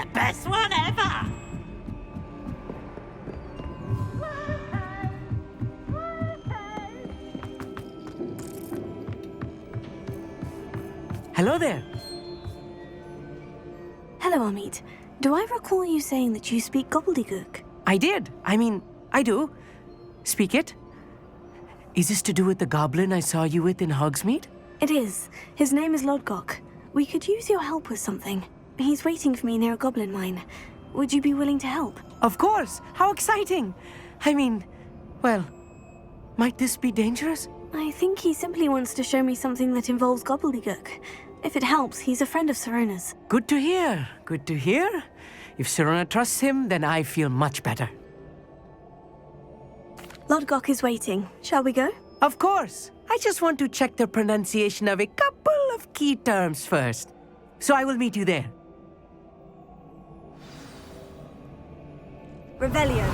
the best one ever! Hello there. Hello, Amit. Do I recall you saying that you speak gobbledygook? I did. I do. Speak it. Is this to do with the goblin I saw you with in Hogsmeade? It is. His name is Lodgok. We could use your help with something. He's waiting for me near a goblin mine. Would you be willing to help? Of course. How exciting. Well, might this be dangerous? I think he simply wants to show me something that involves gobbledygook. If it helps, he's a friend of Sirona's. Good to hear. Good to hear. If Sirona trusts him, then I feel much better. Lodgok is waiting. Shall we go? Of course. I just want to check the pronunciation of a couple of key terms first. So I will meet you there. Revelio.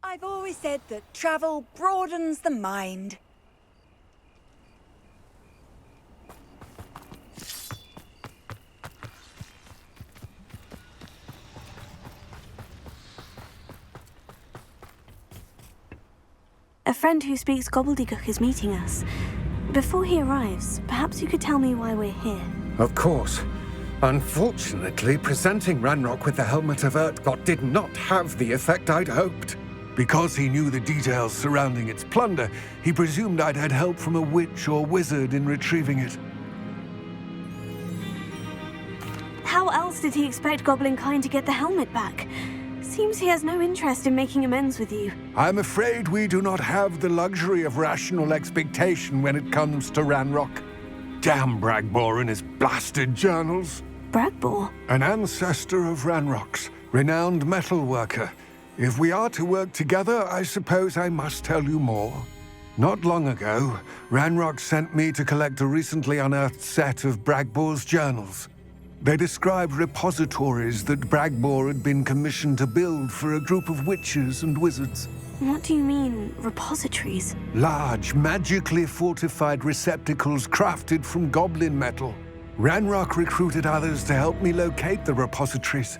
I've always said that travel broadens the mind. A friend who speaks gobbledygook is meeting us. Before he arrives, perhaps you could tell me why we're here. Of course. Unfortunately, presenting Ranrock with the Helmet of Urtkot did not have the effect I'd hoped. Because he knew the details surrounding its plunder, he presumed I'd had help from a witch or wizard in retrieving it. How else did he expect Goblinkind to get the helmet back? Seems he has no interest in making amends with you. I'm afraid we do not have the luxury of rational expectation when it comes to Ranrock. Damn Bragbor and his blasted journals. Bragbor? An ancestor of Ranrock's, renowned metalworker. If we are to work together, I suppose I must tell you more. Not long ago, Ranrock sent me to collect a recently unearthed set of Bragbor's journals. They described repositories that Bragbor had been commissioned to build for a group of witches and wizards. What do you mean, repositories? Large, magically fortified receptacles crafted from goblin metal. Ranrock recruited others to help me locate the repositories.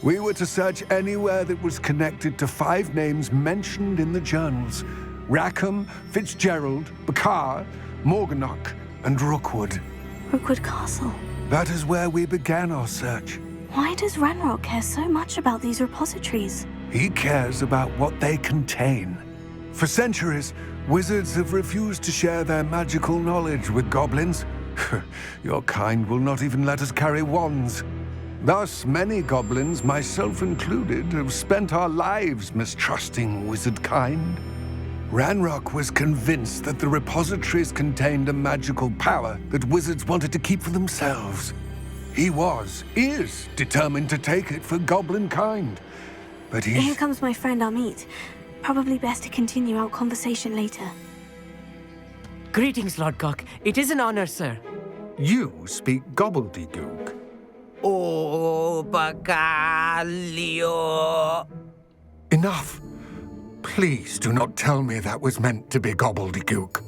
We were to search anywhere that was connected to 5 names mentioned in the journals: Rackham, Fitzgerald, Bakar, Morganach, and Rookwood. Rookwood Castle. That is where we began our search. Why does Ranrock care so much about these repositories? He cares about what they contain. For centuries, wizards have refused to share their magical knowledge with goblins. Your kind will not even let us carry wands. Thus, many goblins, myself included, have spent our lives mistrusting wizard kind. Ranrock was convinced that the repositories contained a magical power that wizards wanted to keep for themselves. He is determined to take it for goblin kind. But Here comes my friend Amit. Probably best to continue our conversation later. Greetings, Lodgok. It is an honor, sir. You speak gobbledygook. Oh, Bacalio. Enough. Please do not tell me that was meant to be gobbledygook.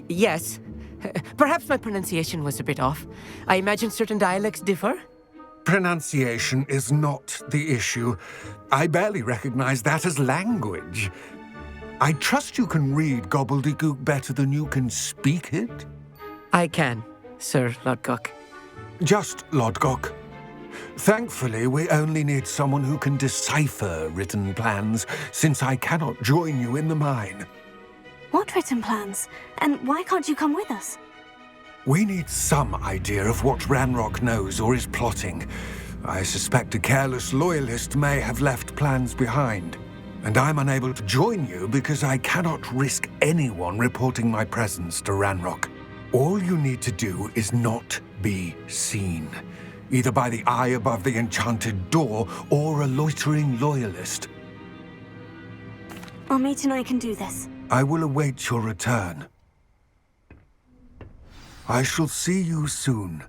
Yes. Perhaps my pronunciation was a bit off. I imagine certain dialects differ. Pronunciation is not the issue. I barely recognize that as language. I trust you can read gobbledygook better than you can speak it? I can, Sir Lodgok. Just Lodgok. Thankfully, we only need someone who can decipher written plans, since I cannot join you in the mine. What written plans? And why can't you come with us? We need some idea of what Ranrock knows or is plotting. I suspect a careless loyalist may have left plans behind. And I'm unable to join you because I cannot risk anyone reporting my presence to Ranrock. All you need to do is not be seen. either by the eye above the enchanted door or a loitering loyalist. Amit and I can do this. I will await your return. I shall see you soon.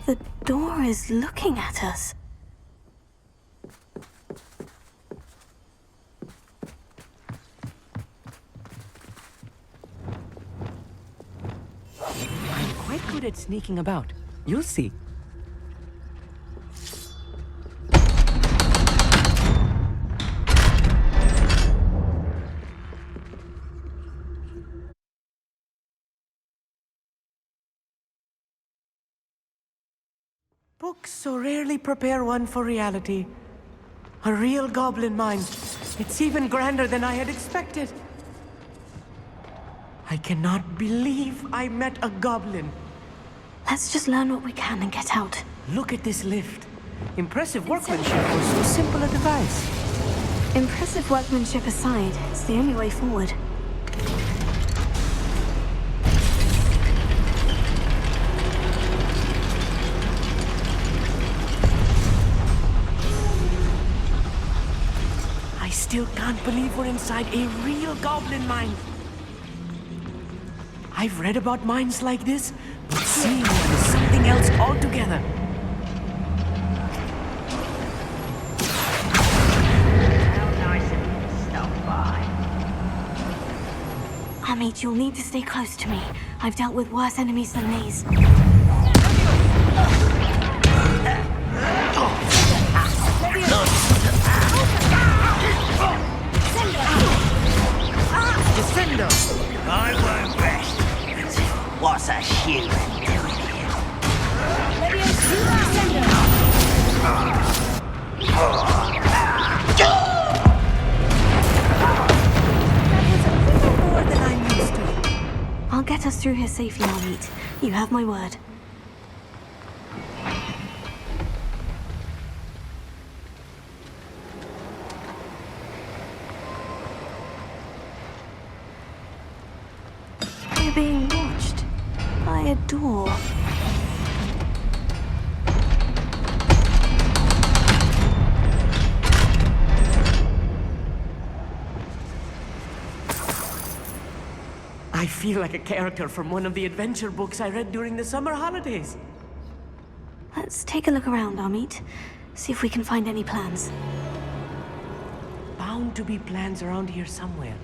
The door is looking at us. I'm quite good at sneaking about. You'll see. Books so rarely prepare one for reality. A real goblin mind. It's even grander than I had expected. I cannot believe I met a goblin. Let's just learn what we can and get out. Look at this lift. Impressive workmanship for so simple a device. Impressive workmanship aside, it's the only way forward. I still can't believe we're inside a real goblin mine. I've read about mines like this, but seeing one is something else altogether. How nice of you to stop by. Amit, you'll need to stay close to me. I've dealt with worse enemies than these. Descendo! I won't rest. What's a human doing here? More than I'm used to. I'll get us through here safely, Amit. You have my word. We're being watched by a door. I feel like a character from one of the adventure books I read during the summer holidays. Let's take a look around, Amit. See if we can find any plans. Bound to be plans around here somewhere.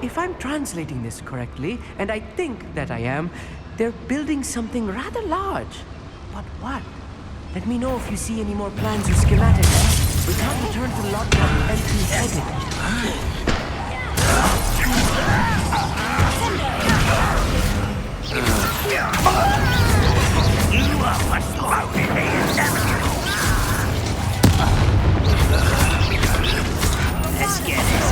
If I'm translating this correctly, and I think that I am, they're building something rather large. But what? Let me know if you see any more plans or schematics. We can't return to Lockdown empty-headed. You are what's thrown in here, let's get this.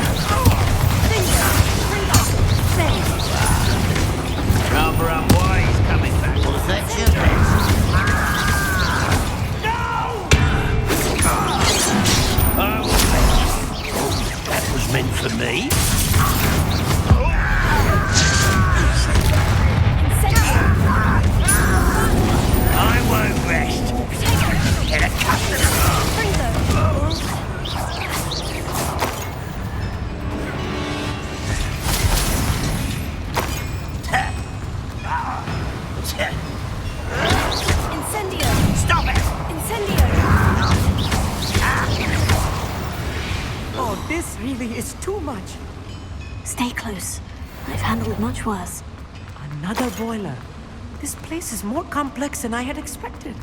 Rather unwise coming back. Well, that's your best. No! That was meant for me. I won't rest. Get a customer. Incendio! Stop it! Incendio! Oh, this really is too much. Stay close. I've handled much worse. Another boiler. This place is more complex than I had expected.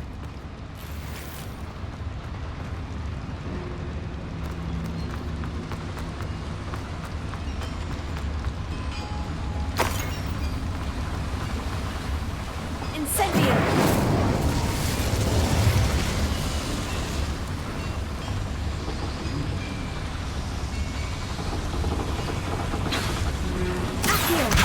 Incendio! Accio!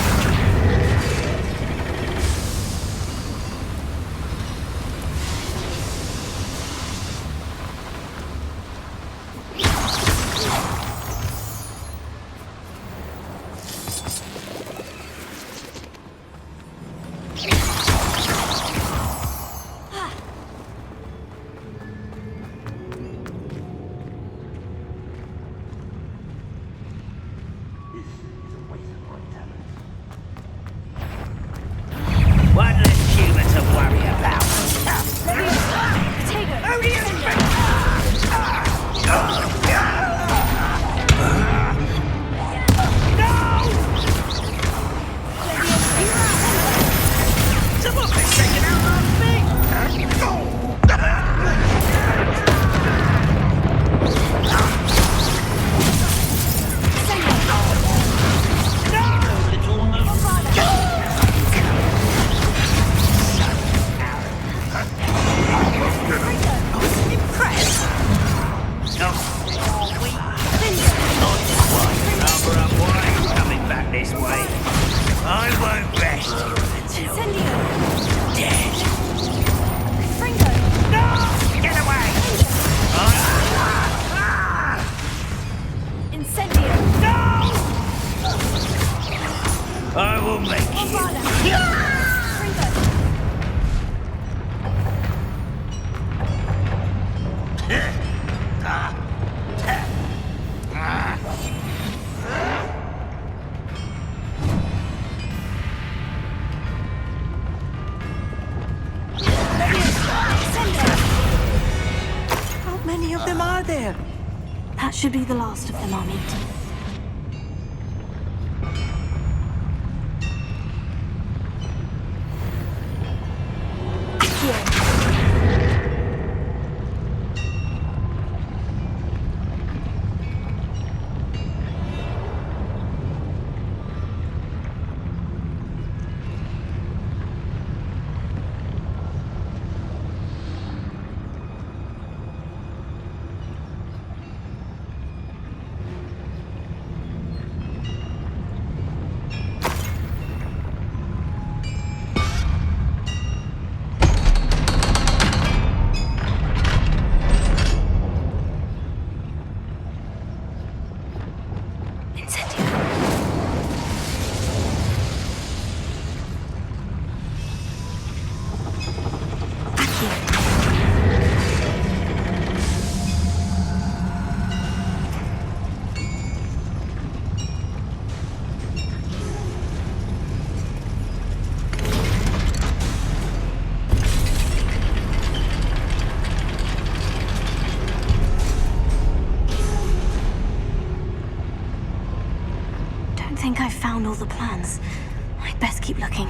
I won't rest until Incendio! dead. Fringo! No! Get away! Incendio! No! I will make you. Bombarda! Fringo! How many of them are there? That should be the last of them, Amit. I think I've found all the plans. I'd best keep looking.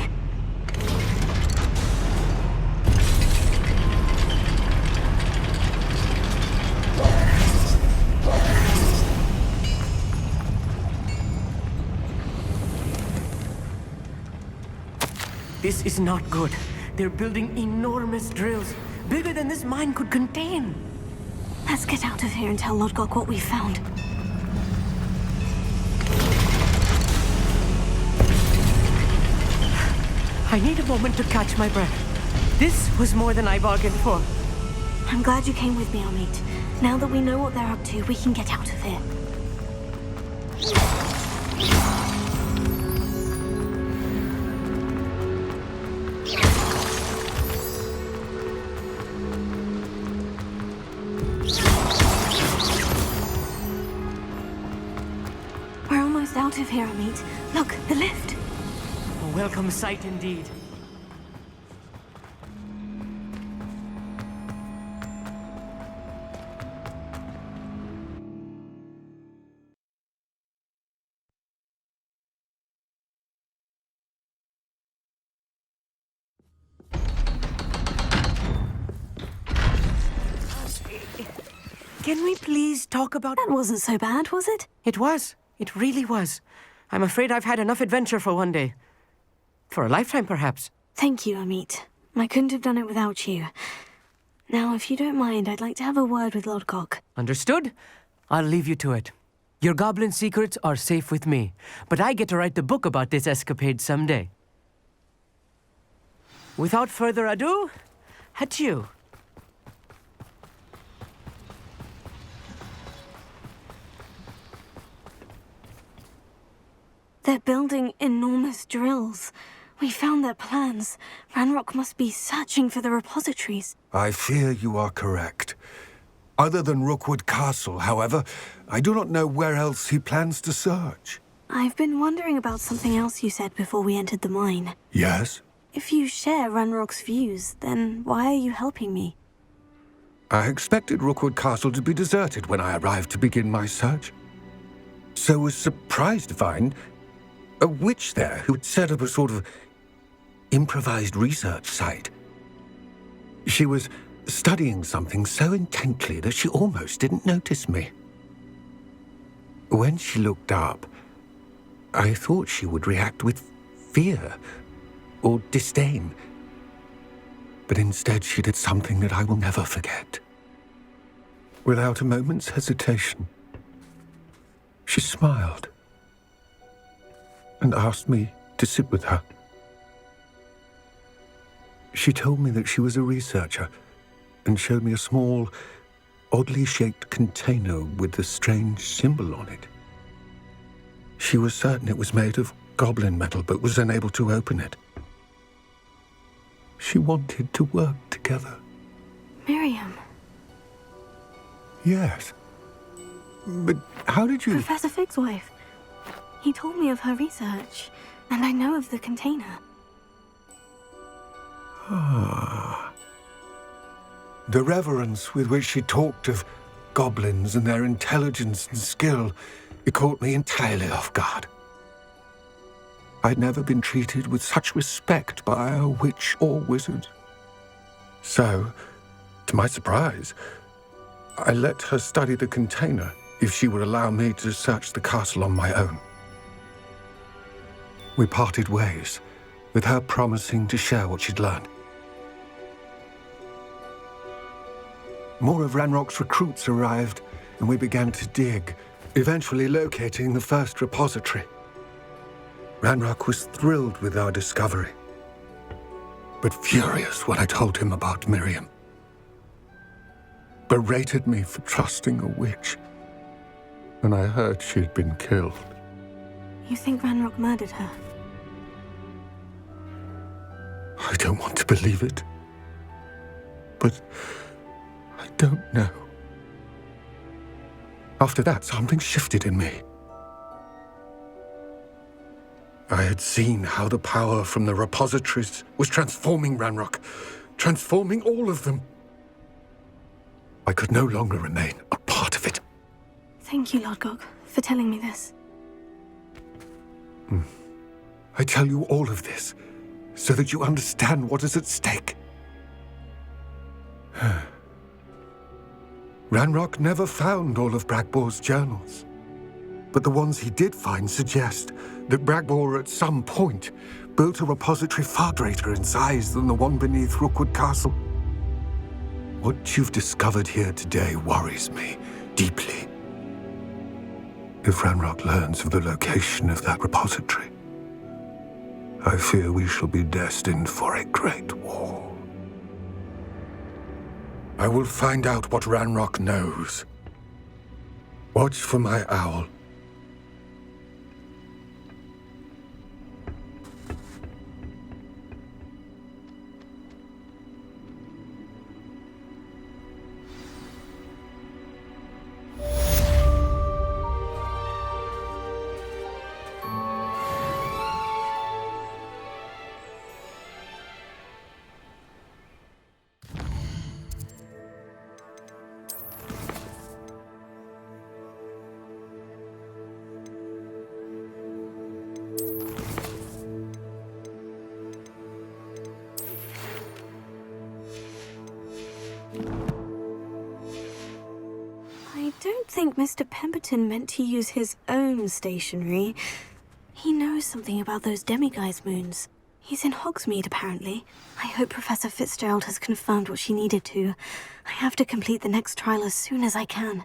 This is not good. They're building enormous drills, bigger than this mine could contain. Let's get out of here and tell Lodgok what we found. I need a moment to catch my breath. This was more than I bargained for. I'm glad you came with me, Amit. Now that we know what they're up to, we can get out of here. We're almost out of here, Amit. Look, the lift. A welcome sight indeed. Can we please talk about... That wasn't so bad, was it? It was. It really was. I'm afraid I've had enough adventure for one day. For a lifetime, perhaps. Thank you, Amit. I couldn't have done it without you. Now, if you don't mind, I'd like to have a word with Lodgok. Understood? I'll leave you to it. Your goblin secrets are safe with me, but I get to write the book about this escapade someday. Without further ado, adieu. They're building enormous drills. We found their plans. Ranrock must be searching for the repositories. I fear you are correct. Other than Rookwood Castle, however, I do not know where else he plans to search. I've been wondering about something else you said before we entered the mine. Yes? If you share Ranrock's views, then why are you helping me? I expected Rookwood Castle to be deserted when I arrived to begin my search. So was surprised to find a witch there who had set up a sort of improvised research site. She was studying something so intently that she almost didn't notice me. When she looked up, I thought she would react with fear or disdain. But instead she did something that I will never forget. Without a moment's hesitation, she smiled and asked me to sit with her. She told me that she was a researcher and showed me a small, oddly shaped container with a strange symbol on it. She was certain it was made of goblin metal, but was unable to open it. She wanted to work together. Miriam. Yes. But how did you... Professor Fig's wife. He told me of her research, and I know of the container. Ah. The reverence with which she talked of goblins and their intelligence and skill, it caught me entirely off guard. I'd never been treated with such respect by a witch or wizard. So, to my surprise, I let her study the container if she would allow me to search the castle on my own. We parted ways, with her promising to share what she'd learned. More of Ranrock's recruits arrived, and we began to dig, eventually locating the first repository. Ranrock was thrilled with our discovery, but furious when I told him about Miriam. Berated me for trusting a witch, and I heard she'd been killed. You think Ranrock murdered her? I don't want to believe it, but I don't know. After that, something shifted in me. I had seen how the power from the repositories was transforming Ranrock, transforming all of them. I could no longer remain a part of it. Thank you, Lodgok, for telling me this. I tell you all of this so that you understand what is at stake. Ranrock never found all of Bragbor's journals, but the ones he did find suggest that Bragbor at some point built a repository far greater in size than the one beneath Rookwood Castle. What you've discovered here today worries me deeply. If Ranrock learns of the location of that repository, I fear we shall be destined for a great war. I will find out what Ranrock knows. Watch for my owl. I don't think Mr. Pemberton meant to use his own stationery. He knows something about those demiguise moons. He's in Hogsmeade, apparently. I hope Professor Fitzgerald has confirmed what she needed to. I have to complete the next trial as soon as I can.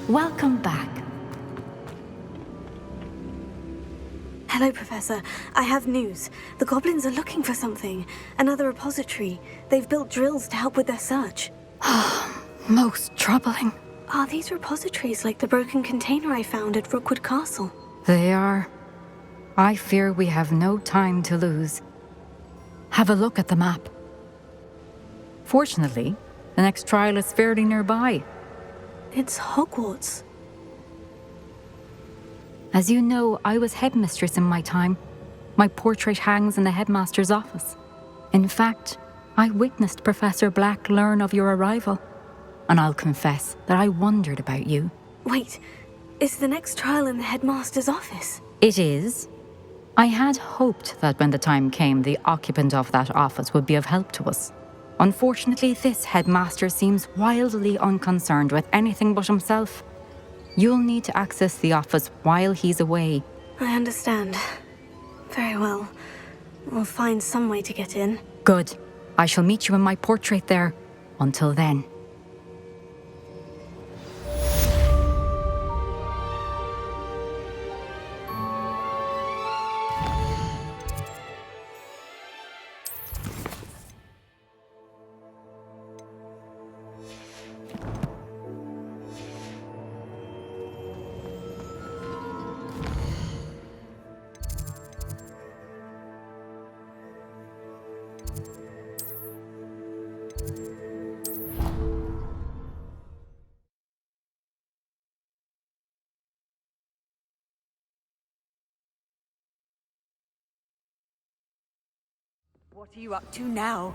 Welcome back. Hello, Professor. I have news. The goblins are looking for something. Another repository. They've built drills to help with their search. Most troubling. Are these repositories like the broken container I found at Rookwood Castle? They are. I fear we have no time to lose. Have a look at the map. Fortunately, the next trial is fairly nearby. It's Hogwarts. As you know, I was headmistress in my time. My portrait hangs in the headmaster's office. In fact, I witnessed Professor Black learn of your arrival, and I'll confess that I wondered about you. Wait, is the next trial in the headmaster's office? It is. I had hoped that when the time came, the occupant of that office would be of help to us. Unfortunately, this headmaster seems wildly unconcerned with anything but himself. You'll need to access the office while he's away. I understand. Very well. We'll find some way to get in. Good. I shall meet you in my portrait there. Until then. What are you up to now?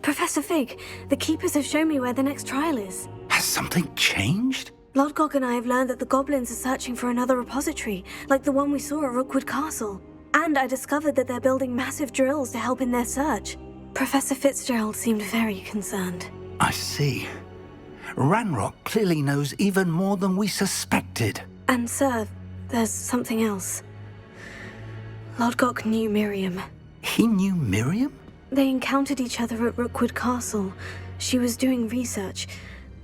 Professor Fig, the Keepers have shown me where the next trial is. Has something changed? Lodgok and I have learned that the goblins are searching for another repository, like the one we saw at Rookwood Castle. And I discovered that they're building massive drills to help in their search. Professor Fitzgerald seemed very concerned. I see. Ranrock clearly knows even more than we suspected. And sir, there's something else. Lodgok knew Miriam. He knew Miriam? They encountered each other at Rookwood Castle. She was doing research.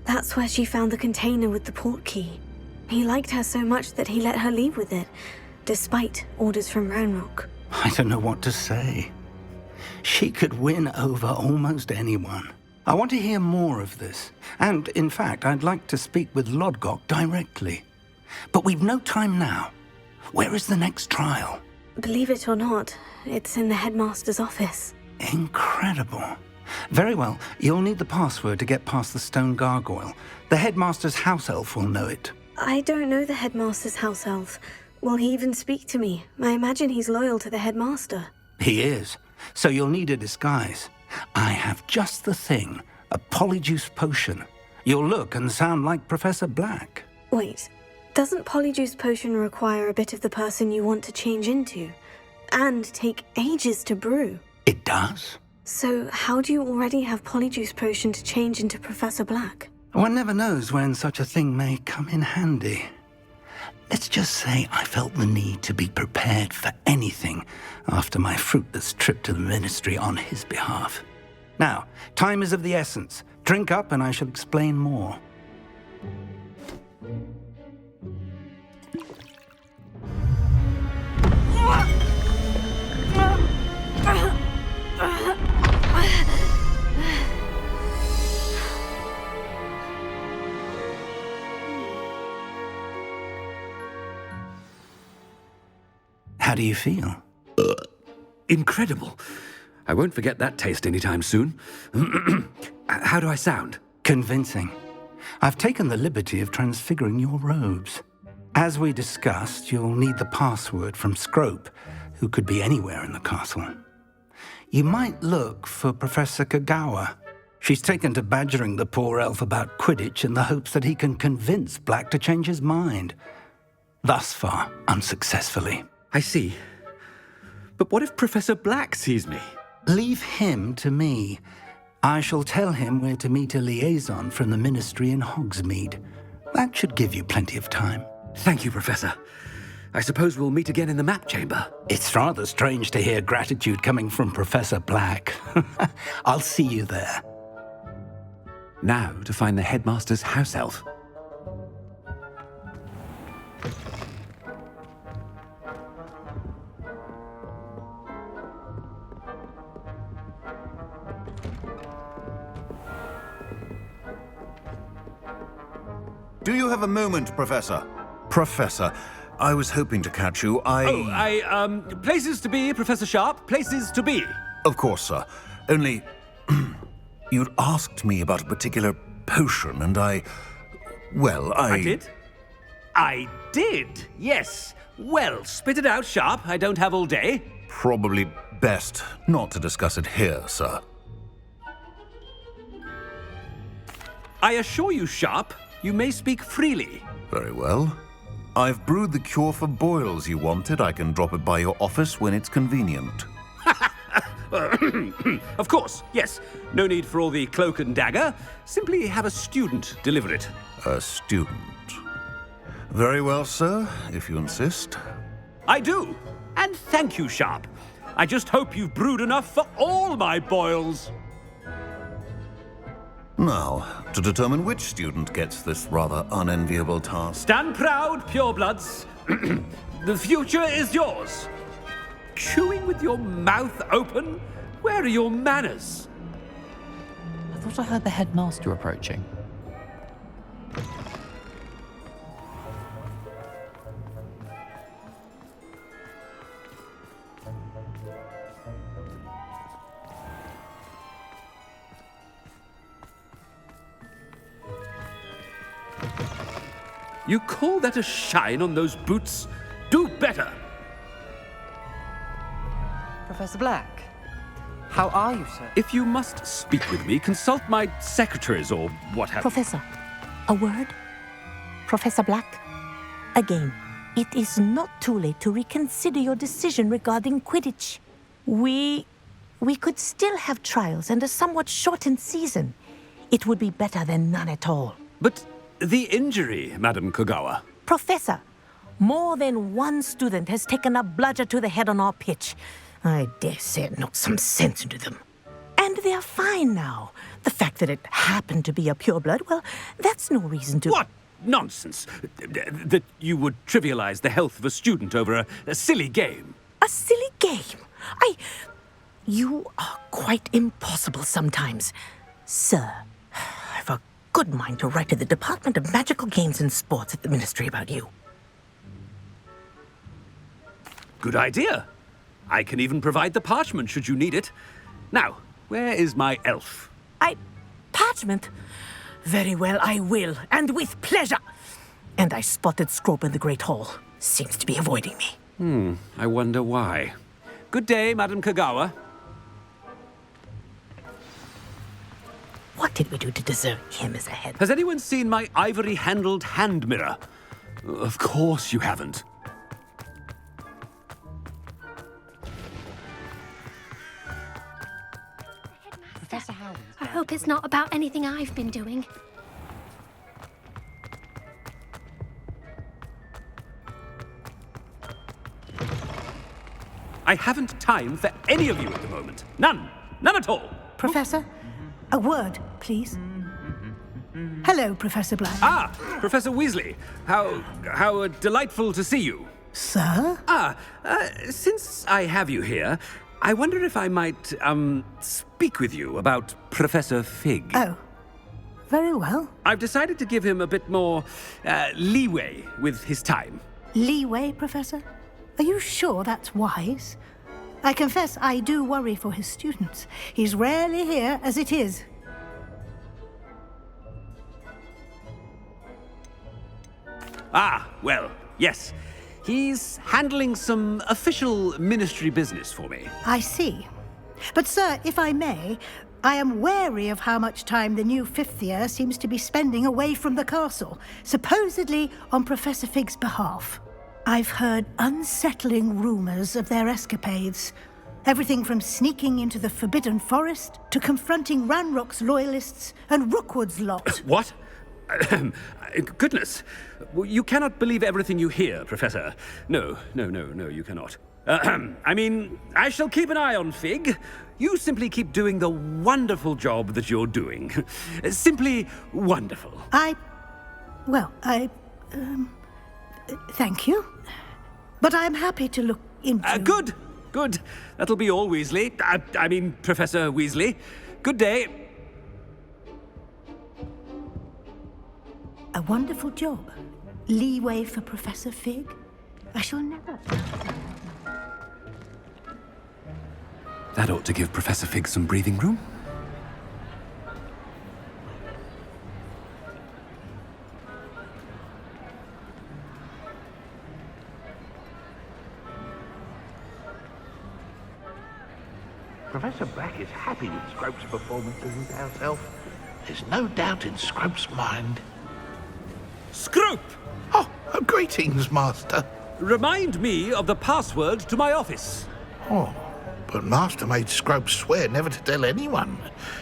That's where she found the container with the port key. He liked her so much that he let her leave with it, despite orders from Ranrock. I don't know what to say. She could win over almost anyone. I want to hear more of this. And, in fact, I'd like to speak with Lodgok directly. But we've no time now. Where is the next trial? Believe it or not, it's in the headmaster's office. Incredible. Very well, you'll need the password to get past the stone gargoyle. The headmaster's house elf will know it. I don't know the headmaster's house elf. Will he even speak to me? I imagine he's loyal to the headmaster. He is. So you'll need a disguise. I have just the thing. A polyjuice potion. You'll look and sound like Professor Black. Wait, doesn't polyjuice potion require a bit of the person you want to change into? And take ages to brew? It does. So how do you already have Polyjuice Potion to change into Professor Black? One never knows when such a thing may come in handy. Let's just say I felt the need to be prepared for anything after my fruitless trip to the Ministry on his behalf. Now, time is of the essence. Drink up and I shall explain more. How do you feel? Incredible. I won't forget that taste anytime soon. How do I sound? Convincing. I've taken the liberty of transfiguring your robes. As we discussed, you'll need the password from Scrope, who could be anywhere in the castle. You might look for Professor Kagawa. She's taken to badgering the poor elf about Quidditch in the hopes that he can convince Black to change his mind. Thus far, unsuccessfully. I see. But what if Professor Black sees me? Leave him to me. I shall tell him where to meet a liaison from the Ministry in Hogsmeade. That should give you plenty of time. Thank you, Professor. I suppose we'll meet again in the map chamber. It's rather strange to hear gratitude coming from Professor Black. I'll see you there. Now to find the headmaster's house elf. Do you have a moment, Professor? Professor, I was hoping to catch you. Places to be, Professor Sharp. Places to be. Of course, sir. Only... you'd asked me about a particular potion, and I did? I did, yes. Well, spit it out, Sharp. I don't have all day. Probably best not to discuss it here, sir. I assure you, Sharp, you may speak freely. Very well. I've brewed the cure for boils you wanted. I can drop it by your office when it's convenient. Of course, yes. No need for all the cloak and dagger. Simply have a student deliver it. A student. Very well, sir, if you insist. I do. And thank you, Sharp. I just hope you've brewed enough for all my boils. Now, to determine which student gets this rather unenviable task. Stand proud, purebloods. The future is yours. Chewing with your mouth open? Where are your manners? I thought I heard the headmaster approaching. You call that a shine on those boots? Do better! Professor Black, how are you, sir? If you must speak with me, consult my secretaries or what have you. Professor, a word? Professor Black? Again, it is not too late to reconsider your decision regarding Quidditch. We could still have trials and a somewhat shortened season. It would be better than none at all. But the injury, Madam Kagawa. Professor, more than one student has taken a bludger to the head on our pitch. I dare say it knocked some sense into them. And they're fine now. The fact that it happened to be a pureblood, well, that's no reason to... What nonsense! That you would trivialize the health of a student over a silly game. A silly game? You are quite impossible sometimes. Sir, I've a good mind to write to the Department of Magical Games and Sports at the Ministry about you. Good idea. I can even provide the parchment should you need it. Now, where is my elf? Parchment? Very well, I will, and with pleasure. And I spotted Scrope in the Great Hall. Seems to be avoiding me. I wonder why. Good day, Madam Kagawa. What did we do to deserve him as a head? Has anyone seen my ivory-handled hand mirror? Of course you haven't. hope it's not about anything I've been doing. I haven't time for any of you at the moment. None. None at all. Professor, a word, please. Hello, Professor Black. Ah, Professor Weasley. How delightful to see you. Sir? Since I have you here, I wonder if I might, speak with you about Professor Fig. Oh, very well. I've decided to give him a bit more, leeway with his time. Leeway, Professor? Are you sure that's wise? I confess I do worry for his students. He's rarely here as it is. Ah, well, yes. He's handling some official ministry business for me. I see. But, sir, if I may, I am wary of how much time the new fifth year seems to be spending away from the castle, supposedly on Professor Fig's behalf. I've heard unsettling rumors of their escapades. Everything from sneaking into the Forbidden Forest to confronting Ranrock's loyalists and Rookwood's lot. What? Goodness. You cannot believe everything you hear, Professor. No, you cannot. I mean, I shall keep an eye on Fig. You simply keep doing the wonderful job that you're doing. Simply wonderful. Thank you. But I'm happy to look into... Good. That'll be all, Weasley. I mean, Professor Weasley. Good day. A wonderful job. Leeway for Professor Fig. I shall never... That ought to give Professor Fig some breathing room. Professor Black is happy with Scrope's performances as house elf. There's no doubt in Scrope's mind. Scrope! Oh, greetings, Master. Remind me of the password to my office. Oh, but Master made Scrope swear never to tell anyone,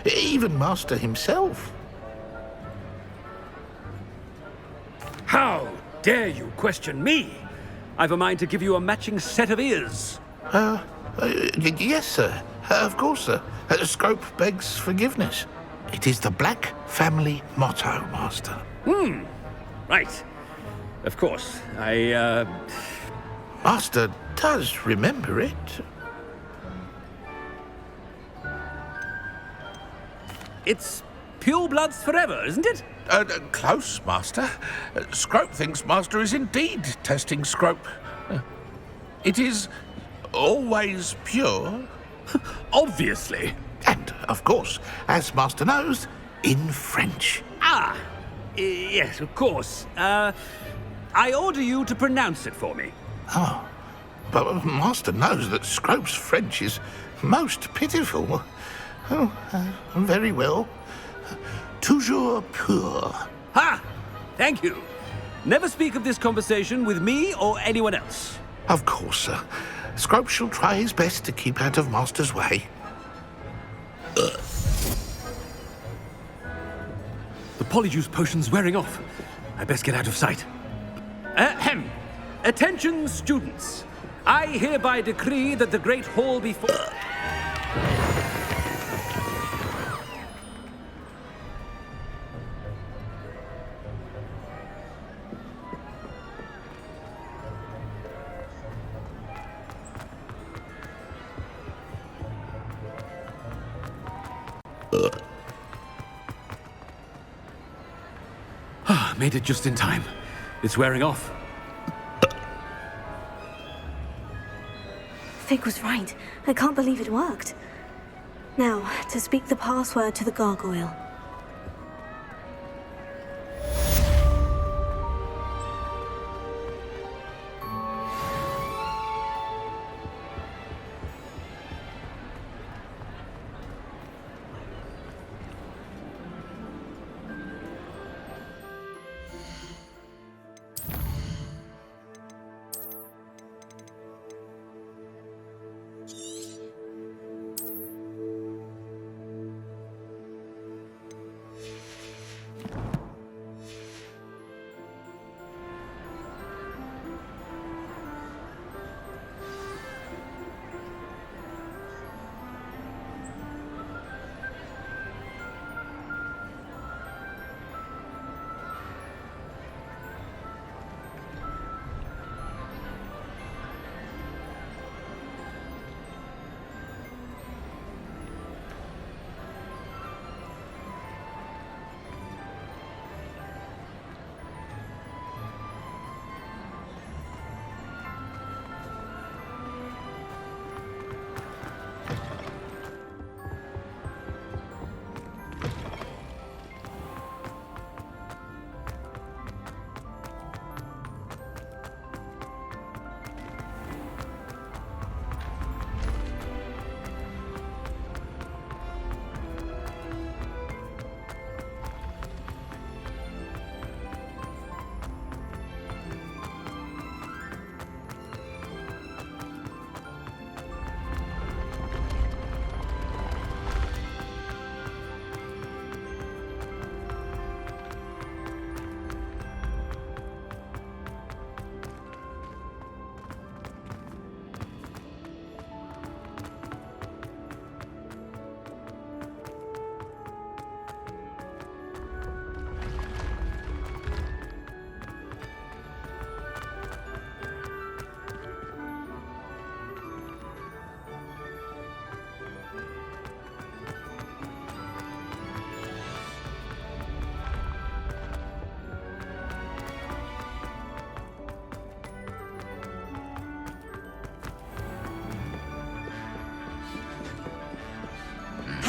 even Master himself. How dare you question me? I've a mind to give you a matching set of ears. Yes, sir. Of course, sir. Scrope begs forgiveness. It is the Black family motto, Master. Right. Of course. Master does remember it. It's purebloods forever, isn't it? Close, Master. Scrope thinks Master is indeed testing Scrope. It is always pure. Obviously. And, of course, as Master knows, in French. Yes, of course. I order you to pronounce it for me. Oh, but Master knows that Scrope's French is most pitiful. Very well. Toujours pur. Ha! Thank you. Never speak of this conversation with me or anyone else. Of course, sir. Scrope shall try his best to keep out of Master's way. The Polyjuice potion's wearing off. I best get out of sight. Ahem. Attention, students. I hereby decree that the Great Hall be full... Made it just in time. It's wearing off. Fig was right. I can't believe it worked. Now, to speak the password to the gargoyle.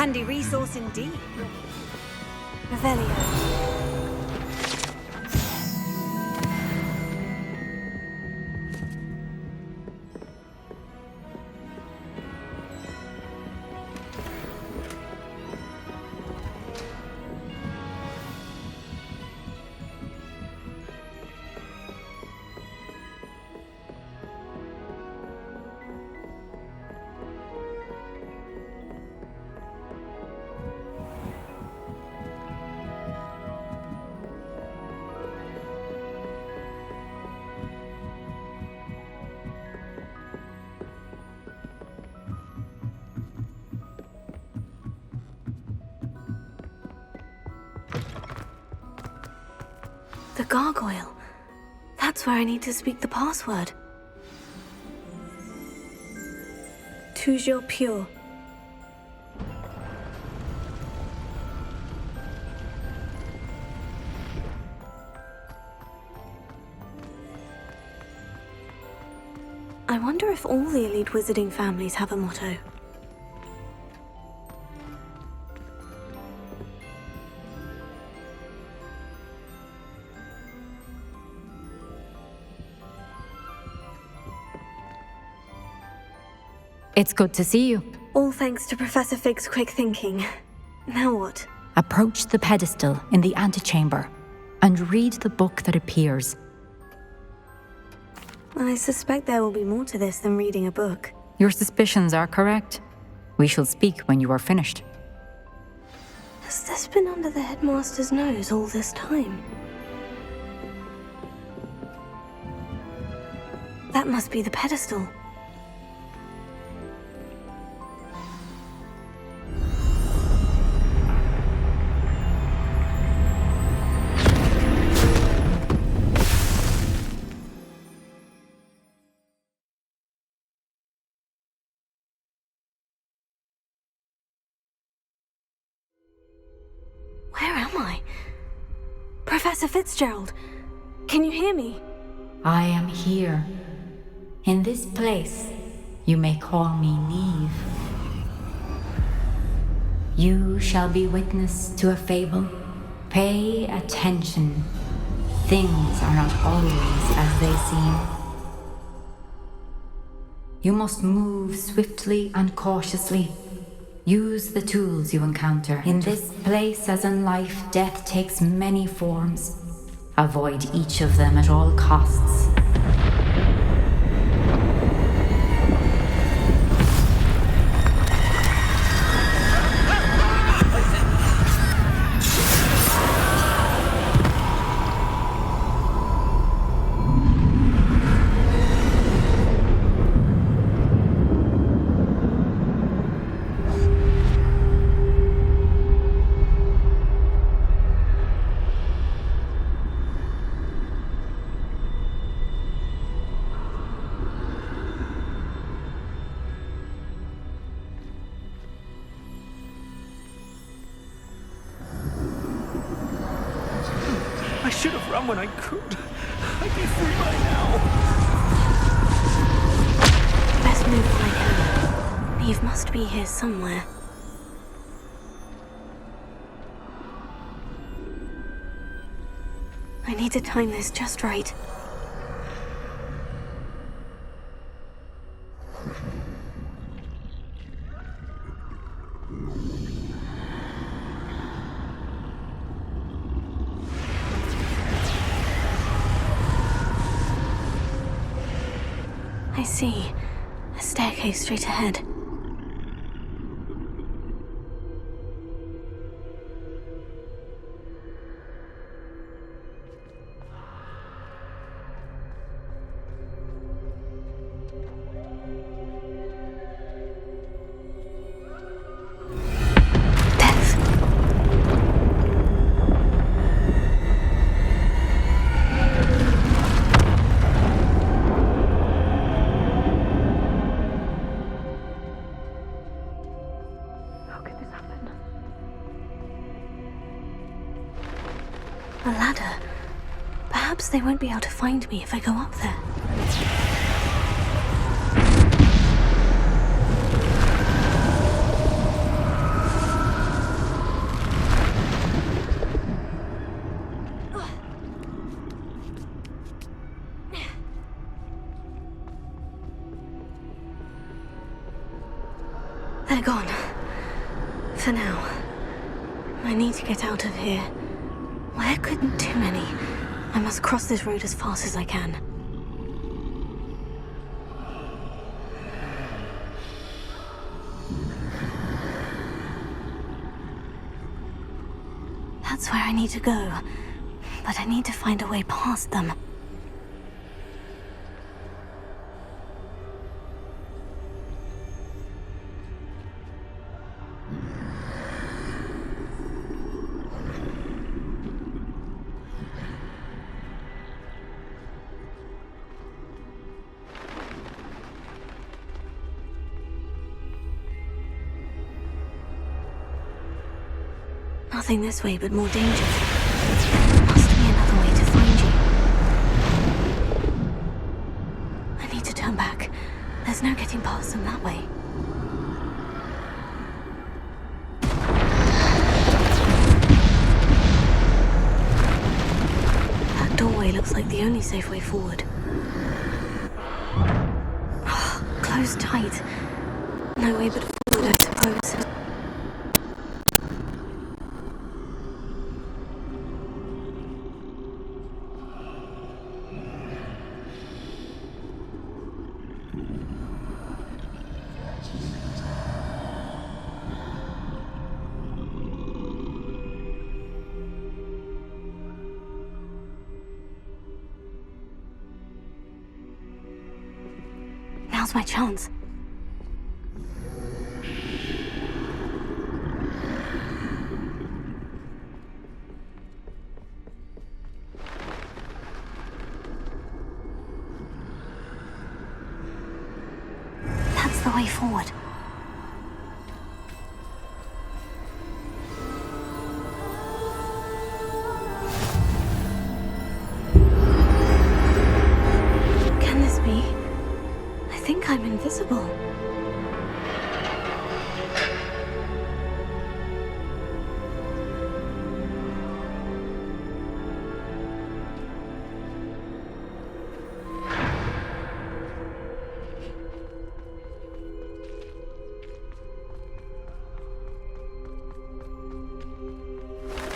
Handy resource indeed. Revelio. The gargoyle. That's where I need to speak the password. Toujours pure. I wonder if all the elite wizarding families have a motto. It's good to see you. All thanks to Professor Fig's quick thinking. Now what? Approach the pedestal in the antechamber and read the book that appears. I suspect there will be more to this than reading a book. Your suspicions are correct. We shall speak when you are finished. Has this been under the headmaster's nose all this time? That must be the pedestal. Where am I? Professor Fitzgerald, can you hear me? I am here. In this place, you may call me Neve. You shall be witness to a fable. Pay attention. Things are not always as they seem. You must move swiftly and cautiously. Use the tools you encounter. In this place, as in life, death takes many forms. Avoid each of them at all costs. I should have run when I could. I'd be free by now. Best move if I can. Neve must be here somewhere. I need to time this just right. I see. A staircase straight ahead. A ladder. Perhaps they won't be able to find me if I go up there. They're gone. For now. I need to get out of here. Where couldn't too many? I must cross this road as fast as I can. That's where I need to go. But I need to find a way past them. Nothing this way but more danger. Must be another way to find you. I need to turn back. There's no getting past them that way. That doorway looks like the only safe way forward. Closed tight. No way but forward, I suppose. Now's my chance. That's the way forward. Can this be? I think I'm invisible.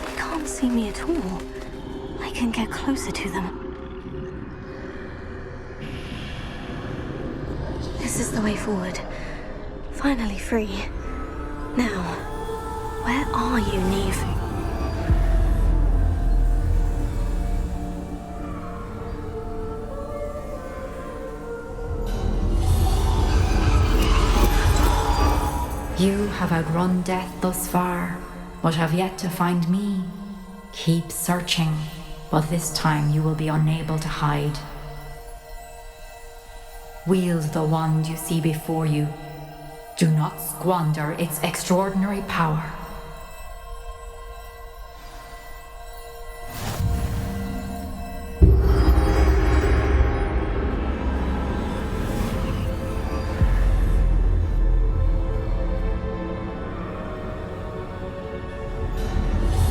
They can't see me at all. I can get closer to them. This is the way forward. Finally free. Now, where are you, Neve? You have outrun death thus far, but have yet to find me. Keep searching, but this time you will be unable to hide. Wield the wand you see before you. Do not squander its extraordinary power.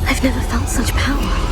I've never felt such power.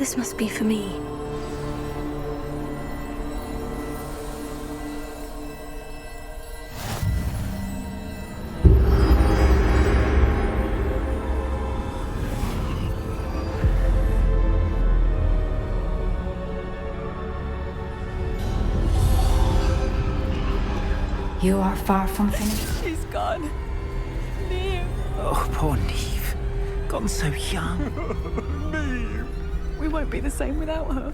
This must be for me. You are far from finished. She's gone. Neve. Oh, poor Neve. Gone so young. Neve. We won't be the same without her.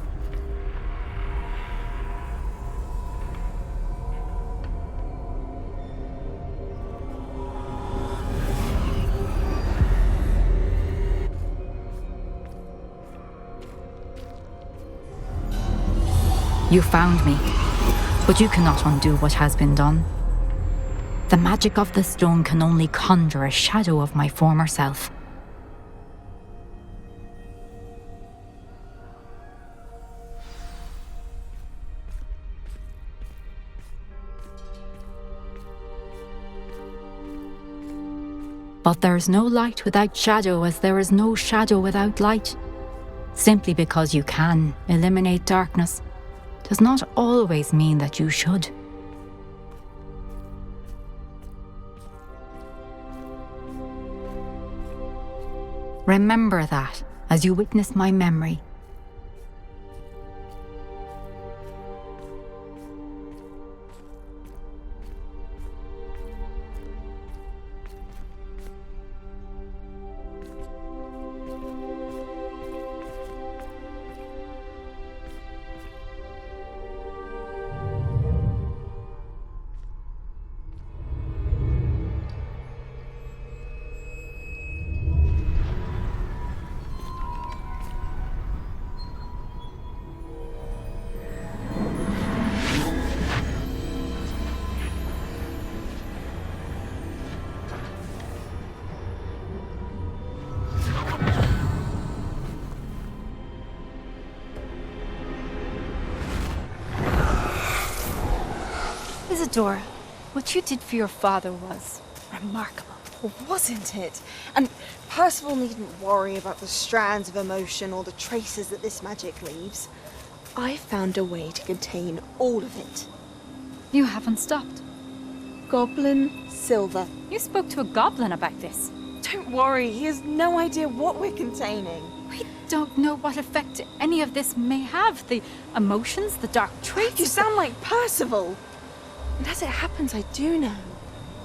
You found me, but you cannot undo what has been done. The magic of the stone can only conjure a shadow of my former self. But there is no light without shadow, as there is no shadow without light. Simply because you can eliminate darkness does not always mean that you should. Remember that as you witness my memory. Isadora, what you did for your father was remarkable, wasn't it? And Percival needn't worry about the strands of emotion or the traces that this magic leaves. I found a way to contain all of it. You haven't stopped. Goblin Silver. You spoke to a goblin about this. Don't worry, he has no idea what we're containing. We don't know what effect any of this may have. The emotions, the dark traits. You sound like Percival. And as it happens, I do know.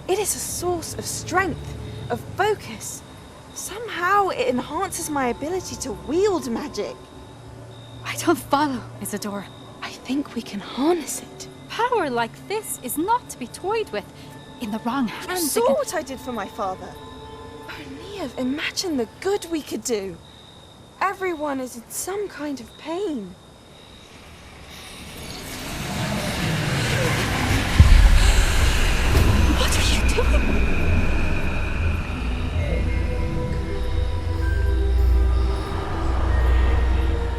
It is a source of strength, of focus. Somehow it enhances my ability to wield magic. I don't follow, Isadora. I think we can harness it. Power like this is not to be toyed with. In the wrong hands. You saw what I did for my father. Oh, Neve, imagine the good we could do. Everyone is in some kind of pain. What are you doing?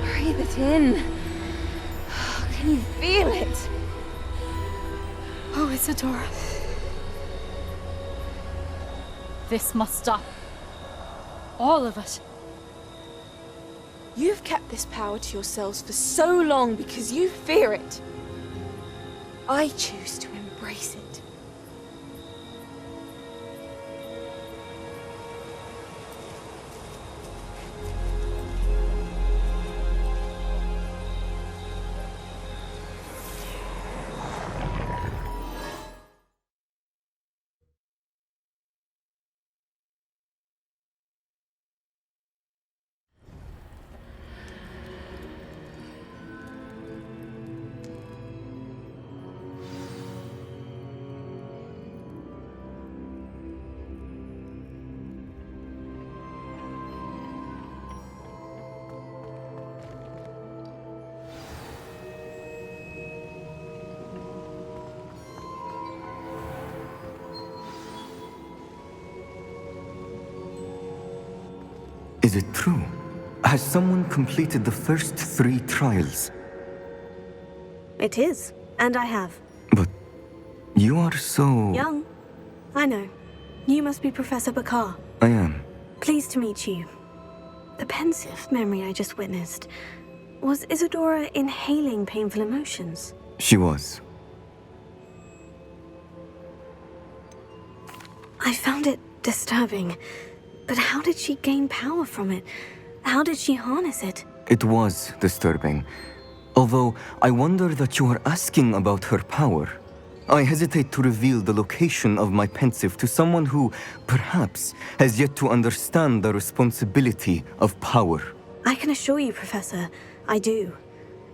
Breathe it in. Can you feel it? Oh, Isadora. This must stop. All of it. You've kept this power to yourselves for so long because you fear it. I choose to embrace it. Is it true? Has someone completed the first 3 trials? It is, and I have. But you are so... Young. I know. You must be Professor Bakar. I am. Pleased to meet you. The pensive memory I just witnessed. Was Isadora inhaling painful emotions? She was. I found it disturbing. But how did she gain power from it? How did she harness it? It was disturbing. Although I wonder that you are asking about her power. I hesitate to reveal the location of my pensive to someone who, perhaps, has yet to understand the responsibility of power. I can assure you, Professor, I do.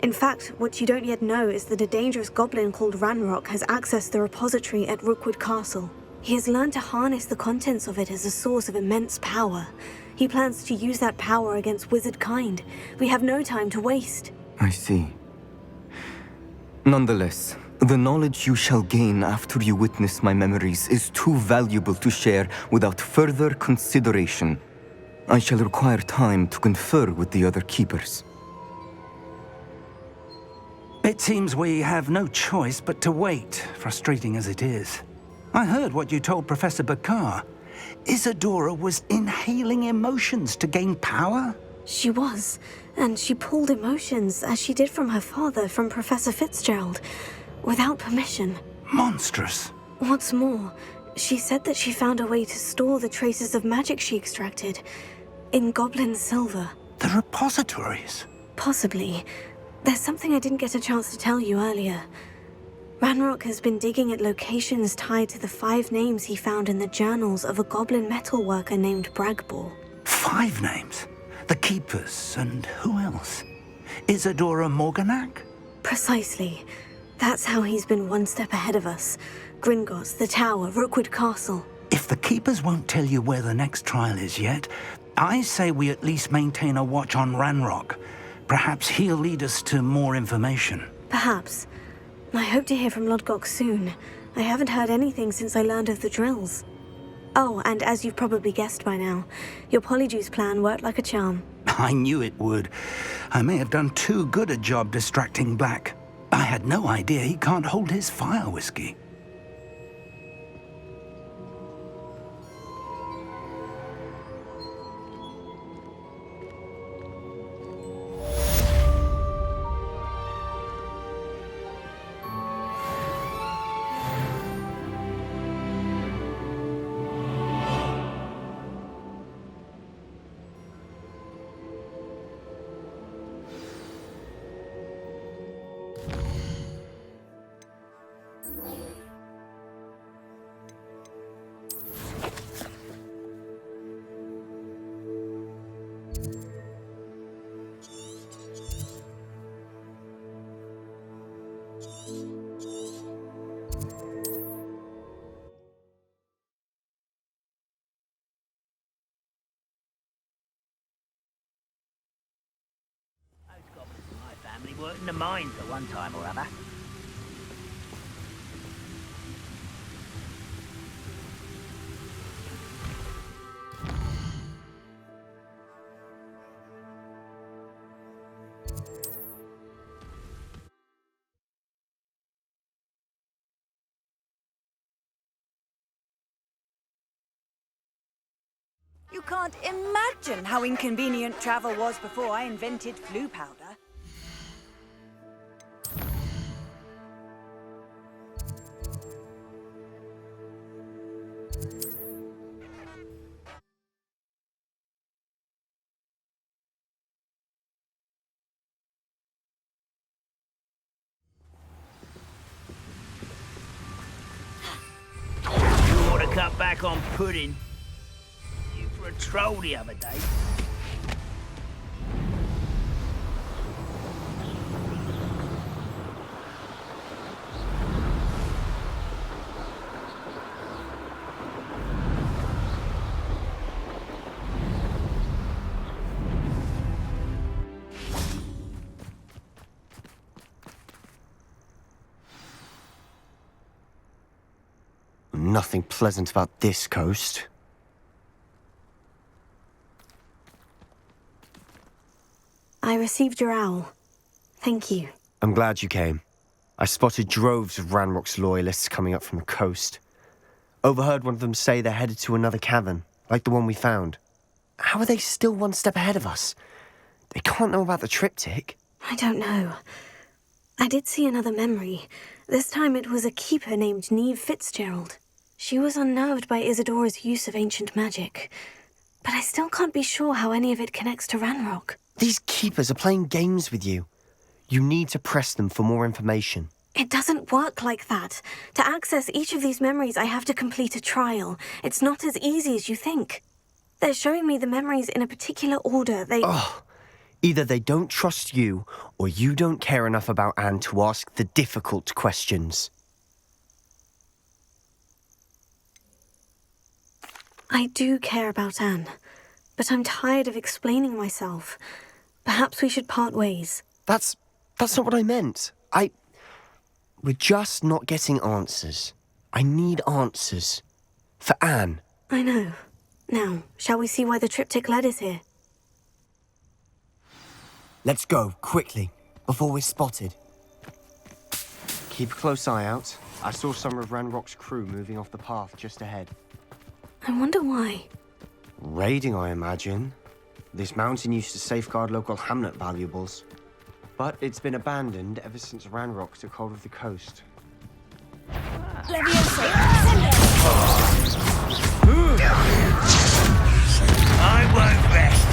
In fact, what you don't yet know is that a dangerous goblin called Ranrock has accessed the repository at Rookwood Castle. He has learned to harness the contents of it as a source of immense power. He plans to use that power against wizard kind. We have no time to waste. I see. Nonetheless, the knowledge you shall gain after you witness my memories is too valuable to share without further consideration. I shall require time to confer with the other keepers. It seems we have no choice but to wait, frustrating as it is. I heard what you told Professor Bakar. Isadora was inhaling emotions to gain power? She was, and she pulled emotions, as she did from her father, from Professor Fitzgerald, without permission. Monstrous. What's more, she said that she found a way to store the traces of magic she extracted in goblin silver. The repositories? Possibly. There's something I didn't get a chance to tell you earlier. Ranrock has been digging at locations tied to the 5 names he found in the journals of a goblin metalworker named Bragball. 5 names? The Keepers, and who else? Isadora Morganac? Precisely. That's how he's been one step ahead of us. Gringotts, the Tower, Rookwood Castle. If the Keepers won't tell you where the next trial is yet, I say we at least maintain a watch on Ranrock. Perhaps he'll lead us to more information. Perhaps. I hope to hear from Lodgok soon. I haven't heard anything since I learned of the drills. Oh, and as you've probably guessed by now, your Polyjuice plan worked like a charm. I knew it would. I may have done too good a job distracting Black. I had no idea he can't hold his fire whiskey. Worked in the mines at one time or other. You can't imagine how inconvenient travel was before I invented flu powder. You ought to cut back on pudding. You for a troll the other day. Nothing pleasant about this coast. I received your owl. Thank you. I'm glad you came. I spotted droves of Ranrock's loyalists coming up from the coast. Overheard one of them say they're headed to another cavern, like the one we found. How are they still one step ahead of us? They can't know about the triptych. I don't know. I did see another memory. This time it was a keeper named Neve Fitzgerald. She was unnerved by Isadora's use of ancient magic. But I still can't be sure how any of it connects to Ranrock. These keepers are playing games with you. You need to press them for more information. It doesn't work like that. To access each of these memories, I have to complete a trial. It's not as easy as you think. They're showing me the memories in a particular order. Either they don't trust you, or you don't care enough about Anne to ask the difficult questions. I do care about Anne, but I'm tired of explaining myself. Perhaps we should part ways. That's not what I meant. We're just not getting answers. I need answers. For Anne. I know. Now, shall we see why the triptych led us here? Let's go, quickly, before we're spotted. Keep a close eye out. I saw some of Ranrock's crew moving off the path just ahead. I wonder why. Raiding, I imagine. This mountain used to safeguard local hamlet valuables. But it's been abandoned ever since Ranrock took hold of the coast. I won't rest.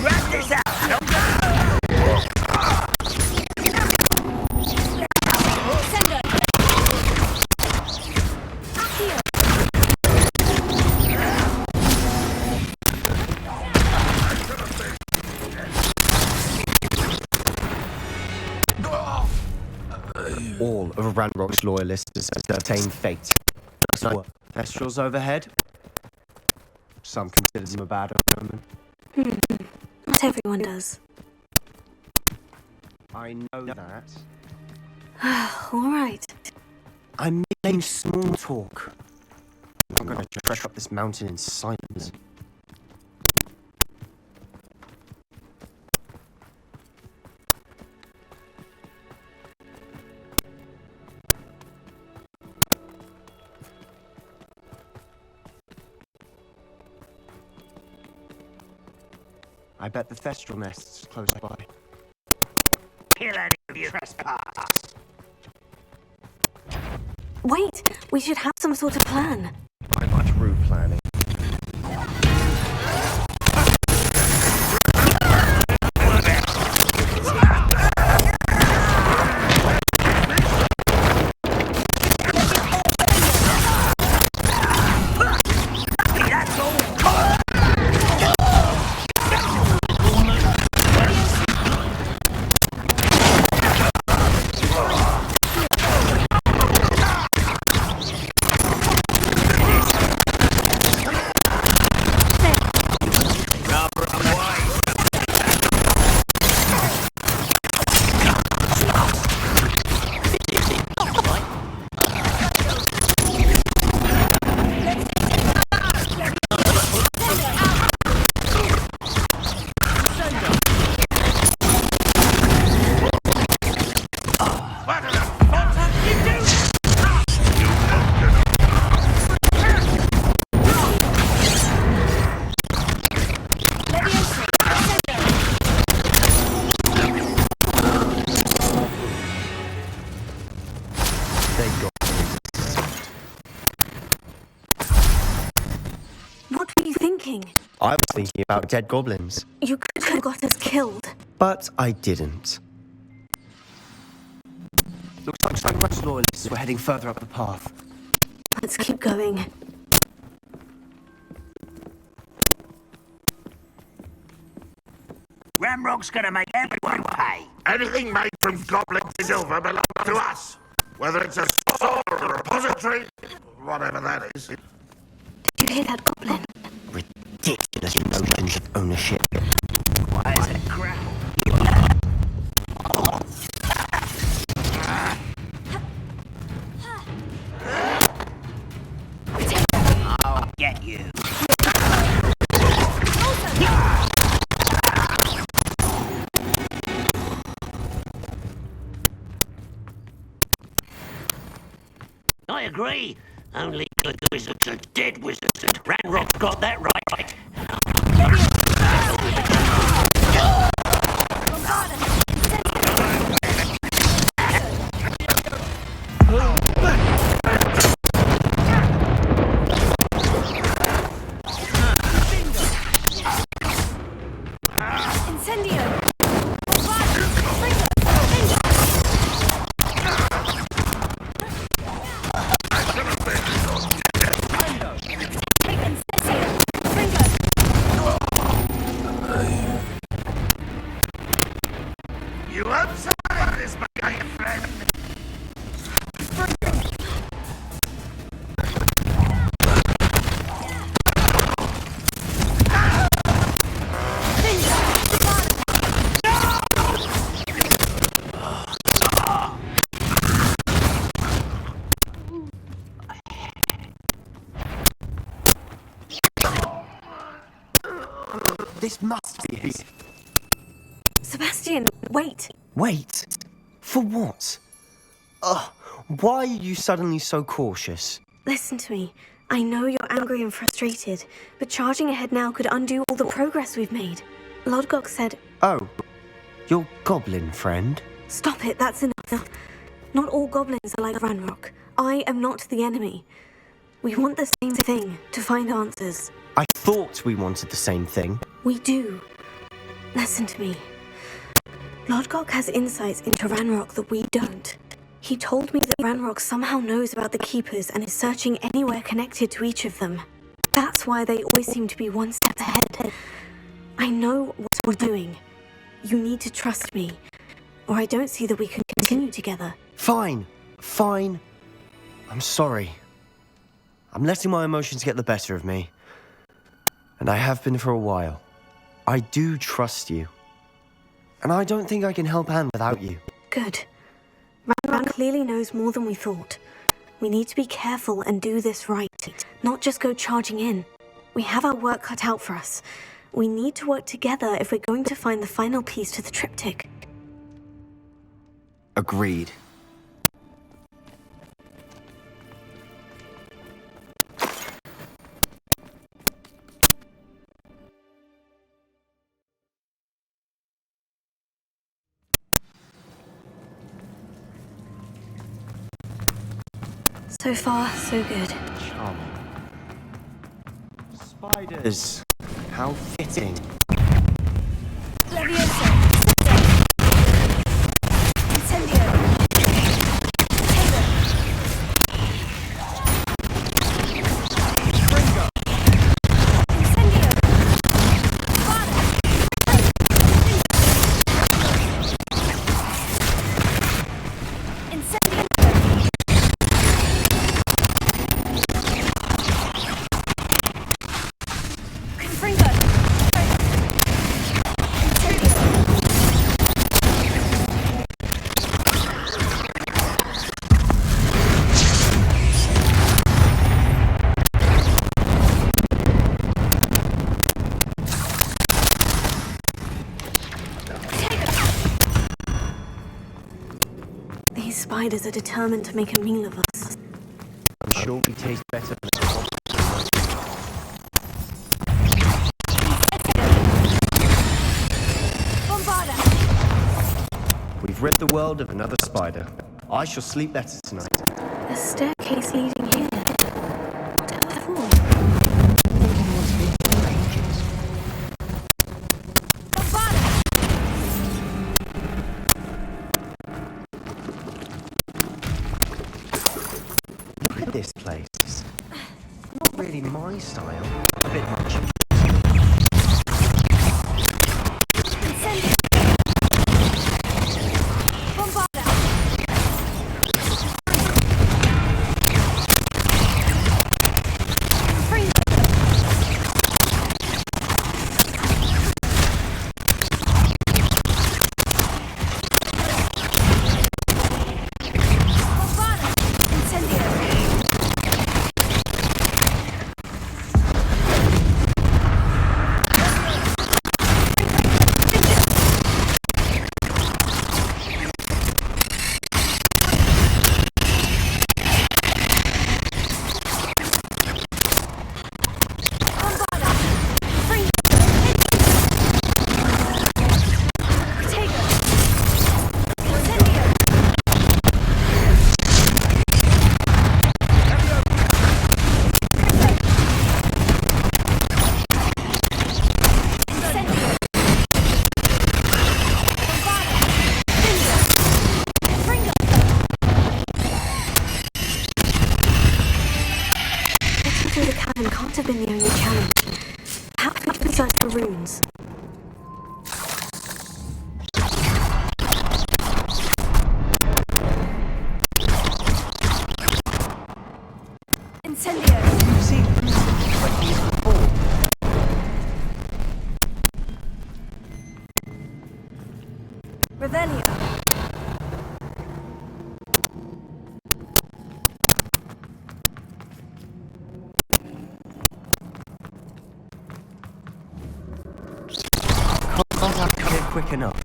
Wrap this up. All of Ranrock's loyalists have obtained fate. So, Thestrals overhead. Some consider them a bad omen. Not everyone does. I know that. All right. I'm making small talk. I'm going to trek up this mountain in silence. I bet the Thestral nest's close by. Kill any of you trespass. Wait, we should have some sort of plan. I much rude planning. I was thinking about dead goblins. You could have got us killed. But I didn't. Looks like Hogwarts loyalists were heading further up the path. Let's keep going. Ranrock's gonna make everyone pay. Anything made from goblin silver belongs to us. Whether it's a sword or a repository, whatever that is. Did you hear that goblin? Ridiculous notions of ownership. Why is it grapple? I'll get you. I agree. Only good wizards are dead wizards, and Ranrock's got that right. You won't survive this, my young friend. This must be it. Sebastian, wait. Wait? For what? Why are you suddenly so cautious? Listen to me. I know you're angry and frustrated, but charging ahead now could undo all the progress we've made. Lodgok said... Oh, your goblin friend? Stop it, that's enough. Not all goblins are like Ranrock. I am not the enemy. We want the same thing, to find answers. I thought we wanted the same thing. We do. Listen to me. Lodgok has insights into Ranrock that we don't. He told me that Ranrock somehow knows about the Keepers and is searching anywhere connected to each of them. That's why they always seem to be one step ahead. I know what we're doing. You need to trust me, or I don't see that we can continue together. Fine. I'm sorry. I'm letting my emotions get the better of me. And I have been for a while. I do trust you. And I don't think I can help Anne without you. Good. Ranrock clearly knows more than we thought. We need to be careful and do this right, not just go charging in. We have our work cut out for us. We need to work together if we're going to find the final piece to the triptych. Agreed. So far, so good. Charming. Spiders. How fitting. Leviosa. Incendio. Spiders are determined to make a meal of us. I'm sure we taste better than We've rid the world of another spider. I shall sleep better tonight. A staircase leading here. What for? Look at this place. Not really my style. A bit much. Can't have been the only challenge. Perhaps we can search for runes. Revelio. Can't cut it quick enough.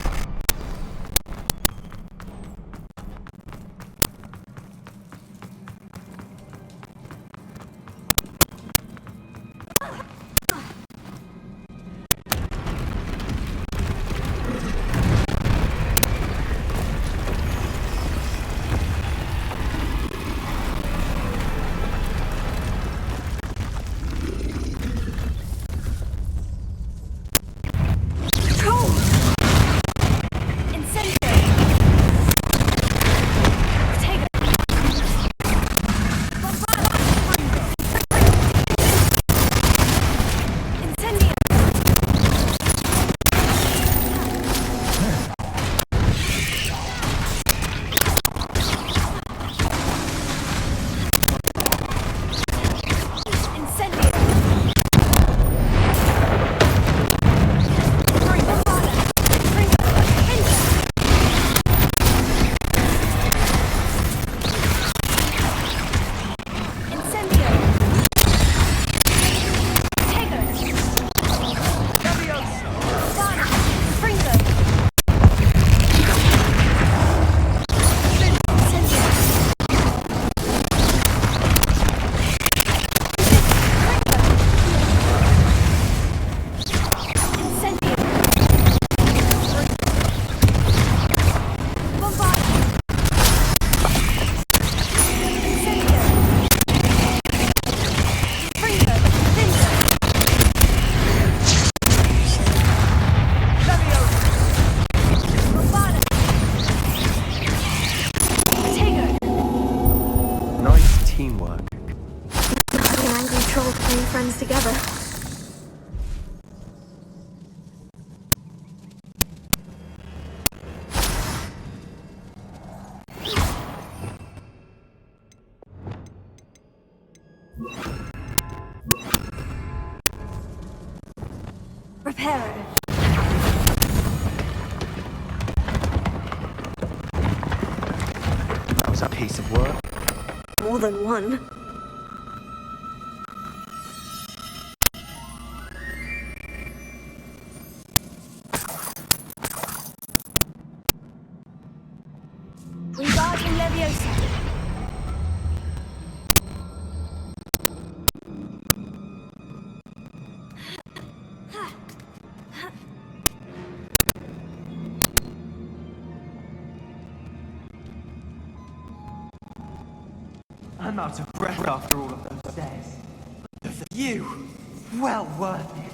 Reparo. That was a piece of work. More than one. Wingardium Leviosa. I'm out of breath after all of those stairs. The view, well worth it.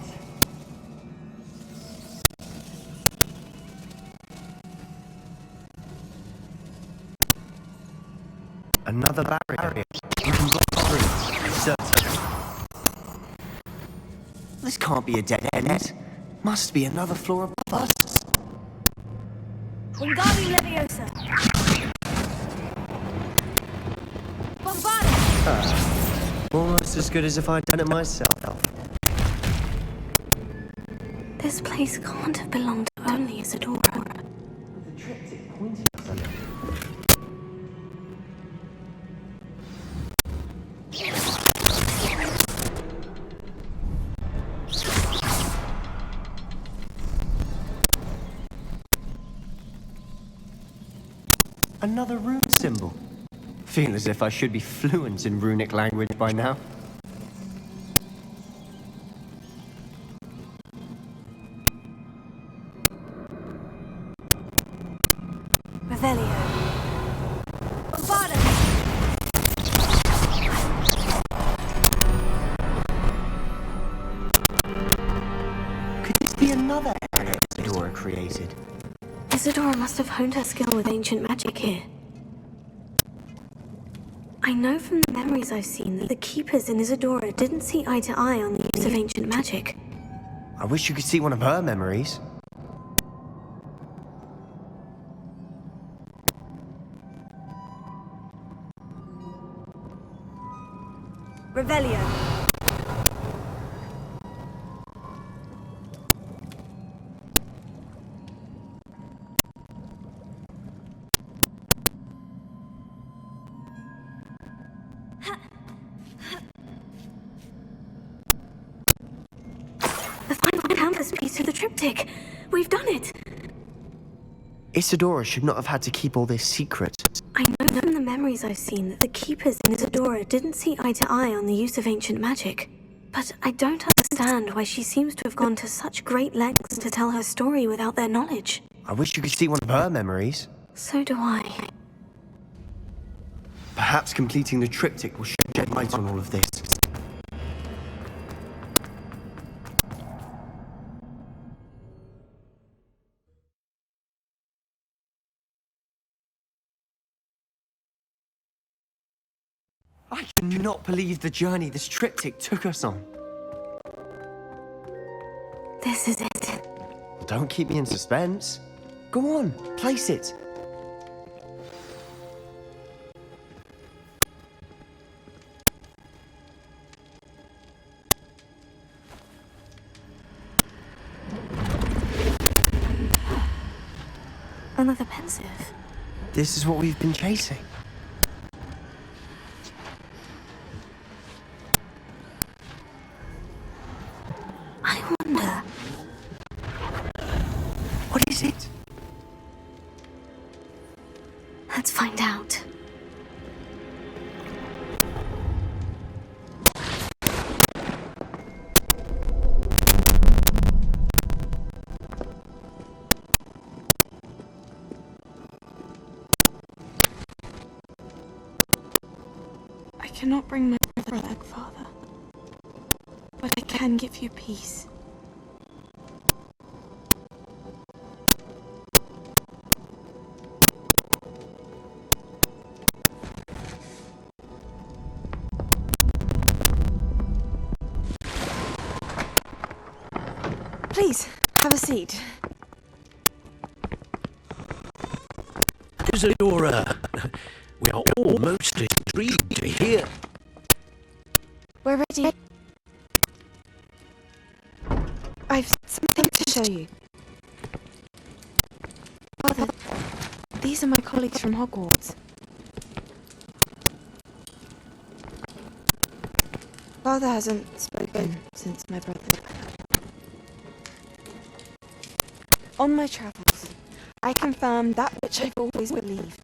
Another barrier. You can block through. Certainly. This can't be a dead end. Must be another floor above us. Wingardium Leviosa. Almost as good as if I'd done it myself. This place can't have belonged to only Isadora. Another rune symbol. Feel as if I should be fluent in runic language by now. Revelio. Avada. Could this be another area Isadora created? Isadora must have honed her skill with ancient magic here. I know from the memories I've seen that the keepers in Isadora didn't see eye to eye on the use of ancient magic. I wish you could see one of her memories. Revelio. keys to the triptych. We've done it. Isadora should not have had to keep all this secret. I know from the memories I've seen that the Keepers in Isadora didn't see eye to eye on the use of ancient magic. But I don't understand why she seems to have gone to such great lengths to tell her story without their knowledge. I wish you could see one of her memories. So do I. Perhaps completing the triptych will shed light on all of this. I cannot believe the journey this triptych took us on. This is it. Don't keep me in suspense. Go on, place it. Another pensive. This is what we've been chasing. I wonder... What is it? Let's find out. I cannot bring my brother back, Father. But I can give you peace. Please, have a seat. Isadora, we are all most intrigued to hear. We're ready. I've something to show you. Father, these are my colleagues from Hogwarts. Father hasn't spoken since my brother died. On my travels, I confirmed that which I've always believed.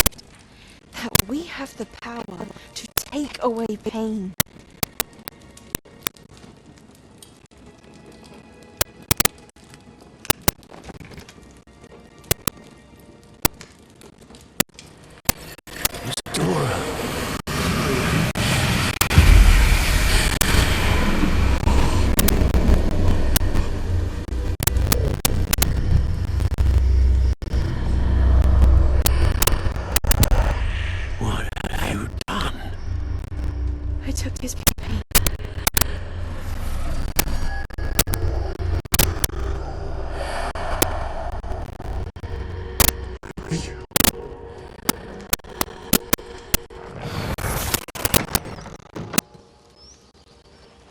That we have the power to take away pain. Isadora. What have you done? I took his pain.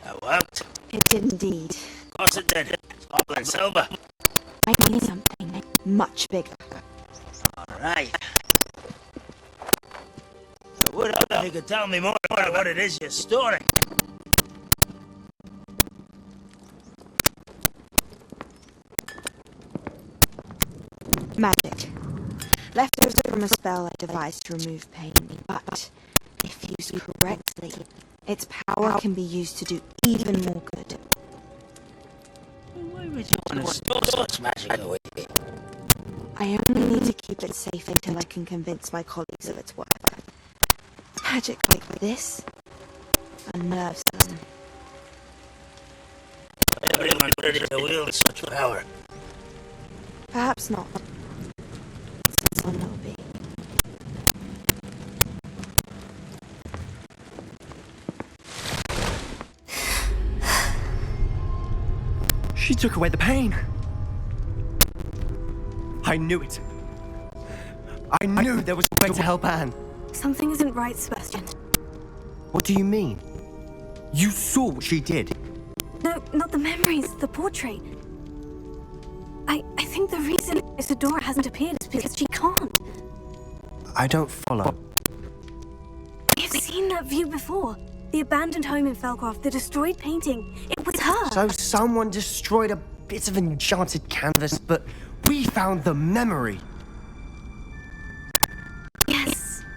That worked. It did indeed. Of course it did. Goblin silver. I need something much bigger. All right. I would hope you could tell me more about what it is you're storing. Magic. Leftovers from a spell I devised to remove pain, but if used correctly, its power can be used to do even more good. Why would you want to store such magic away? I only need to keep it safe until I can convince my colleagues of its worth. Magic like this unnerves them. Everyone ready to wield such power. Perhaps not. Some will be. She took away the pain. I knew it. I knew there was a way to help Anne. Something isn't right, Sebastian. What do you mean? You saw what she did. No, not the memories, the portrait. I think the reason Isadora hasn't appeared is because she can't. I don't follow. I've seen that view before. The abandoned home in Felcroft, the destroyed painting. It was her. So someone destroyed a bits of enchanted canvas, but we found the memory.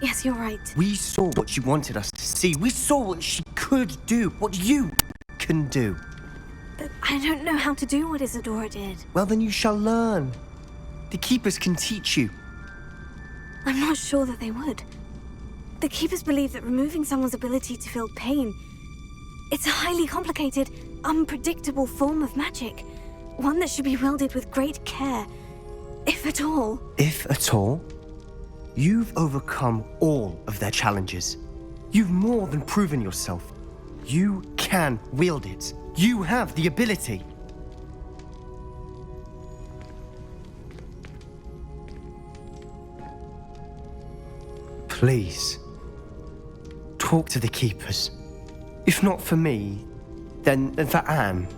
Yes, you're right. We saw what she wanted us to see. We saw what she could do, what you can do. But I don't know how to do what Isadora did. Well, then you shall learn. The Keepers can teach you. I'm not sure that they would. The Keepers believe that removing someone's ability to feel pain, it's a highly complicated, unpredictable form of magic. One that should be wielded with great care, if at all. If at all? You've overcome all of their challenges. You've more than proven yourself. You can wield it. You have the ability. Please, talk to the Keepers. If not for me, then for Anne.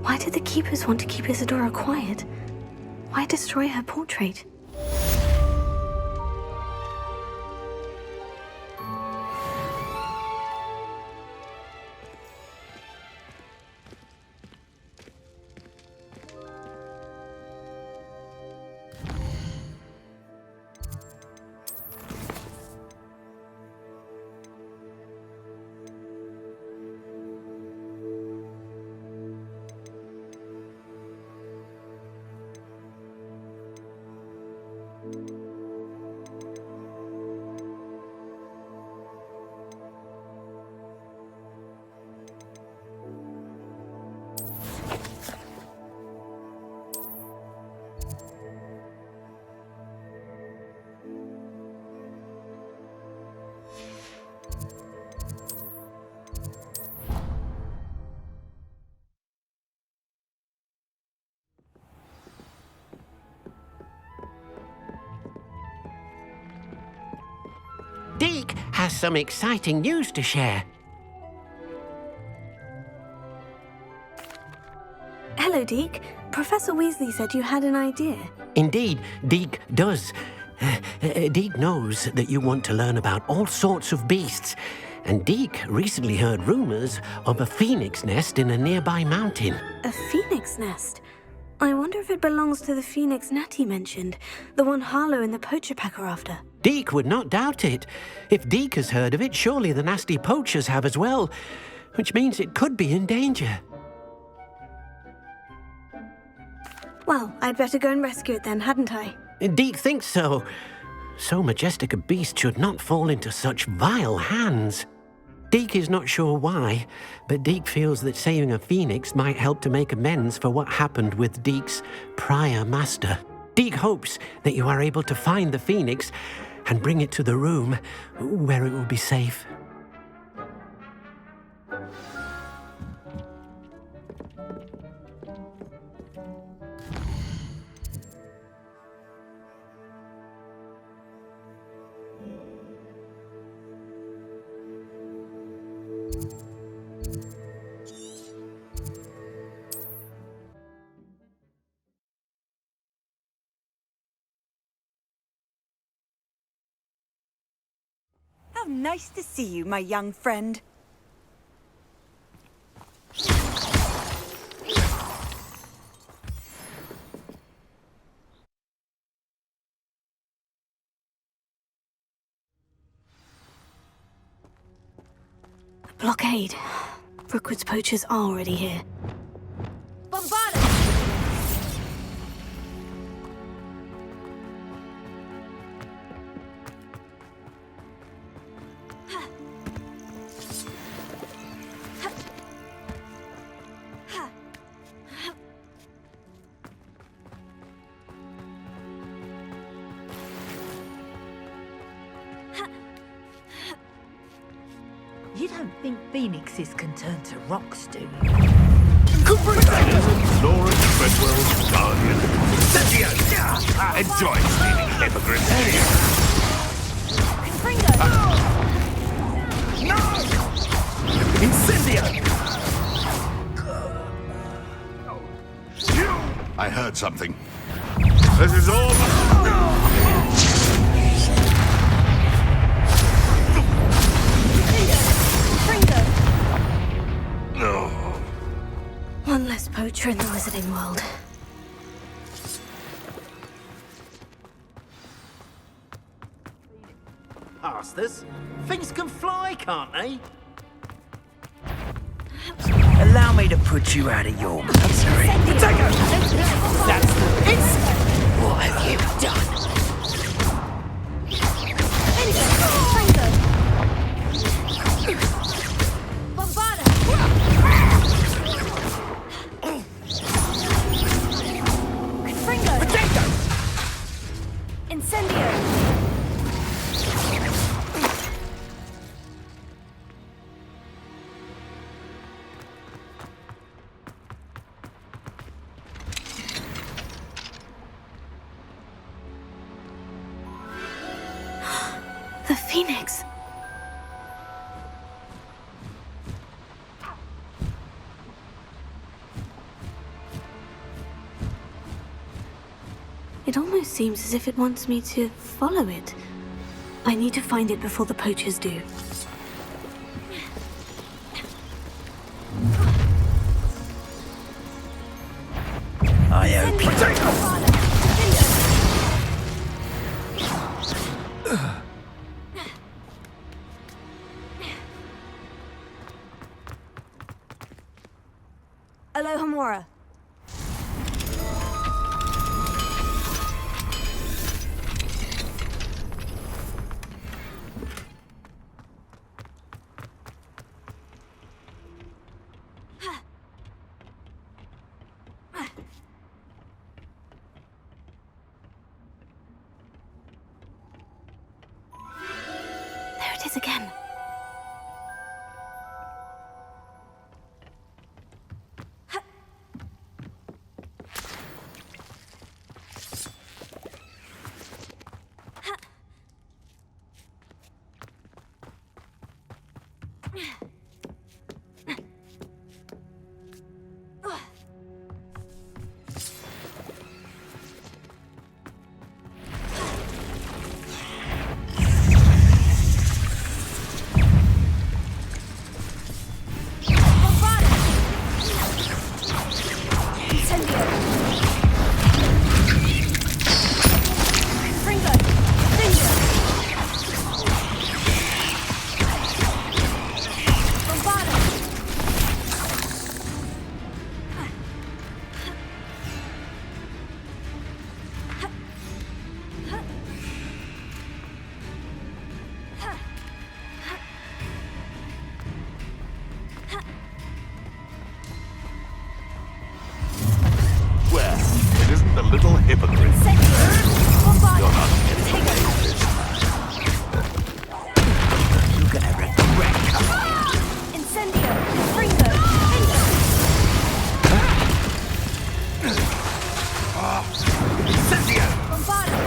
Why did the Keepers want to keep Isadora quiet? Why destroy her portrait? Deek has some exciting news to share. Hello, Deke. Professor Weasley said you had an idea. Indeed, Deek does. Deek knows that you want to learn about all sorts of beasts, and Deek recently heard rumors of a phoenix nest in a nearby mountain. A phoenix nest? I wonder if it belongs to the phoenix Natty mentioned, the one Harlow and the poacher pack are after. Deek would not doubt it. If Deek has heard of it, surely the nasty poachers have as well, which means it could be in danger. Well, I'd better go and rescue it then, hadn't I? Deek thinks so. So majestic a beast should not fall into such vile hands. Deek is not sure why, but Deek feels that saving a phoenix might help to make amends for what happened with Deek's prior master. Deek hopes that you are able to find the phoenix and bring it to the room where it will be safe. How nice to see you, my young friend. Blockade. Brookwood's poachers are already here. Bombard! You don't think phoenixes can turn to rocks, do you? Lawrence Fredwell's guardian. Enjoy stealing hippogriffs. I something. This is all... One less poacher in the wizarding world. Past us. Things can fly, can't they? Allow me to put you out of your misery. That's what have you done? The Phoenix. It almost seems as if it wants me to follow it. I need to find it before the poachers do. I hope you take Alohomora. There it is again. little hypocrite. You're not getting away with this. You're gonna regret coming. Incendio! Fringo! Incendio! Bombardo!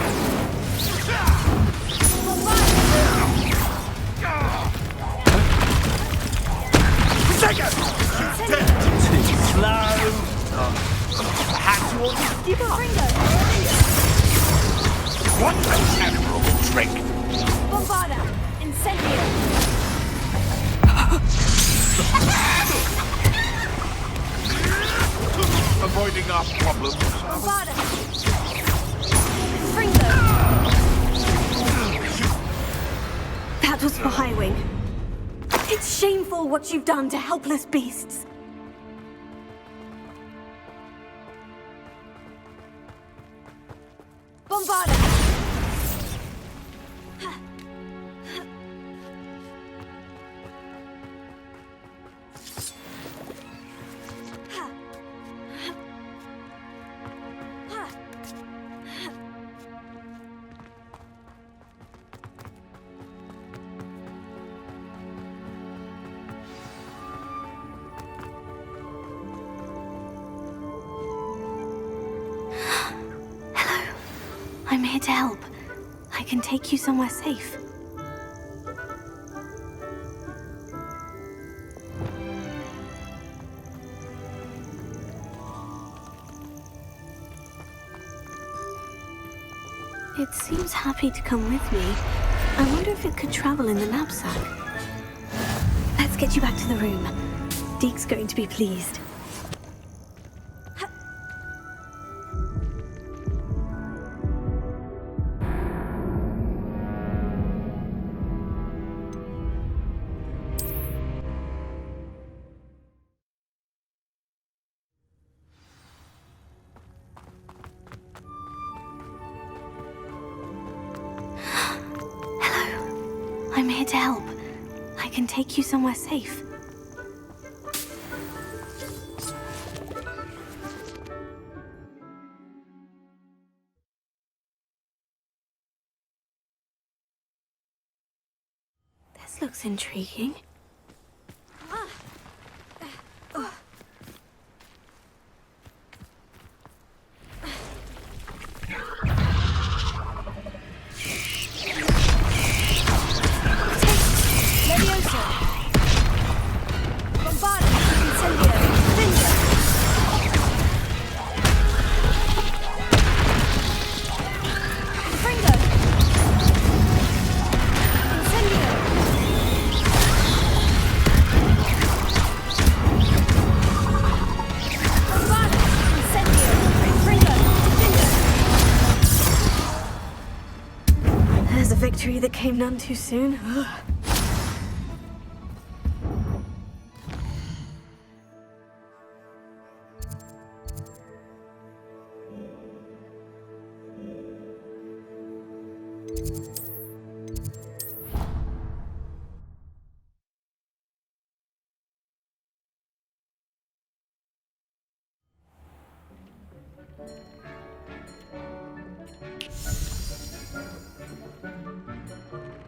Too slow. Perhaps you want to give up. What a terrible trick! Bombarda! Incendio! Avoiding our problems. Bombarda! Fringo! That was for Highwing. It's shameful what you've done to helpless beasts. Bombarda! I'm here to help. I can take you somewhere safe. It seems happy to come with me. I wonder if it could travel in the knapsack. Let's get you back to the room. Deke's going to be pleased. I'm here to help. I can take you somewhere safe. This looks intriguing. There's a victory that came none too soon.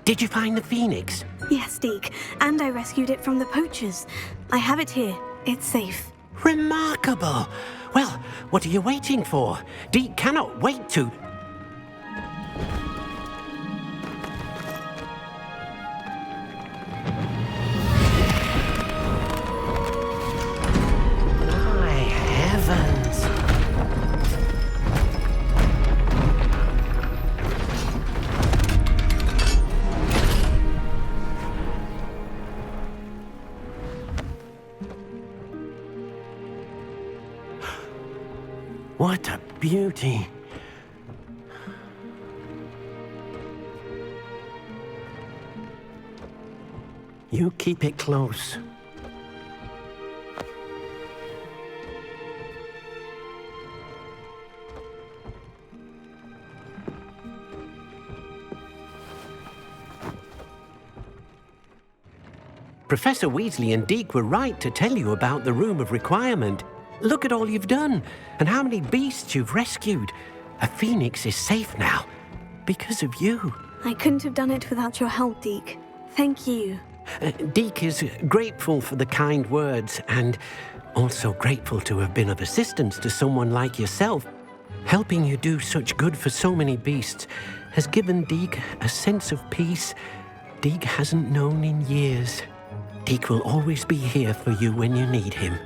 Did you find the phoenix? Yes, Deke, and I rescued it from the poachers. I have it here. It's safe. Remarkable! Well, what are you waiting for? Deke cannot wait to... My heavens! What a beauty! You keep it close. Professor Weasley and Deke were right to tell you about the Room of Requirement. Look at all you've done, and how many beasts you've rescued. A phoenix is safe now, because of you. I couldn't have done it without your help, Deke. Thank you. Deke is grateful for the kind words, and also grateful to have been of assistance to someone like yourself. Helping you do such good for so many beasts has given Deke a sense of peace Deke hasn't known in years. Deke will always be here for you when you need him.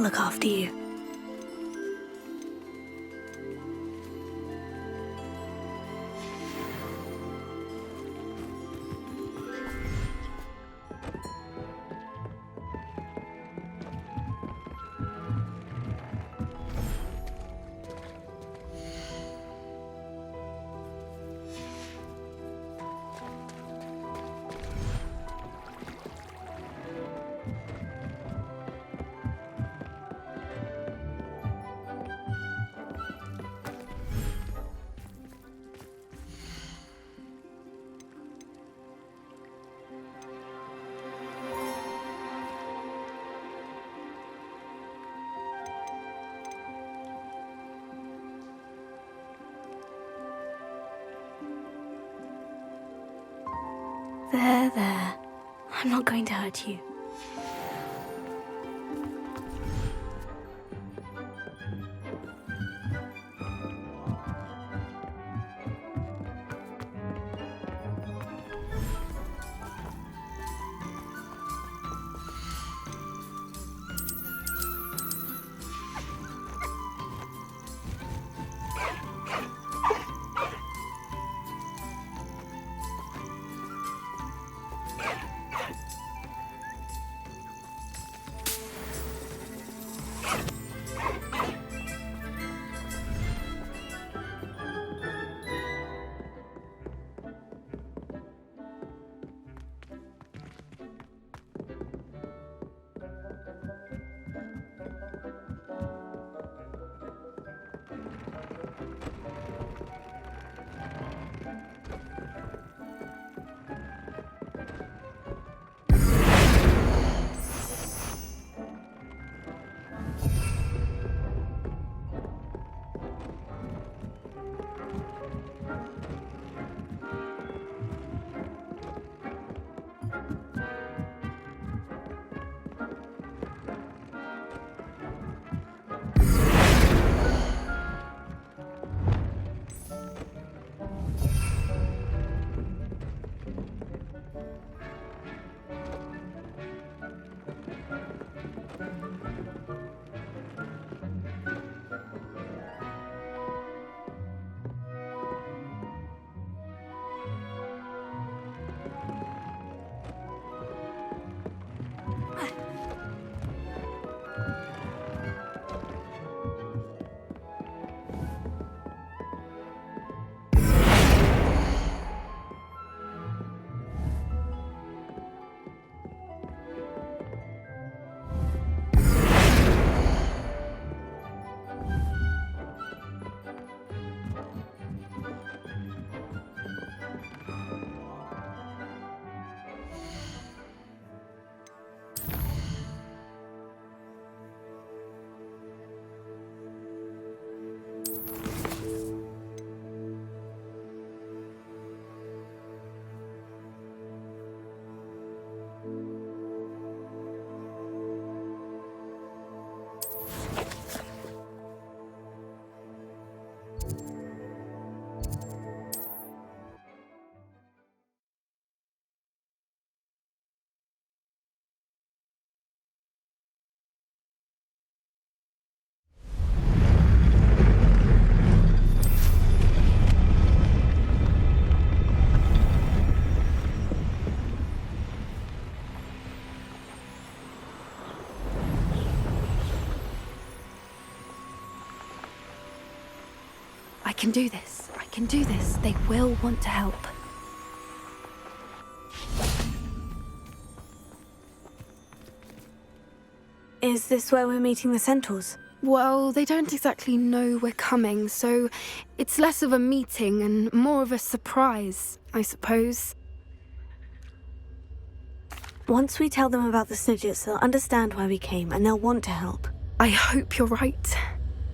look after you. There. I'm not going to hurt you. I can do this. I can do this. They will want to help. Is this where we're meeting the Centaurs? Well, they don't exactly know we're coming, so it's less of a meeting and more of a surprise, I suppose. Once we tell them about the Snidgets, they'll understand why we came and they'll want to help. I hope you're right.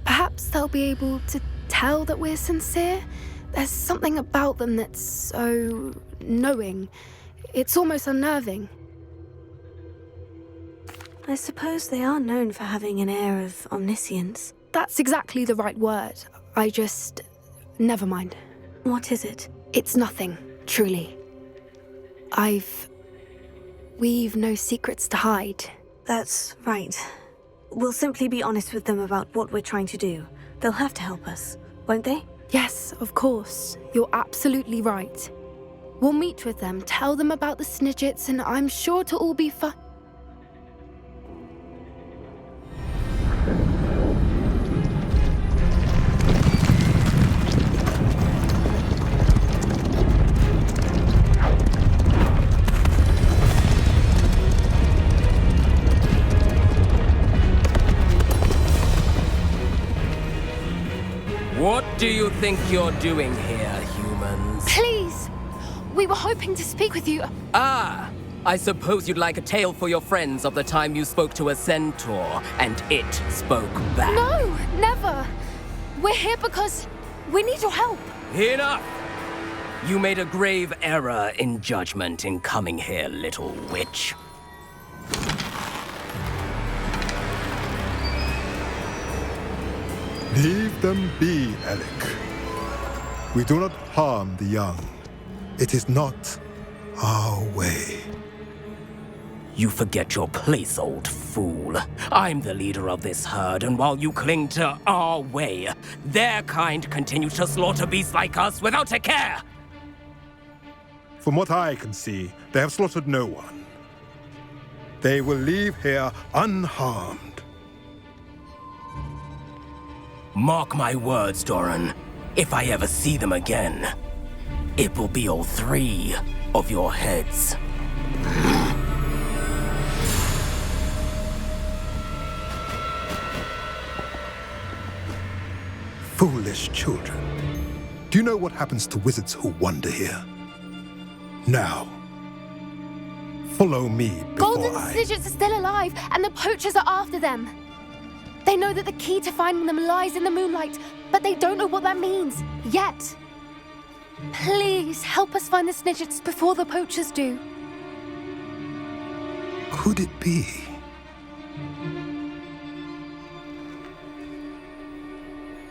Perhaps they'll be able to tell that we're sincere. There's something about them that's so knowing. It's almost unnerving. I suppose they are known for having an air of omniscience. That's exactly the right word. Never mind. What is it? It's nothing, truly. We've no secrets to hide. That's right. We'll simply be honest with them about what we're trying to do. They'll have to help us, won't they? Yes, of course. You're absolutely right. We'll meet with them, tell them about the Snidgets, and I'm sure to all be fine. What do you think you're doing here, humans? Please! We were hoping to speak with you. Ah! I suppose you'd like a tale for your friends of the time you spoke to a centaur, and it spoke back. No, never! We're here because we need your help. Enough! You made a grave error in judgment in coming here, little witch. Leave them be, Alec. We do not harm the young. It is not our way. You forget your place, old fool. I'm the leader of this herd, and while you cling to our way, their kind continue to slaughter beasts like us without a care! From what I can see, they have slaughtered no one. They will leave here unharmed. Mark my words, Doran. If I ever see them again, it will be all 3 of your heads. Foolish children. Do you know what happens to wizards who wander here? Now, follow me before Golden Snidgets are still alive, and the poachers are after them. They know that the key to finding them lies in the moonlight, but they don't know what that means, yet. Please, help us find the Snidgets before the poachers do. Could it be?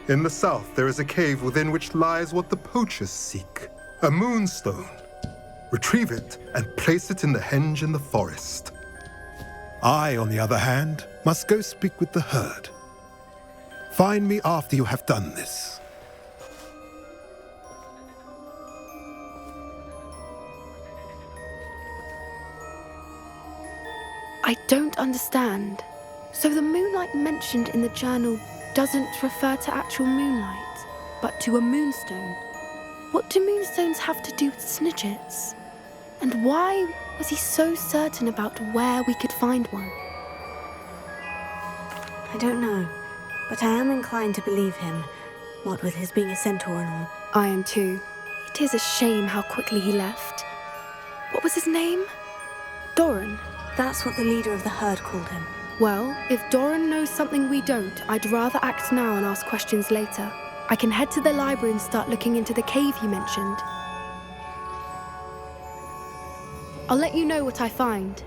In the south, there is a cave within which lies what the poachers seek. A moonstone. Retrieve it and place it in the henge in the forest. I, on the other hand, must go speak with the herd. Find me after you have done this. I don't understand. So the moonlight mentioned in the journal doesn't refer to actual moonlight, but to a moonstone. What do moonstones have to do with Snidgets? And why was he so certain about where we could find one? I don't know, but I am inclined to believe him, what with his being a centaur and all. I am too. It is a shame how quickly he left. What was his name? Doran? That's what the leader of the herd called him. Well, if Doran knows something we don't, I'd rather act now and ask questions later. I can head to the library and start looking into the cave you mentioned. I'll let you know what I find.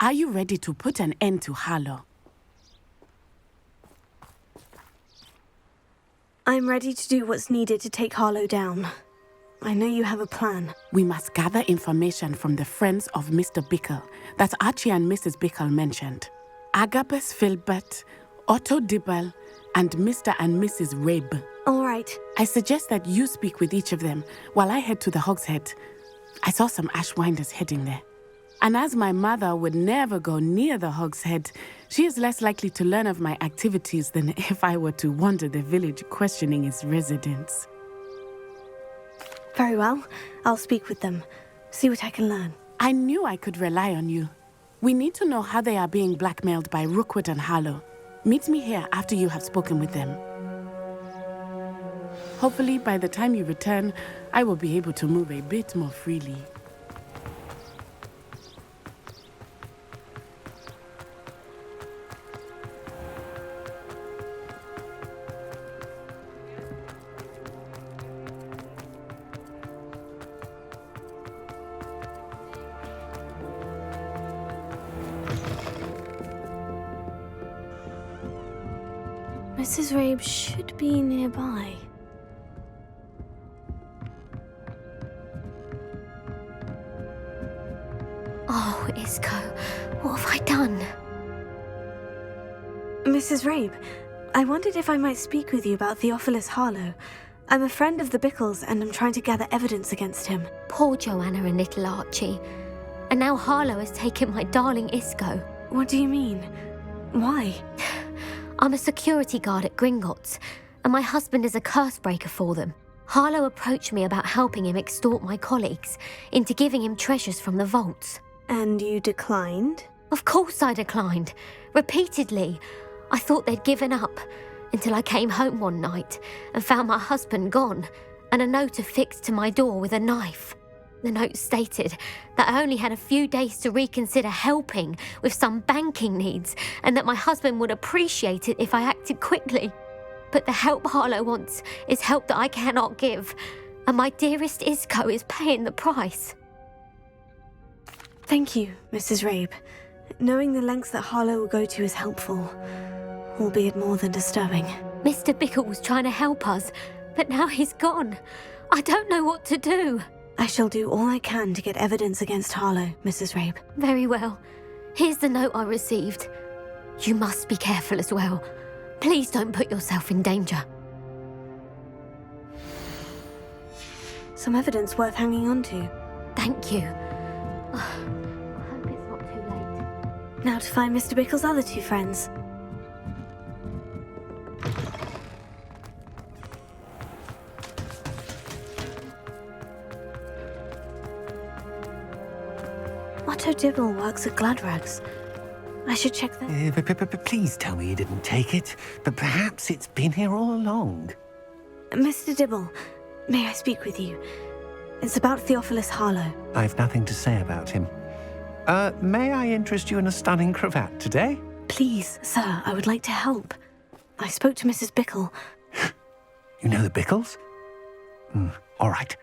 Are you ready to put an end to Harlow? I'm ready to do what's needed to take Harlow down. I know you have a plan. We must gather information from the friends of Mr. Bickle that Archie and Mrs. Bickle mentioned. Agabus Filbert, Otto Dibble, and Mr. and Mrs. Rabe. All right. I suggest that you speak with each of them while I head to the Hog's Head. I saw some Ashwinders heading there. And as my mother would never go near the Hog's Head, she is less likely to learn of my activities than if I were to wander the village questioning its residents. Very well. I'll speak with them. See what I can learn. I knew I could rely on you. We need to know how they are being blackmailed by Rookwood and Harlow. Meet me here after you have spoken with them. Hopefully, by the time you return, I will be able to move a bit more freely. Mrs. Rabe should be nearby. Oh, Isco, what have I done? Mrs. Rabe, I wondered if I might speak with you about Theophilus Harlow. I'm a friend of the Bickles and I'm trying to gather evidence against him. Poor Joanna and little Archie. And now Harlow has taken my darling Isco. What do you mean? Why? I'm a security guard at Gringotts, and my husband is a curse breaker for them. Harlow approached me about helping him extort my colleagues into giving him treasures from the vaults. And you declined? Of course I declined. Repeatedly. I thought they'd given up, until I came home one night and found my husband gone, and a note affixed to my door with a knife. The note stated that I only had a few days to reconsider helping with some banking needs, and that my husband would appreciate it if I acted quickly. But the help Harlow wants is help that I cannot give, and my dearest Isco is paying the price. Thank you, Mrs. Rabe. Knowing the lengths that Harlow will go to is helpful, albeit more than disturbing. Mr. Bickle was trying to help us, but now he's gone. I don't know what to do. I shall do all I can to get evidence against Harlow, Mrs. Rabe. Very well. Here's the note I received. You must be careful as well. Please don't put yourself in danger. Some evidence worth hanging on to. Thank you. I hope it's not too late. Now to find Mr. Bickle's other two friends. Otto Dibble works at Gladrags. I should check that. Please tell me you didn't take it. But perhaps it's been here all along. Mr. Dibble, may I speak with you? It's about Theophilus Harlow. I've nothing to say about him. May I interest you in a stunning cravat today? Please, sir, I would like to help. I spoke to Mrs. Bickle. You know the Bickles? All right.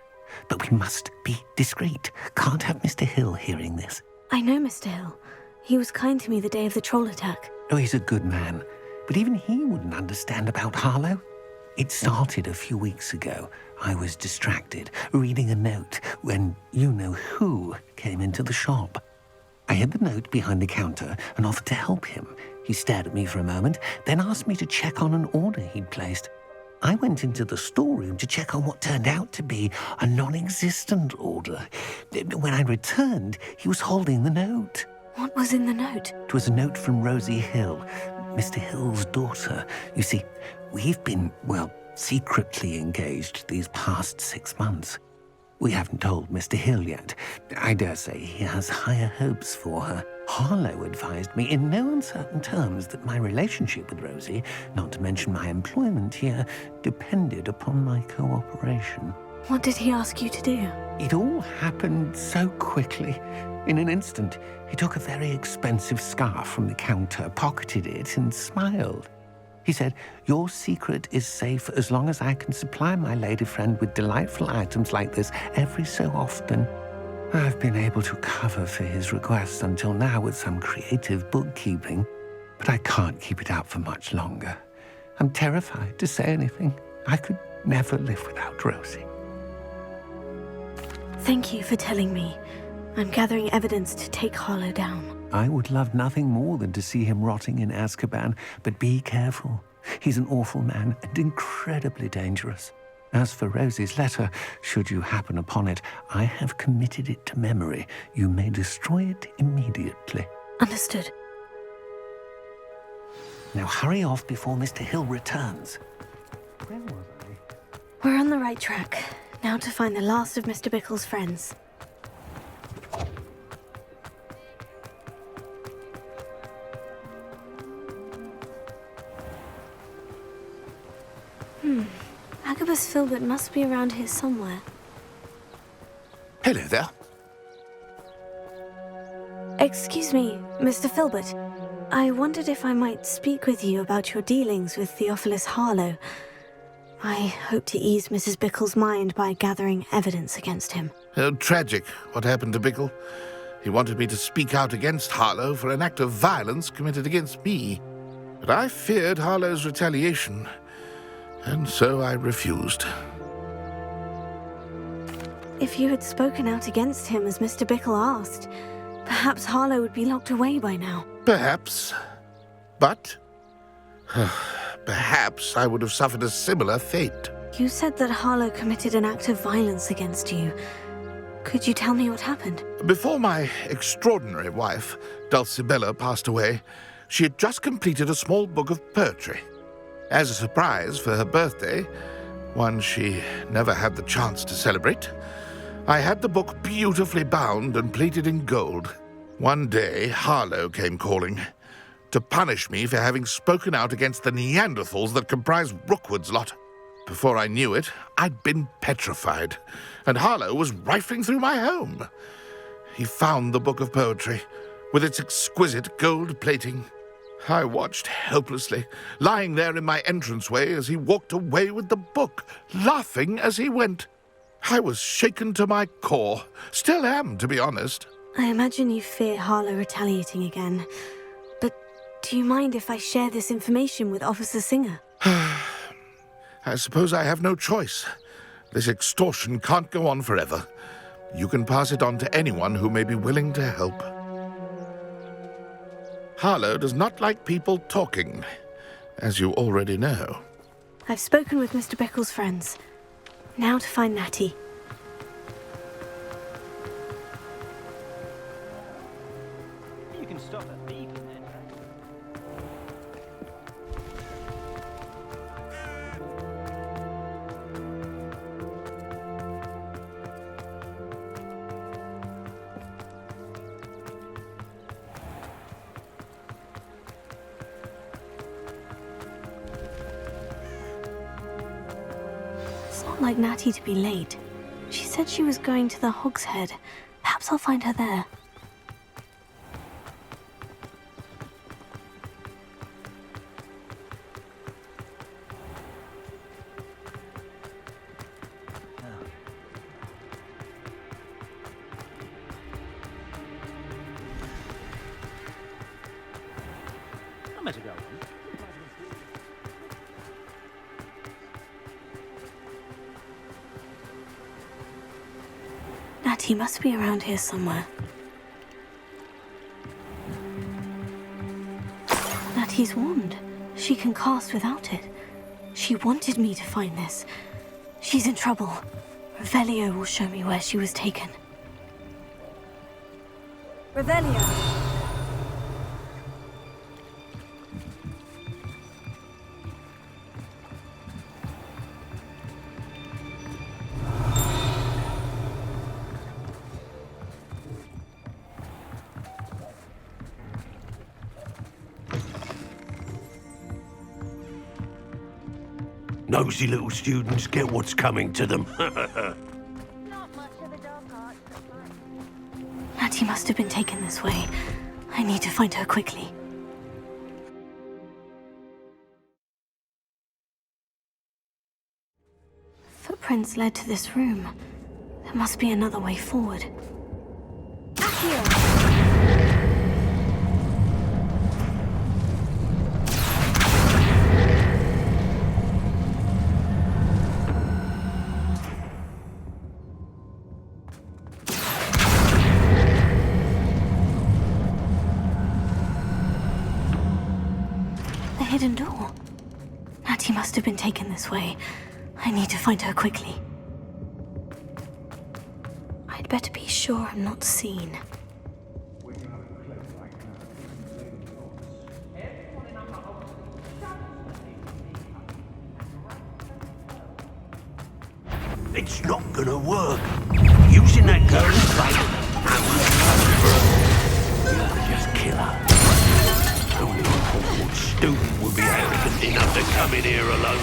But we must be discreet. Can't have Mr. Hill hearing this. I know Mr. Hill. He was kind to me the day of the troll attack. Oh, he's a good man. But even he wouldn't understand about Harlow. It started a few weeks ago. I was distracted, reading a note, when you-know-who came into the shop. I hid the note behind the counter and offered to help him. He stared at me for a moment, then asked me to check on an order he'd placed. I went into the storeroom to check on what turned out to be a non-existent order. When I returned, he was holding the note. What was in the note? It was a note from Rosie Hill, Mr. Hill's daughter. You see, we've been, secretly engaged these past 6 months. We haven't told Mr. Hill yet. I dare say he has higher hopes for her. Harlow advised me in no uncertain terms that my relationship with Rosie, not to mention my employment here, depended upon my cooperation. What did he ask you to do? It all happened so quickly. In an instant, he took a very expensive scarf from the counter, pocketed it, and smiled. He said, "Your secret is safe as long as I can supply my lady friend with delightful items like this every so often." I've been able to cover for his requests until now with some creative bookkeeping, but I can't keep it out for much longer. I'm terrified to say anything. I could never live without Rosie. Thank you for telling me. I'm gathering evidence to take Harlow down. I would love nothing more than to see him rotting in Azkaban, but be careful. He's an awful man and incredibly dangerous. As for Rosie's letter, should you happen upon it, I have committed it to memory. You may destroy it immediately. Understood. Now hurry off before Mr. Hill returns. Where was I? We're on the right track. Now to find the last of Mr. Bickle's friends. Agabus Filbert must be around here somewhere. Hello there. Excuse me, Mr. Filbert. I wondered if I might speak with you about your dealings with Theophilus Harlow. I hope to ease Mrs. Bickle's mind by gathering evidence against him. Oh, tragic what happened to Bickle. He wanted me to speak out against Harlow for an act of violence committed against me. But I feared Harlow's retaliation, and so I refused. If you had spoken out against him as Mr. Bickle asked, perhaps Harlow would be locked away by now. Perhaps. But perhaps I would have suffered a similar fate. You said that Harlow committed an act of violence against you. Could you tell me what happened? Before my extraordinary wife, Dulcibella, passed away, she had just completed a small book of poetry. As a surprise for her birthday, one she never had the chance to celebrate, I had the book beautifully bound and plated in gold. One day, Harlow came calling to punish me for having spoken out against the Neanderthals that comprise Rookwood's lot. Before I knew it, I'd been petrified, and Harlow was rifling through my home. He found the book of poetry, with its exquisite gold plating. I watched helplessly, lying there in my entranceway as he walked away with the book, laughing as he went. I was shaken to my core. Still am, to be honest. I imagine you fear Harlow retaliating again. But do you mind if I share this information with Officer Singer? I suppose I have no choice. This extortion can't go on forever. You can pass it on to anyone who may be willing to help. Harlow does not like people talking, as you already know. I've spoken with Mr. Bickle's friends. Now to find Natty. You can stop at me. Not like Natty to be late. She said she was going to the Hog's Head. Perhaps I'll find her there. I'm meant to go. Natty must be around here somewhere. Natty's wand. She can cast without it. She wanted me to find this. She's in trouble. Revelio will show me where she was taken. Revelio. Nosy little students get what's coming to them. Natty must have been taken this way. I need to find her quickly. Footprints led to this room. There must be another way forward. The hidden door. Natty must have been taken this way. I need to find her quickly. I'd better be sure I'm not seen. It's not gonna work. Using that girl's plate. Just kill her. Only a Hogwarts student would be arrogant enough to come in here alone.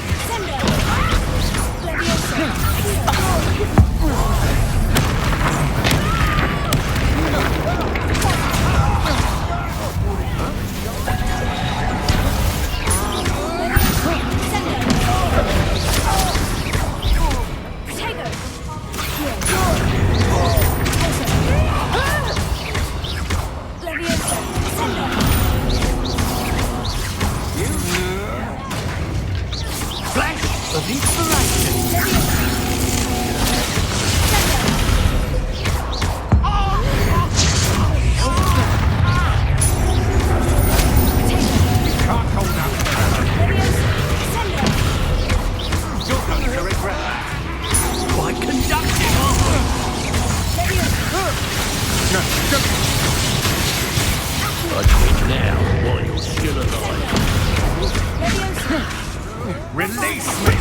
Flash of inspiration. Can't hold up. You're going to regret that. Quite conductive, I quit now while you're still alive. Release me!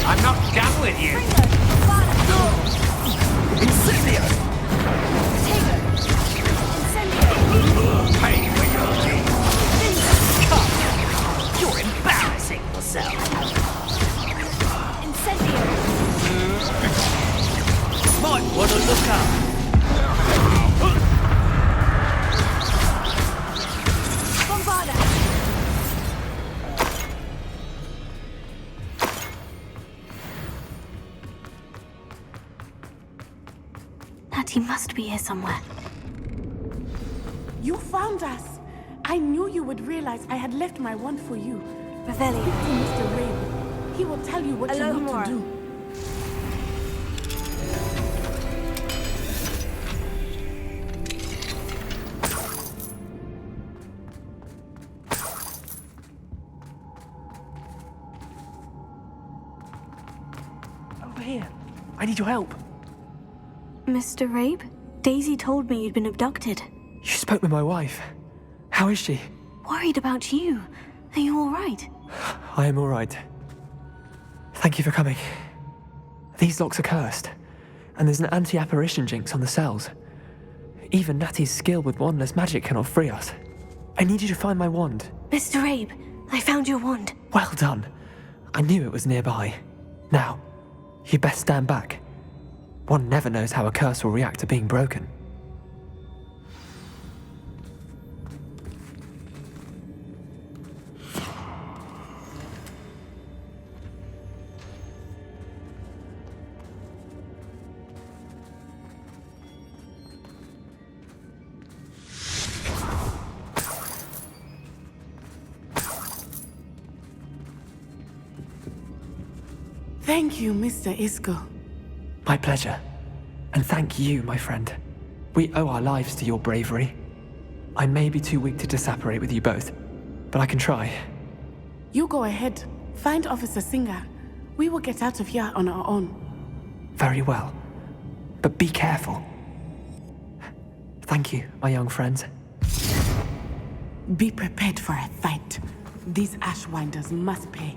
I'm not done with you! Incendio! Pay for your deeds! Come! You're embarrassing yourself! Incendio! Might want to look up! Natty must be here somewhere. You found us! I knew you would realize I had left my wand for you. Revelio. Speak to Mr. Raven. He will tell you what you need to do. Over here. I need your help. Mr. Rabe? Daisy told me you'd been abducted. You spoke with my wife. How is she? Worried about you. Are you all right? I am all right. Thank you for coming. These locks are cursed, and there's an anti-apparition jinx on the cells. Even Natty's skill with wandless magic cannot free us. I need you to find my wand. Mr. Rabe, I found your wand. Well done. I knew it was nearby. Now, you best stand back. One never knows how a curse will react to being broken. Thank you, Mr. Isco. My pleasure. And thank you, my friend. We owe our lives to your bravery. I may be too weak to disapparate with you both, but I can try. You go ahead. Find Officer Singer. We will get out of here on our own. Very well. But be careful. Thank you, my young friends. Be prepared for a fight. These Ashwinders must pay.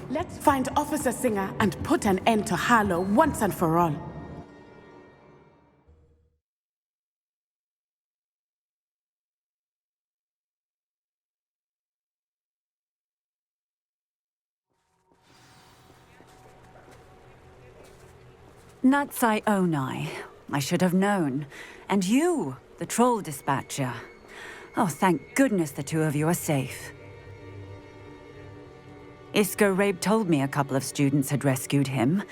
Let's find Officer Singer and put an end to Harlow once and for all. Natsai Onai. I should have known. And you, the troll dispatcher. Oh, thank goodness the two of you are safe. Isko Rabe told me a couple of students had rescued him.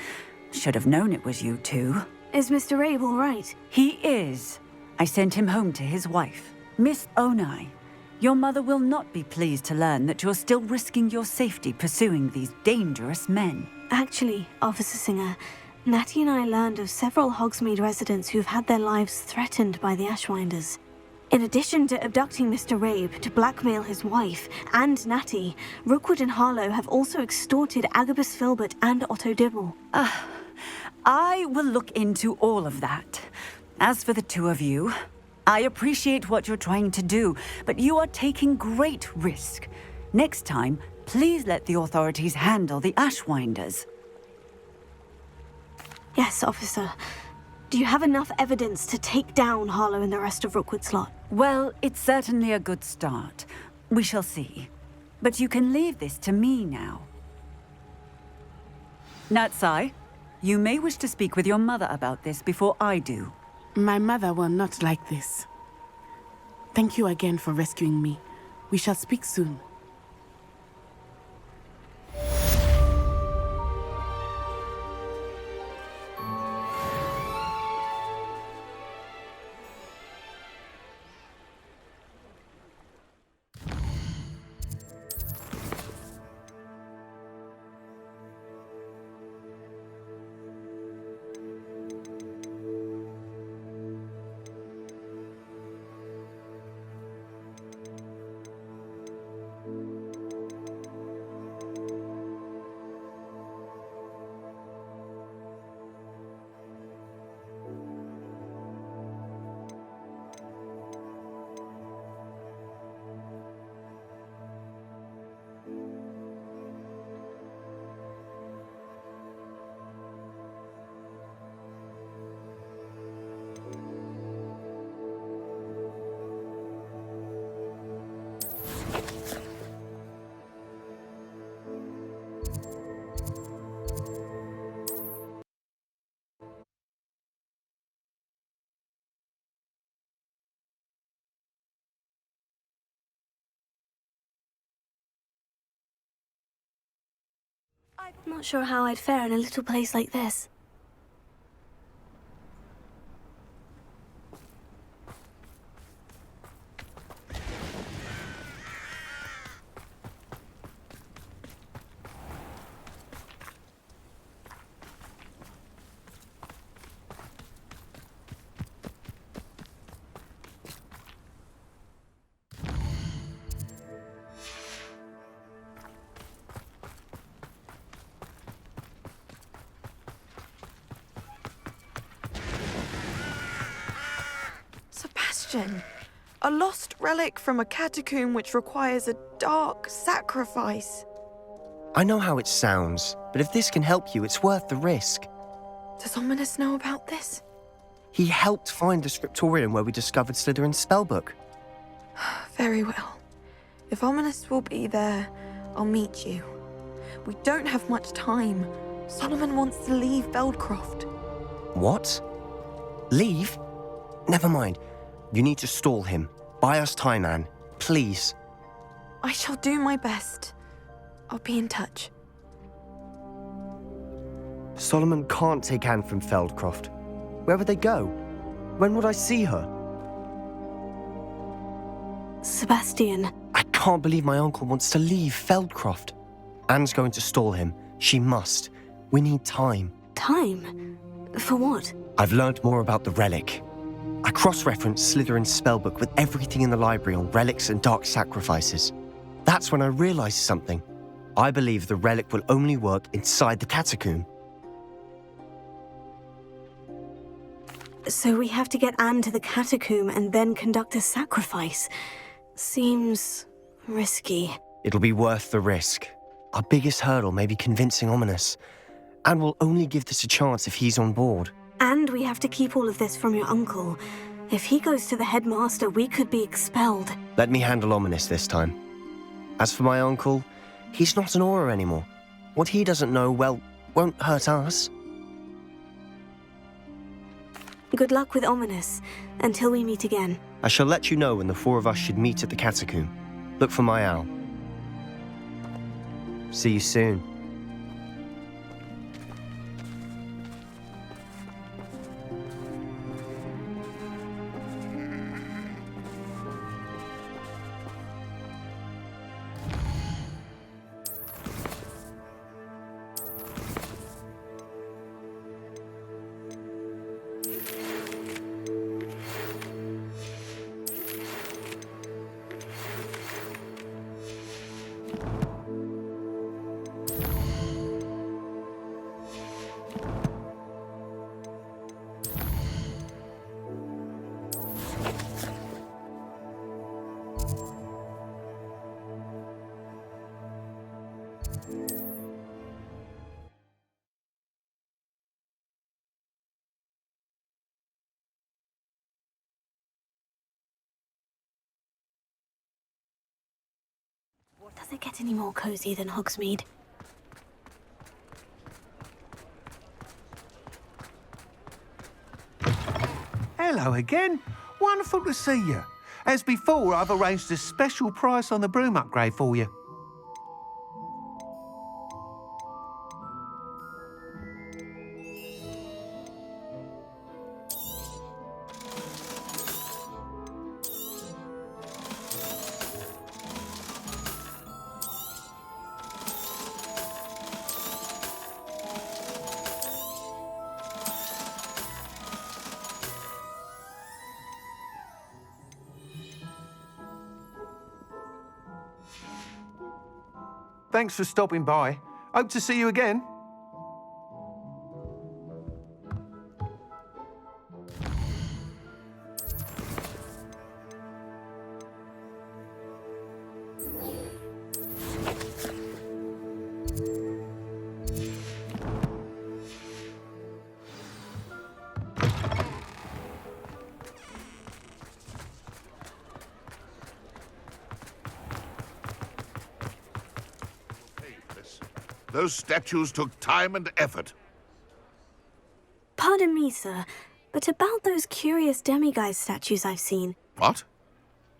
Should have known it was you two. Is Mr. Rabe all right? He is. I sent him home to his wife. Miss Onai, your mother will not be pleased to learn that you're still risking your safety pursuing these dangerous men. Actually, Officer Singer, Natty and I learned of several Hogsmeade residents who've had their lives threatened by the Ashwinders. In addition to abducting Mr. Rabe to blackmail his wife and Natty, Rookwood and Harlow have also extorted Agabus Filbert and Otto Dibble. I will look into all of that. As for the two of you, I appreciate what you're trying to do, but you are taking great risk. Next time, please let the authorities handle the Ashwinders. Yes, officer. Do you have enough evidence to take down Harlow and the rest of Rookwood's lot? Well, it's certainly a good start. We shall see. But you can leave this to me now. Natsai, you may wish to speak with your mother about this before I do. My mother will not like this. Thank you again for rescuing me. We shall speak soon. I'm not sure how I'd fare in a little place like this. A lost relic from a catacomb which requires a dark sacrifice. I know how it sounds, but if this can help you, it's worth the risk. Does Ominous know about this? He helped find the scriptorium where we discovered Slytherin's spellbook. Very well. If Ominous will be there, I'll meet you. We don't have much time. Solomon wants to leave Feldcroft. What? Leave? Never mind. You need to stall him. Buy us time, Anne. Please. I shall do my best. I'll be in touch. Solomon can't take Anne from Feldcroft. Where would they go? When would I see her? Sebastian. I can't believe my uncle wants to leave Feldcroft. Anne's going to stall him. She must. We need time. Time? For what? I've learned more about the relic. I cross-referenced Slytherin's spellbook with everything in the library on relics and dark sacrifices. That's when I realized something. I believe the relic will only work inside the catacomb. So we have to get Anne to the catacomb and then conduct a sacrifice. Seems risky. It'll be worth the risk. Our biggest hurdle may be convincing Ominous. And we'll only give this a chance if he's on board. And we have to keep all of this from your uncle. If he goes to the headmaster, we could be expelled. Let me handle Ominous this time. As for my uncle, he's not an Auror anymore. What he doesn't know, well, won't hurt us. Good luck with Ominous, until we meet again. I shall let you know when the four of us should meet at the catacomb. Look for my owl. See you soon. Does it get any more cozy than Hogsmeade? Hello again. Wonderful to see you. As before, I've arranged a special price on the broom upgrade for you. Thanks for stopping by. Hope to see you again. Those statues took time and effort. Pardon me, sir, but about those curious demiguise statues I've seen. What?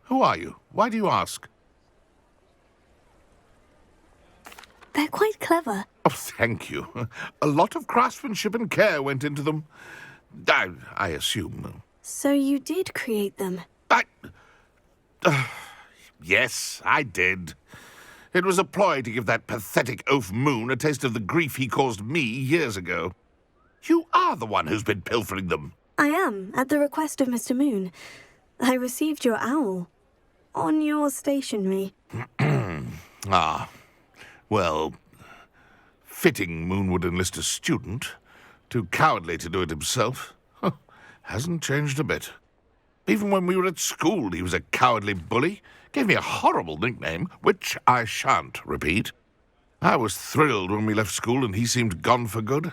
Who are you? Why do you ask? They're quite clever. Oh, thank you. A lot of craftsmanship and care went into them. I assume. So you did create them? Yes, I did. It was a ploy to give that pathetic oaf Moon a taste of the grief he caused me years ago. You are the one who's been pilfering them. I am, at the request of Mr. Moon. I received your owl. On your stationery. Ah. Well, fitting Moon would enlist a student. Too cowardly to do it himself. Hasn't changed a bit. Even when we were at school, he was a cowardly bully. Gave me a horrible nickname, which I shan't repeat. I was thrilled when we left school and he seemed gone for good.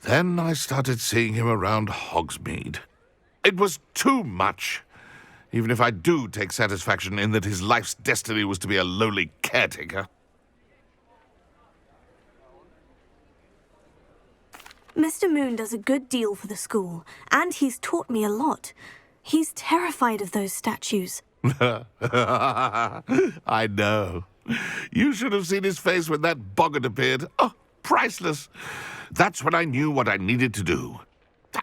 Then I started seeing him around Hogsmeade. It was too much. Even if I do take satisfaction in that his life's destiny was to be a lowly caretaker. Mr. Moon does a good deal for the school, and he's taught me a lot. He's terrified of those statues. I know. You should have seen his face when that boggart appeared. Oh, priceless. That's when I knew what I needed to do.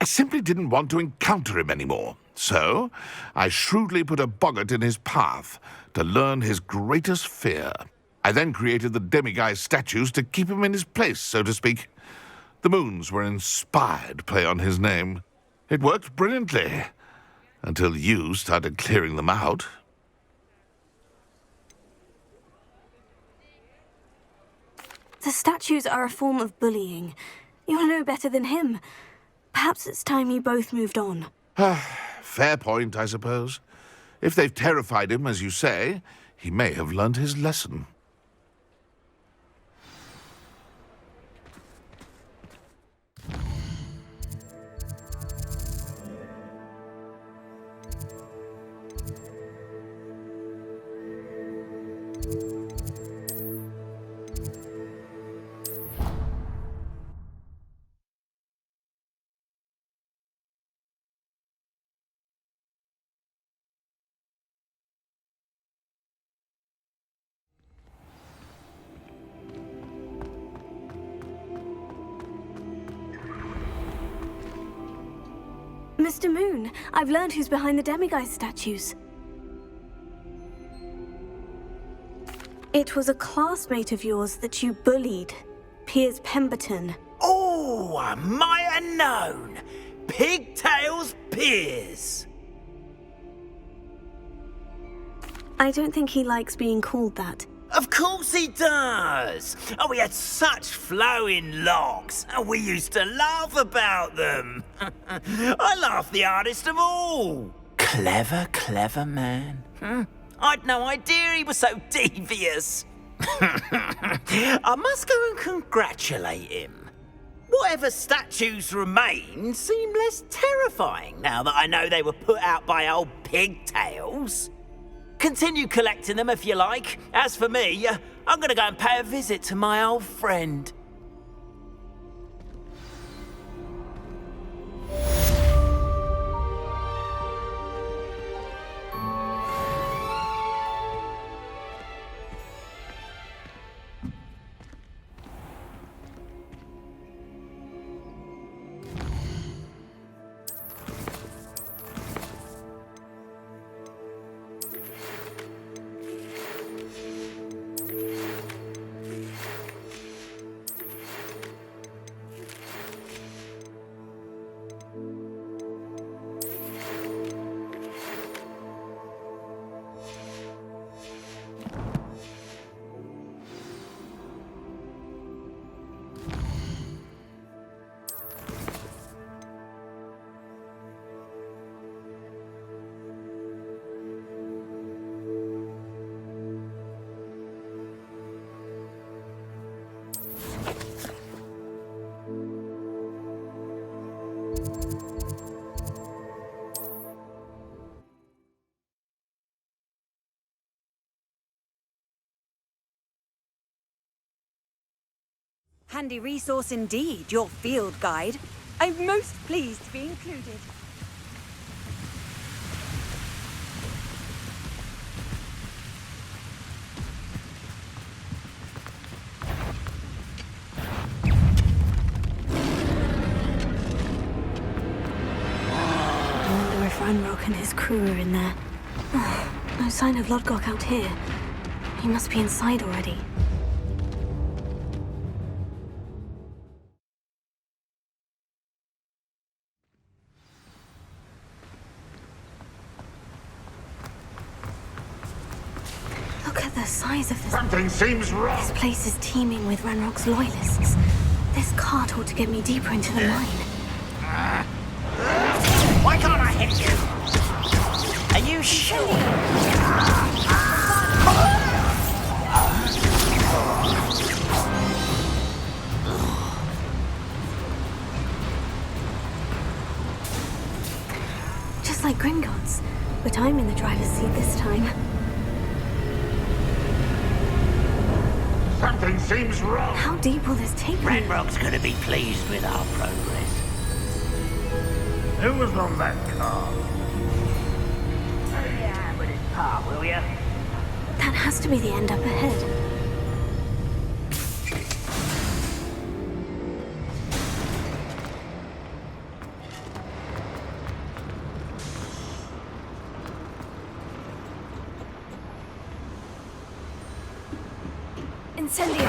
I simply didn't want to encounter him anymore. So, I shrewdly put a boggart in his path to learn his greatest fear. I then created the demiguise statues to keep him in his place, so to speak. The moons were inspired play on his name. It worked brilliantly. Until you started clearing them out. The statues are a form of bullying. You'll know better than him. Perhaps it's time you both moved on. Fair point, I suppose. If they've terrified him, as you say, he may have learned his lesson. Mr. Moon, I've learned who's behind the demiguise statues. It was a classmate of yours that you bullied, Piers Pemberton. Oh, I might have known. Pigtails Piers. I don't think he likes being called that. Of course he does. Oh, he had such flowing locks, and we used to laugh about them. I laughed the hardest of all. Clever, clever man. I'd no idea he was so devious. I must go and congratulate him. Whatever statues remain seem less terrifying now that I know they were put out by old pigtails. Continue collecting them if you like. As for me, I'm gonna go and pay a visit to my old friend. Handy resource indeed, your field guide. I'm most pleased to be included. I wonder if Ranrock and his crew are in there. Oh, no sign of Lodgok out here. He must be inside already. Look at the size of this. Something seems wrong. This place is teeming with Ranrock's loyalists. This cart ought to get me deeper into the mine. Why can't I hit you? Are you sure? Just like Gringotts, but I'm in the driver's seat this time. Something seems wrong. How deep will this take me? Ranrock's gonna be pleased with our progress. Who was on that car? Yeah, with his pa, will ya? That has to be the end up ahead. Incendio!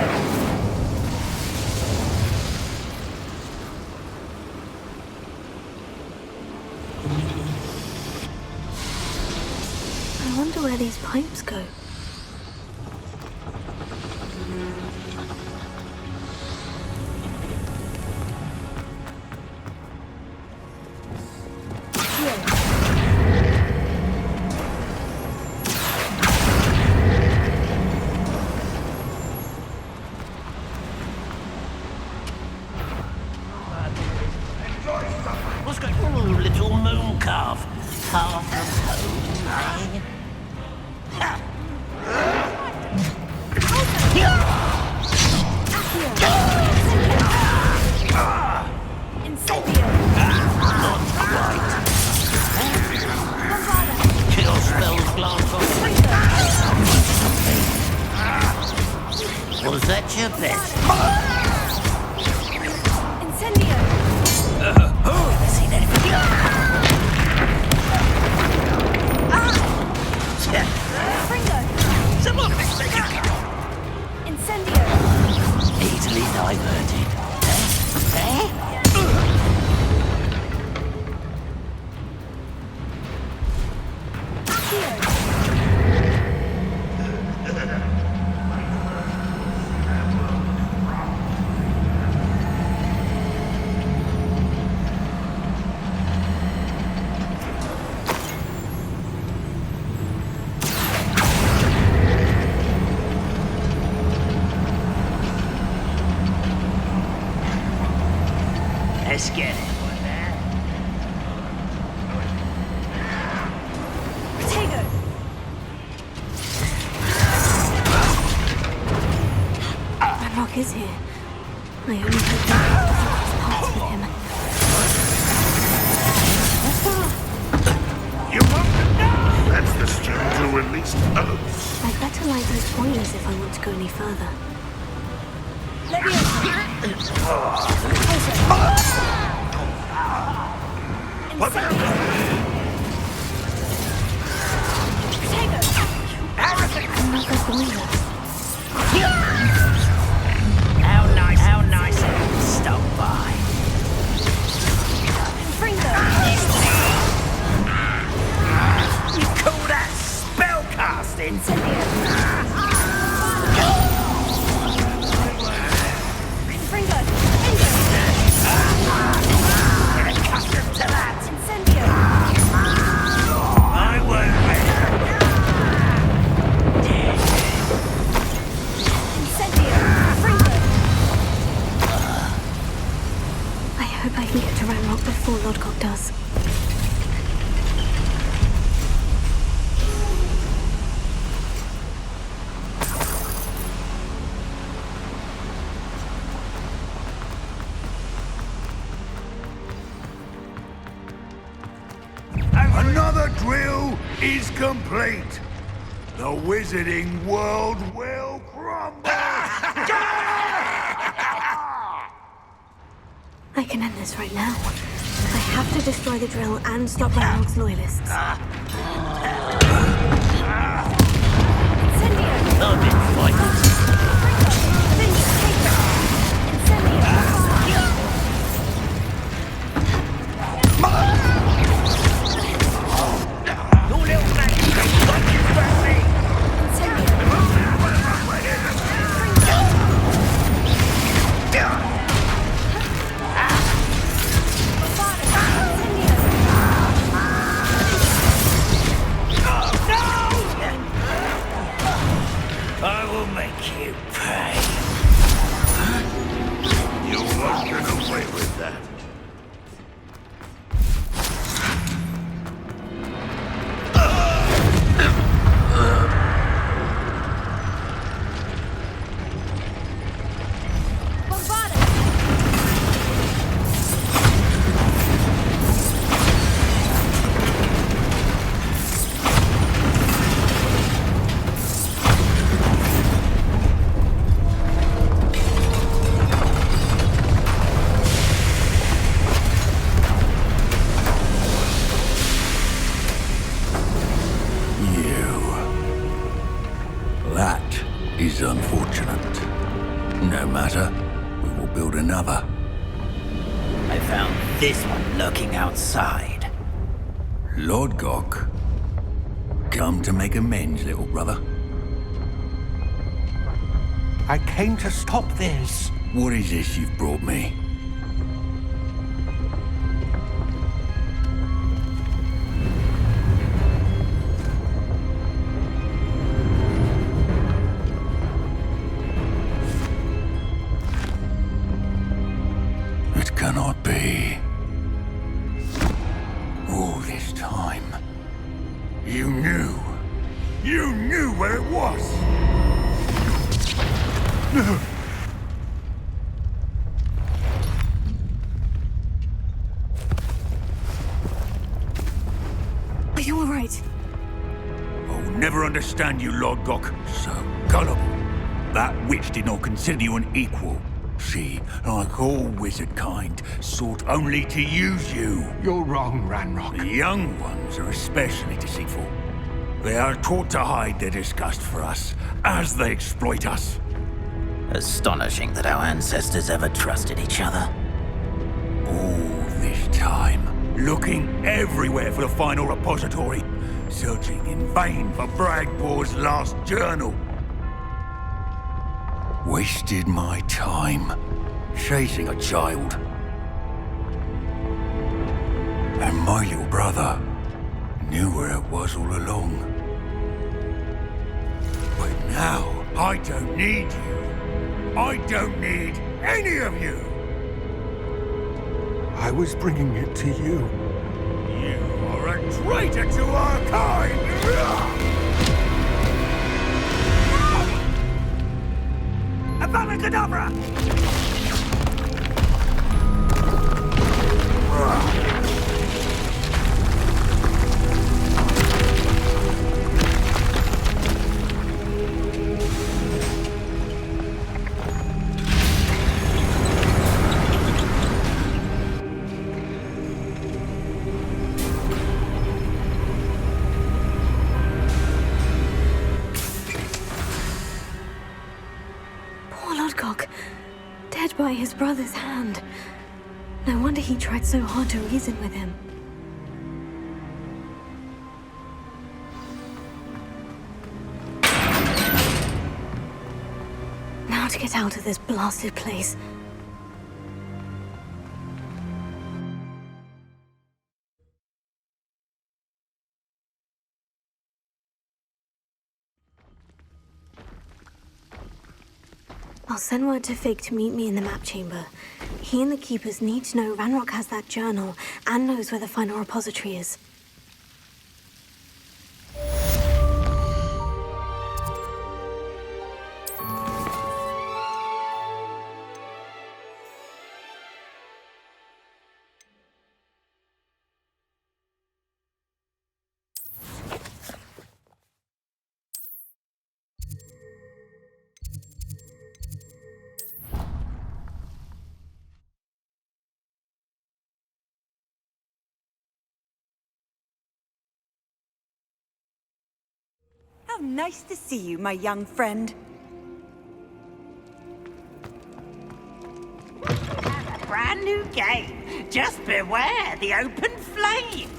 I wonder where these pipes go. What's going on, little moon calf? Far from home, eh? Incendio! Not quite. Kill spells glance on. Was that your best? Incendio! Never seen anything. diverted. Let's get it. Potato! Ranrock is here. I only hope that doesn't cross paths with him. You want to know? That's the student who released oaths. I'd better light those boilers if I want to go any further. Another boiler. How nice of you to stop by. You call that spellcasting? Get accustomed to that. I won't I hope I can get to Ranrock before Lodgok does. Another drill is complete. The wizarding world will crumble. I can end this right now. I have to destroy the drill and stop Ranrock's loyalists. I will make you pay. You won't get away with that. That is unfortunate. No matter, we will build another. I found this one lurking outside. Lodgok, come to make amends, little brother. I came to stop this. What is this you've brought me? It cannot be. All this time, You knew. You knew where it was. Are you all right? I'll never understand you, Lodgok. So gullible. That witch did not consider you an equal. She, like all wizard kind, sought only to use you. You're wrong, Ranrock. The young ones are especially deceitful. They are taught to hide their disgust for us as they exploit us. Astonishing that our ancestors ever trusted each other. All this time, looking everywhere for the final repository, searching in vain for Bragbor's last journal. Wasted my time chasing a child. And my little brother knew where it was all along. But now, I don't need you. I don't need any of you. I was bringing it to you. You are a traitor to our kind! Abracadabra! Dead by his brother's hand. No wonder he tried so hard to reason with him. Now to get out of this blasted place. I'll send word to Fig to meet me in the map chamber. He and the Keepers need to know Ranrock has that journal and knows where the final repository is. How nice to see you, my young friend. A brand new game. Just beware the open flame.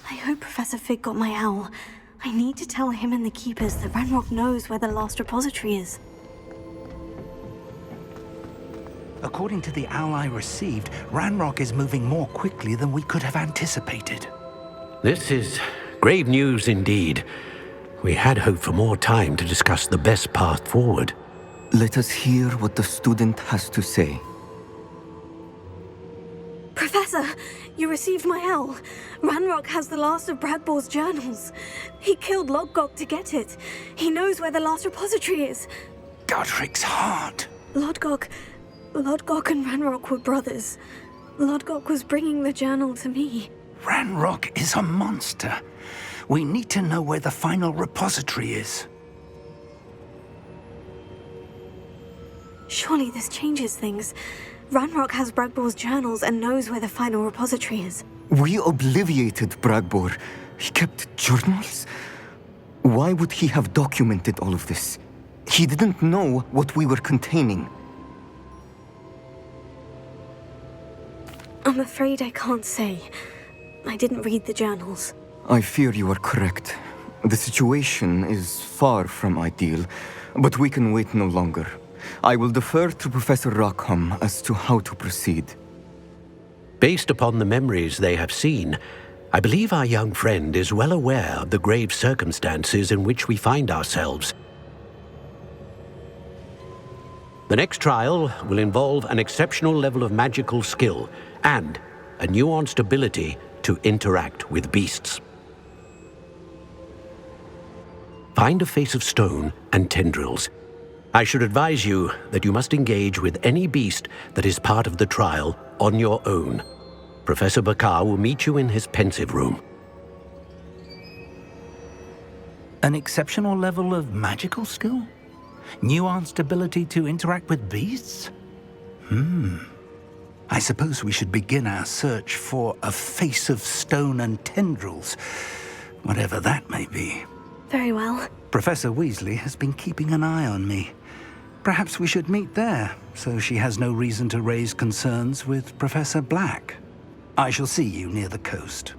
I hope Professor Fig got my owl. I need to tell him and the Keepers that Ranrock knows where the last repository is. According to the owl I received, Ranrock is moving more quickly than we could have anticipated. This is grave news indeed. We had hoped for more time to discuss the best path forward. Let us hear what the student has to say. Professor, you received my owl. Ranrock has the last of Bragbor's journals. He killed Lodgok to get it. He knows where the last repository is. Godric's heart. Lodgok and Ranrock were brothers. Lodgok was bringing the journal to me. Ranrock is a monster. We need to know where the final repository is. Surely this changes things. Ranrock has Bragbor's journals and knows where the final repository is. We obliviated Bragbor. He kept journals? Why would he have documented all of this? He didn't know what we were containing. I'm afraid I can't say. I didn't read the journals. I fear you are correct. The situation is far from ideal, but we can wait no longer. I will defer to Professor Rockham as to how to proceed. Based upon the memories they have seen, I believe our young friend is well aware of the grave circumstances in which we find ourselves. The next trial will involve an exceptional level of magical skill and a nuanced ability to interact with beasts. Find a face of stone and tendrils. I should advise you that you must engage with any beast that is part of the trial on your own. Professor Bakar will meet you in his pensive room. An exceptional level of magical skill? Nuanced ability to interact with beasts? I suppose we should begin our search for a face of stone and tendrils, whatever that may be. Very well. Professor Weasley has been keeping an eye on me. Perhaps we should meet there, so she has no reason to raise concerns with Professor Black. I shall see you near the coast.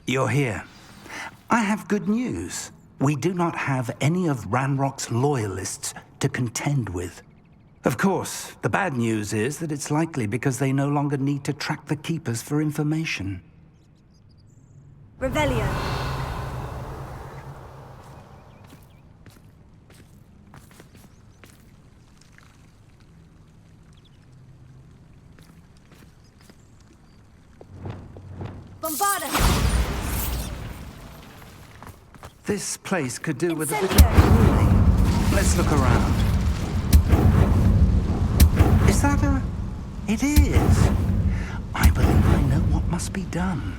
You're here. I have good news. We do not have any of Ranrock's loyalists to contend with. Of course, the bad news is that it's likely because they no longer need to track the Keepers for information. Revelio. Bombarda. This place could do with a bit of cleaning. Let's look around. Is that a... It is. I believe I know what must be done.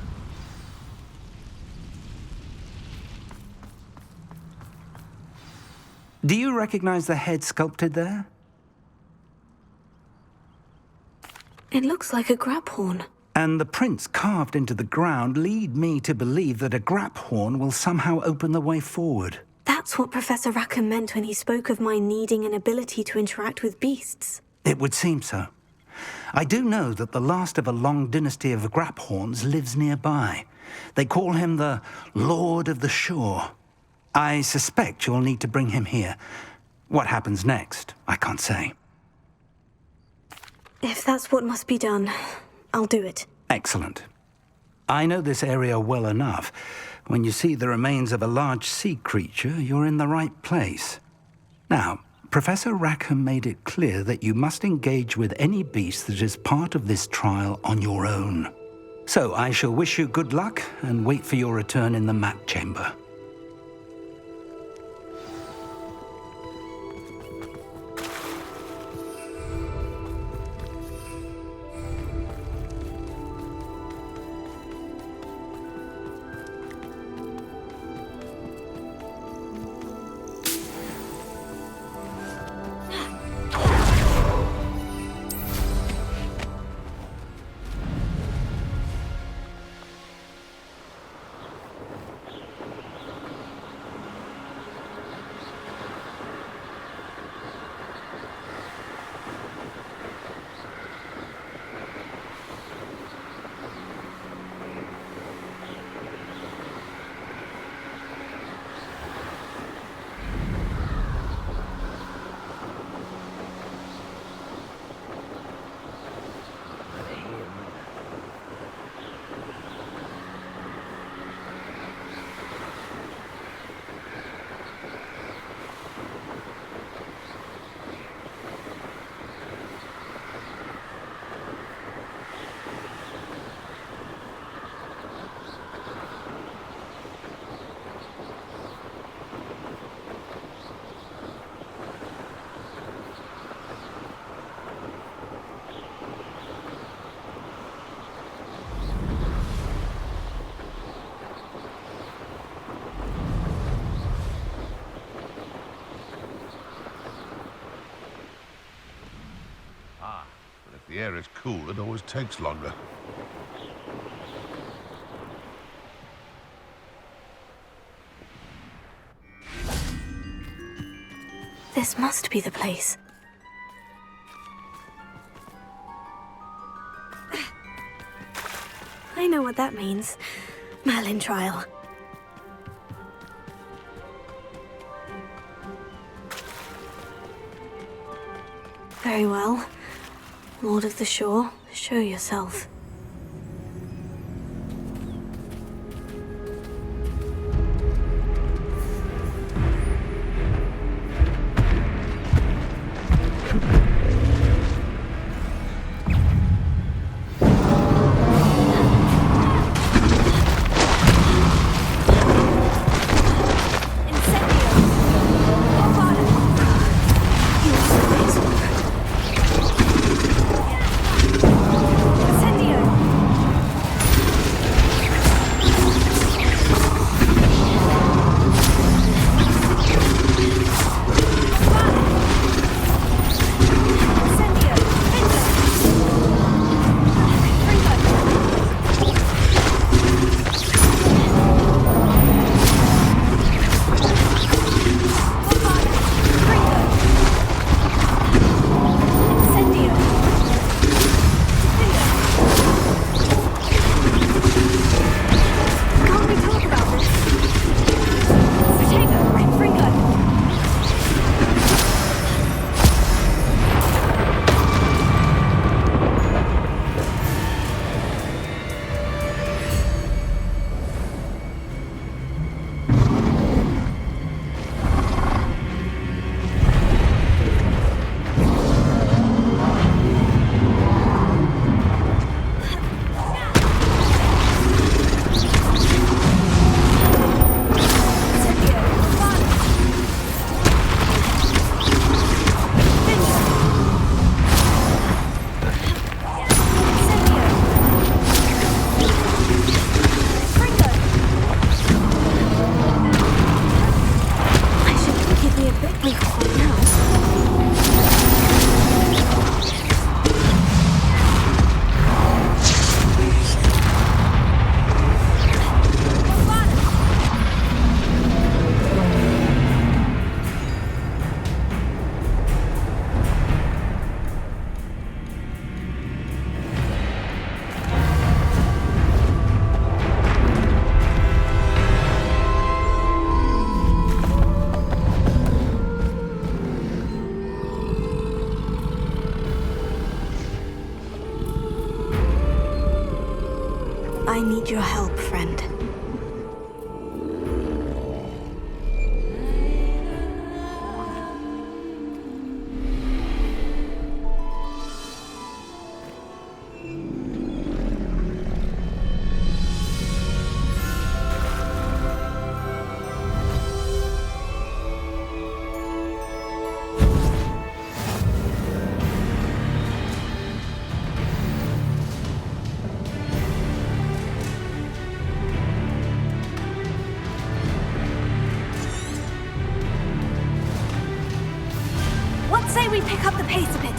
Do you recognize the head sculpted there? It looks like a grab horn. And the prints carved into the ground lead me to believe that a grap horn will somehow open the way forward. That's what Professor Rackham meant when he spoke of my needing an ability to interact with beasts. It would seem so. I do know that the last of a long dynasty of grap horns lives nearby. They call him the Lord of the Shore. I suspect you'll need to bring him here. What happens next, I can't say. If that's what must be done, I'll do it. Excellent. I know this area well enough. When you see the remains of a large sea creature, you're in the right place. Now, Professor Rackham made it clear that you must engage with any beast that is part of this trial on your own. So I shall wish you good luck and wait for your return in the map chamber. The air is cool, it always takes longer. This must be the place. I know what that means. Merlin trial. Very well. Lord of the Shore, show yourself. I need your help, friend. What say we pick up the pace a bit?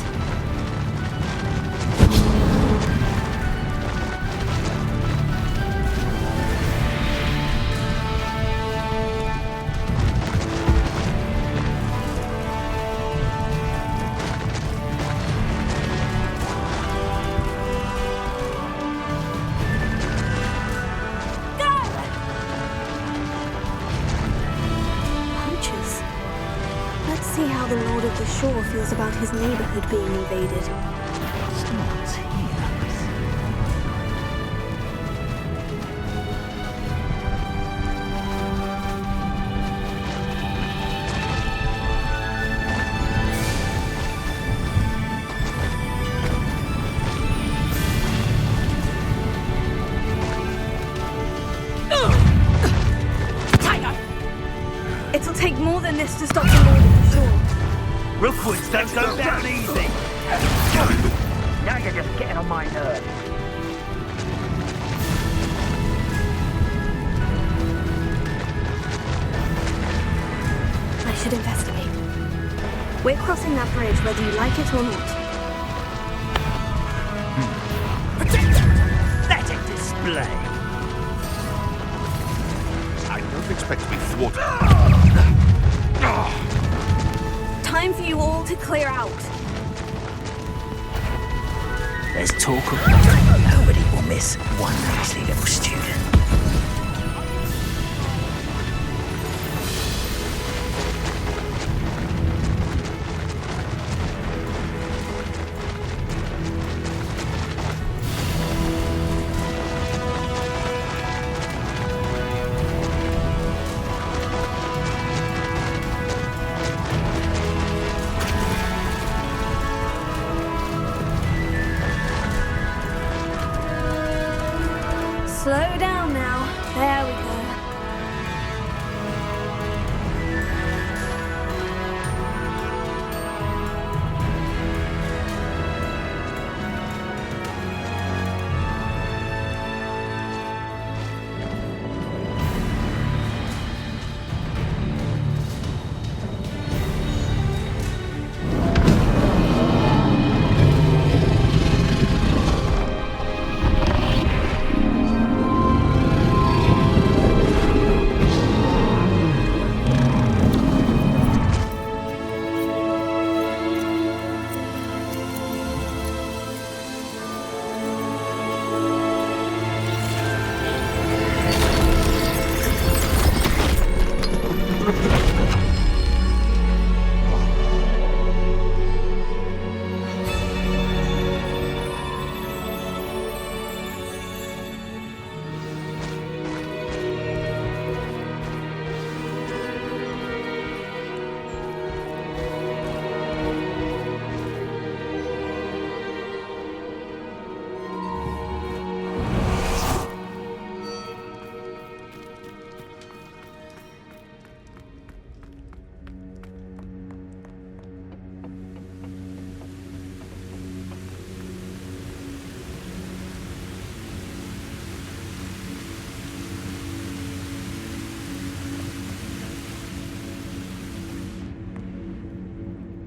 Poachers. Let's see how the Lord of the Shore feels about his neighborhood being invaded. It'll take more than this to stop the Lord of the Shore. Rookwoods don't go down easy. Now you're just getting on my nerves. I should investigate. We're crossing that bridge whether you like it or not. blame. I don't expect to be thwarted. Time for you all to clear out. There's talk of nothing. Nobody will miss one nasty little student. Slow down now. There we go.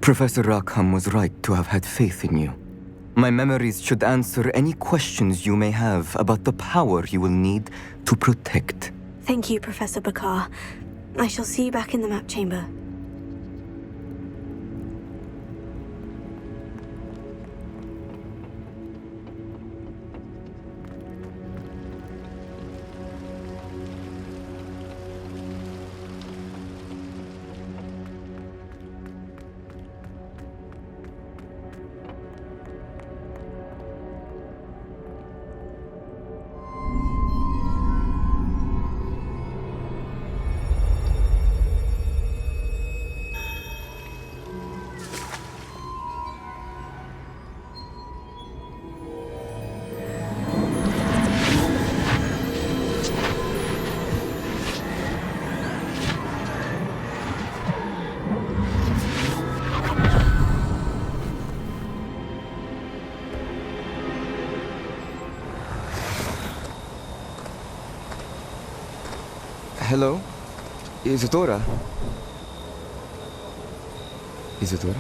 Professor Rackham was right to have had faith in you. My memories should answer any questions you may have about the power you will need to protect. Thank you, Professor Bakar. I shall see you back in the map chamber. Hello? Isadora? Isadora?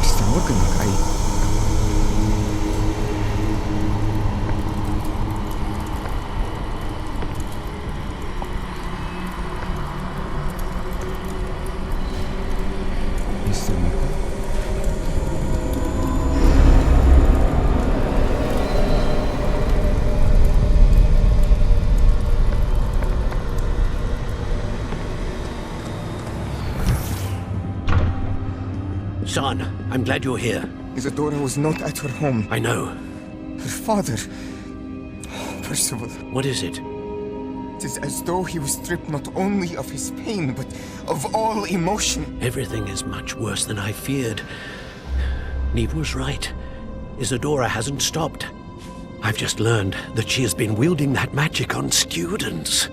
Mr. Morgan, Son, I'm glad you're here. Isadora was not at her home. I know. Her father... Percival. What is it? It is as though he was stripped not only of his pain, but of all emotion. Everything is much worse than I feared. Neve was right. Isadora hasn't stopped. I've just learned that she has been wielding that magic on students.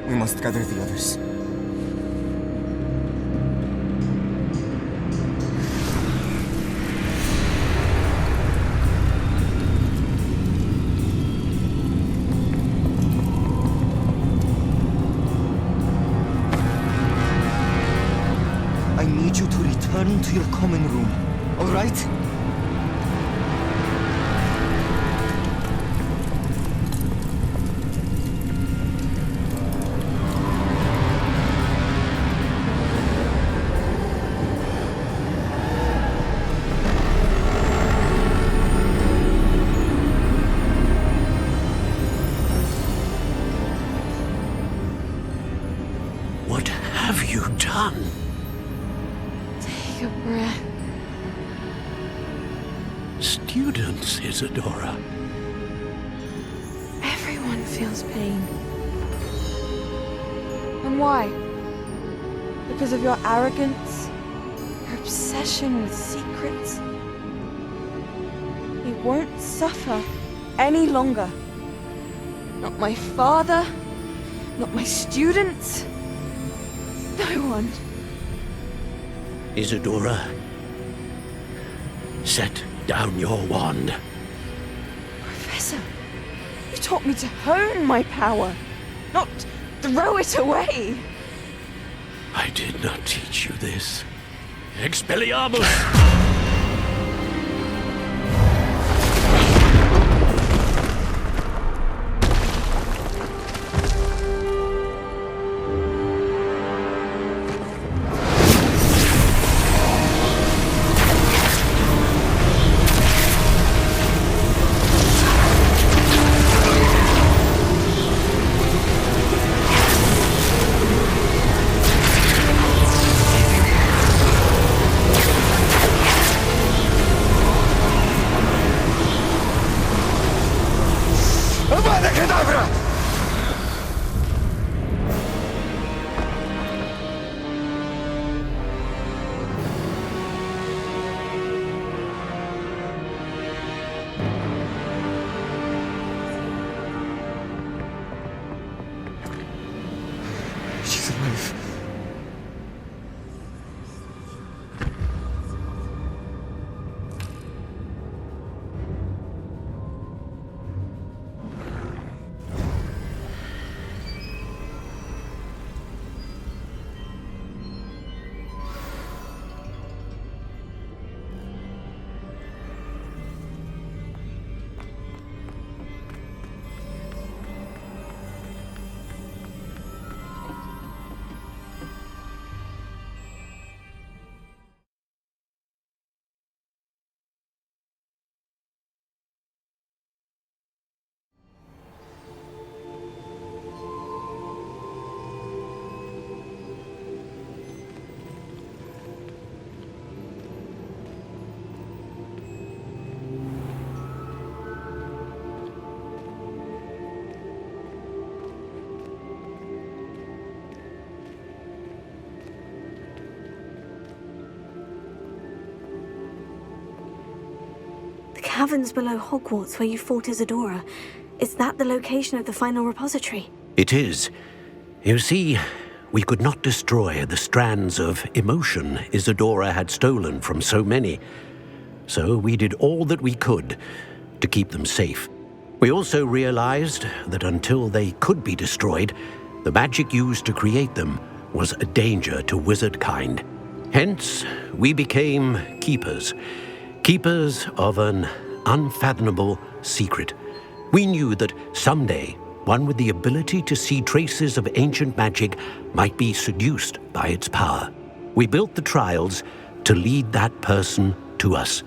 We must gather the others. Isadora. Everyone feels pain. And why? Because of your arrogance? Your obsession with secrets? He won't suffer any longer. Not my father, not my students, no one. Isadora, set down your wand. Professor, you taught me to hone my power, not throw it away. I did not teach you this. Expelliarmus! She's alive. The caverns below Hogwarts where you fought Isadora. Is that the location of the final repository? It is. You see, we could not destroy the strands of emotion Isadora had stolen from so many. So we did all that we could to keep them safe. We also realized that until they could be destroyed, the magic used to create them was a danger to wizard kind. Hence, we became keepers. Keepers of an unfathomable secret. We knew that someday, one with the ability to see traces of ancient magic might be seduced by its power. We built the trials to lead that person to us,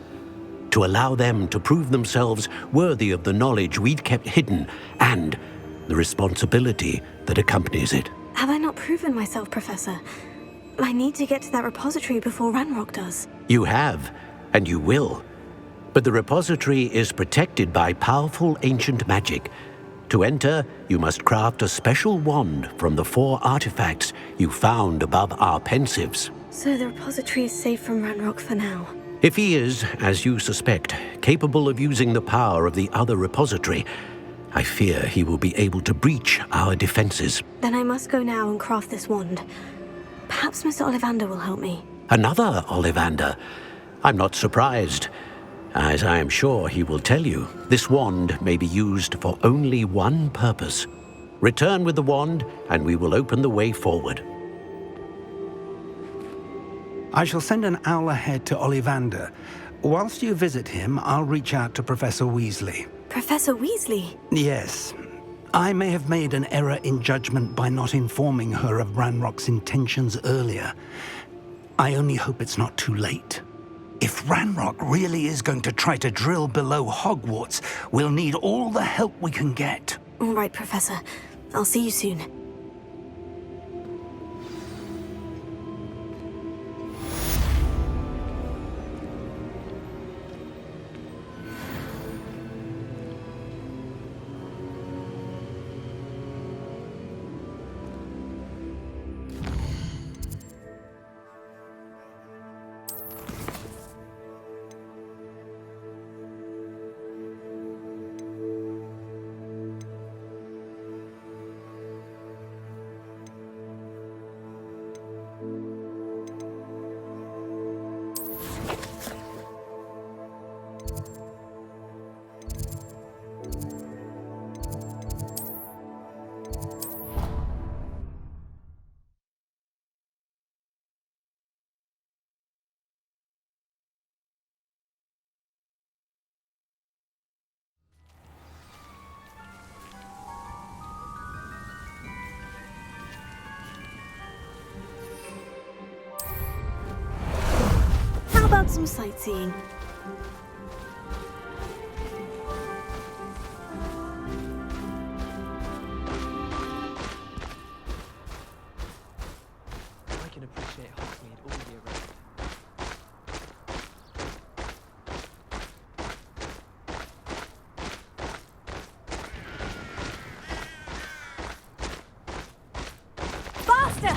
to allow them to prove themselves worthy of the knowledge we'd kept hidden and the responsibility that accompanies it. Have I not proven myself, Professor? I need to get to that repository before Ranrock does. You have, and you will. But the repository is protected by powerful ancient magic. To enter, you must craft a special wand from the 4 artifacts you found above our pensives. So the repository is safe from Ranrock for now. If he is, as you suspect, capable of using the power of the other repository, I fear he will be able to breach our defenses. Then I must go now and craft this wand. Perhaps Mr. Ollivander will help me. Another Ollivander? I'm not surprised. As I am sure he will tell you, this wand may be used for only one purpose. Return with the wand, and we will open the way forward. I shall send an owl ahead to Ollivander. Whilst you visit him, I'll reach out to Professor Weasley. Professor Weasley? Yes. I may have made an error in judgment by not informing her of Ranrock's intentions earlier. I only hope it's not too late. If Ranrock really is going to try to drill below Hogwarts, we'll need all the help we can get. All right, Professor. I'll see you soon. about some sightseeing? I can appreciate Hogsmeade all year round. Faster!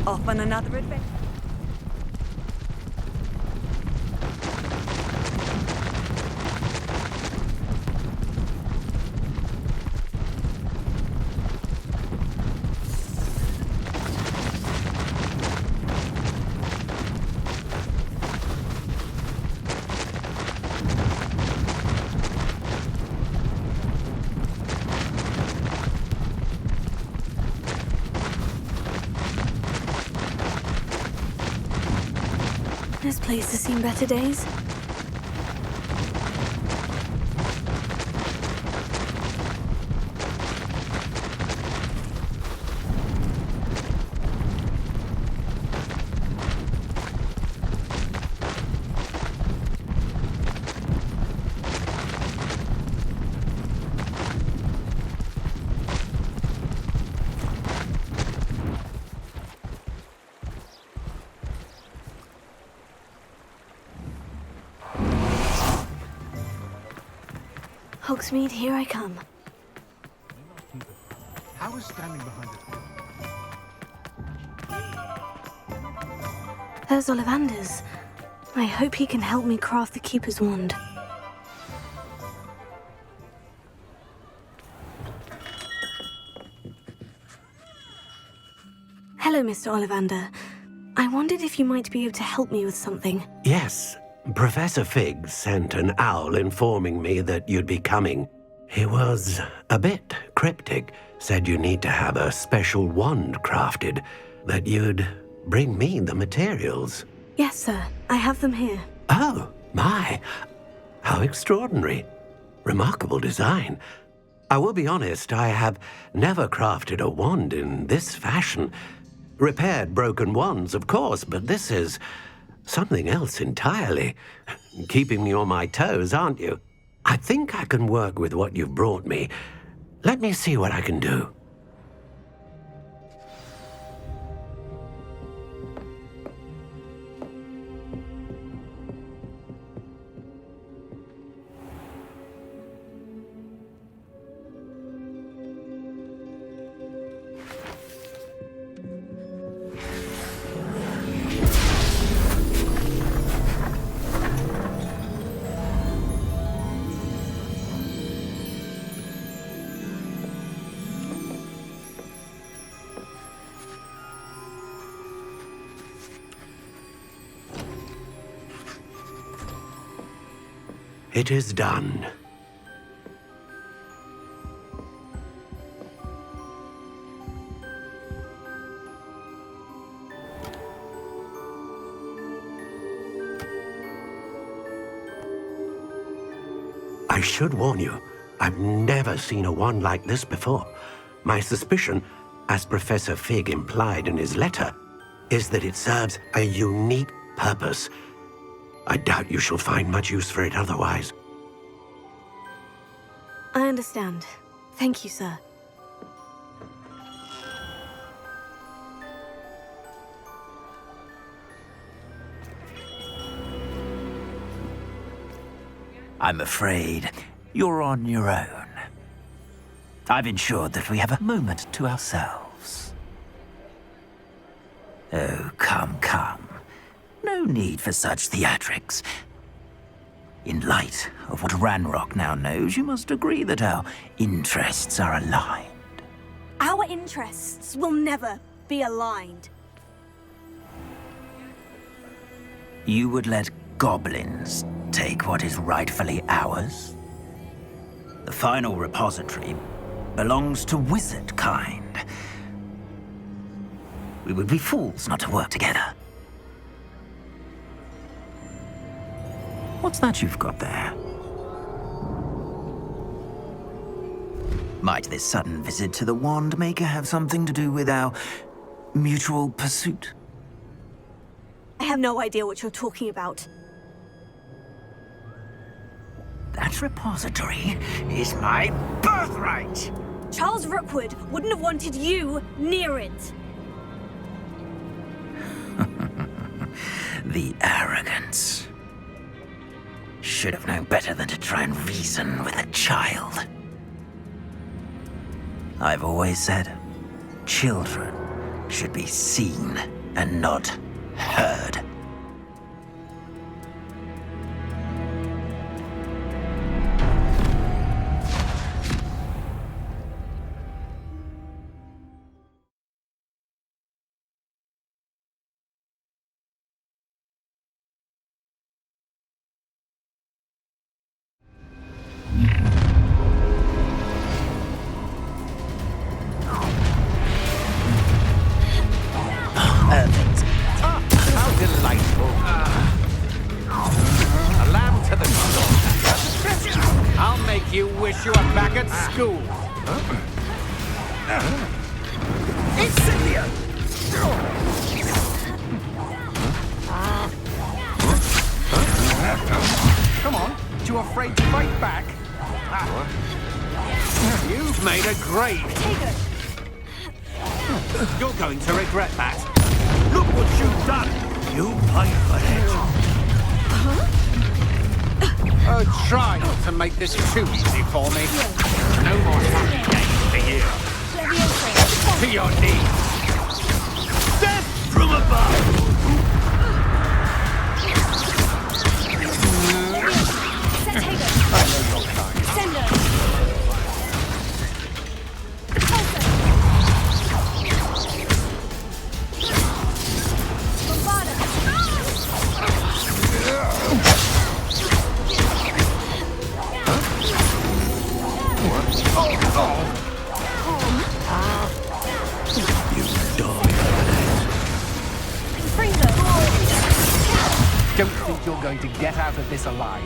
Off on another adventure. This place has seen better days. Hogsmeade, here I come. I was standing behind it. There's Ollivander's. I hope he can help me craft the Keeper's wand. Hello, Mr. Ollivander. I wondered if you might be able to help me with something. Yes, Professor Fig sent an owl informing me that you'd be coming. He was a bit cryptic, said you need to have a special wand crafted, that you'd bring me the materials. Yes, sir. I have them here. Oh, my. How extraordinary. Remarkable design. I will be honest, I have never crafted a wand in this fashion. Repaired broken wands, of course, but this is something else entirely. Keeping me on my toes, aren't you? I think I can work with what you've brought me. Let me see what I can do. It is done. I should warn you, I've never seen a wand like this before. My suspicion, as Professor Fig implied in his letter, is that it serves a unique purpose. I doubt you shall find much use for it otherwise. I understand. Thank you, sir. I'm afraid you're on your own. I've ensured that we have a moment to ourselves. Oh, come, come. No need for such theatrics. In light of what Ranrock now knows, you must agree that our interests are aligned. Our interests will never be aligned. You would let goblins take what is rightfully ours? The final repository belongs to wizard kind. We would be fools not to work together. What's that you've got there? Might this sudden visit to the Wand Maker have something to do with our mutual pursuit? have no idea what you're talking about. That repository is my birthright! Charles Rookwood wouldn't have wanted you near it. The arrogance. Should have known better than to try and reason with a child. I've always said, children should be seen and not heard. How delightful. A lamb to the slaughter. I'll make you wish you were back at school. Incendio! Come on, too afraid to fight back? You've made a grave. You're going to regret that. Look what you've done! You paid for it. Oh, try not to make this too easy for me. No more happy days for you. To your knees. Death from above! I know your kind. Don't think you're going to get out of this alive.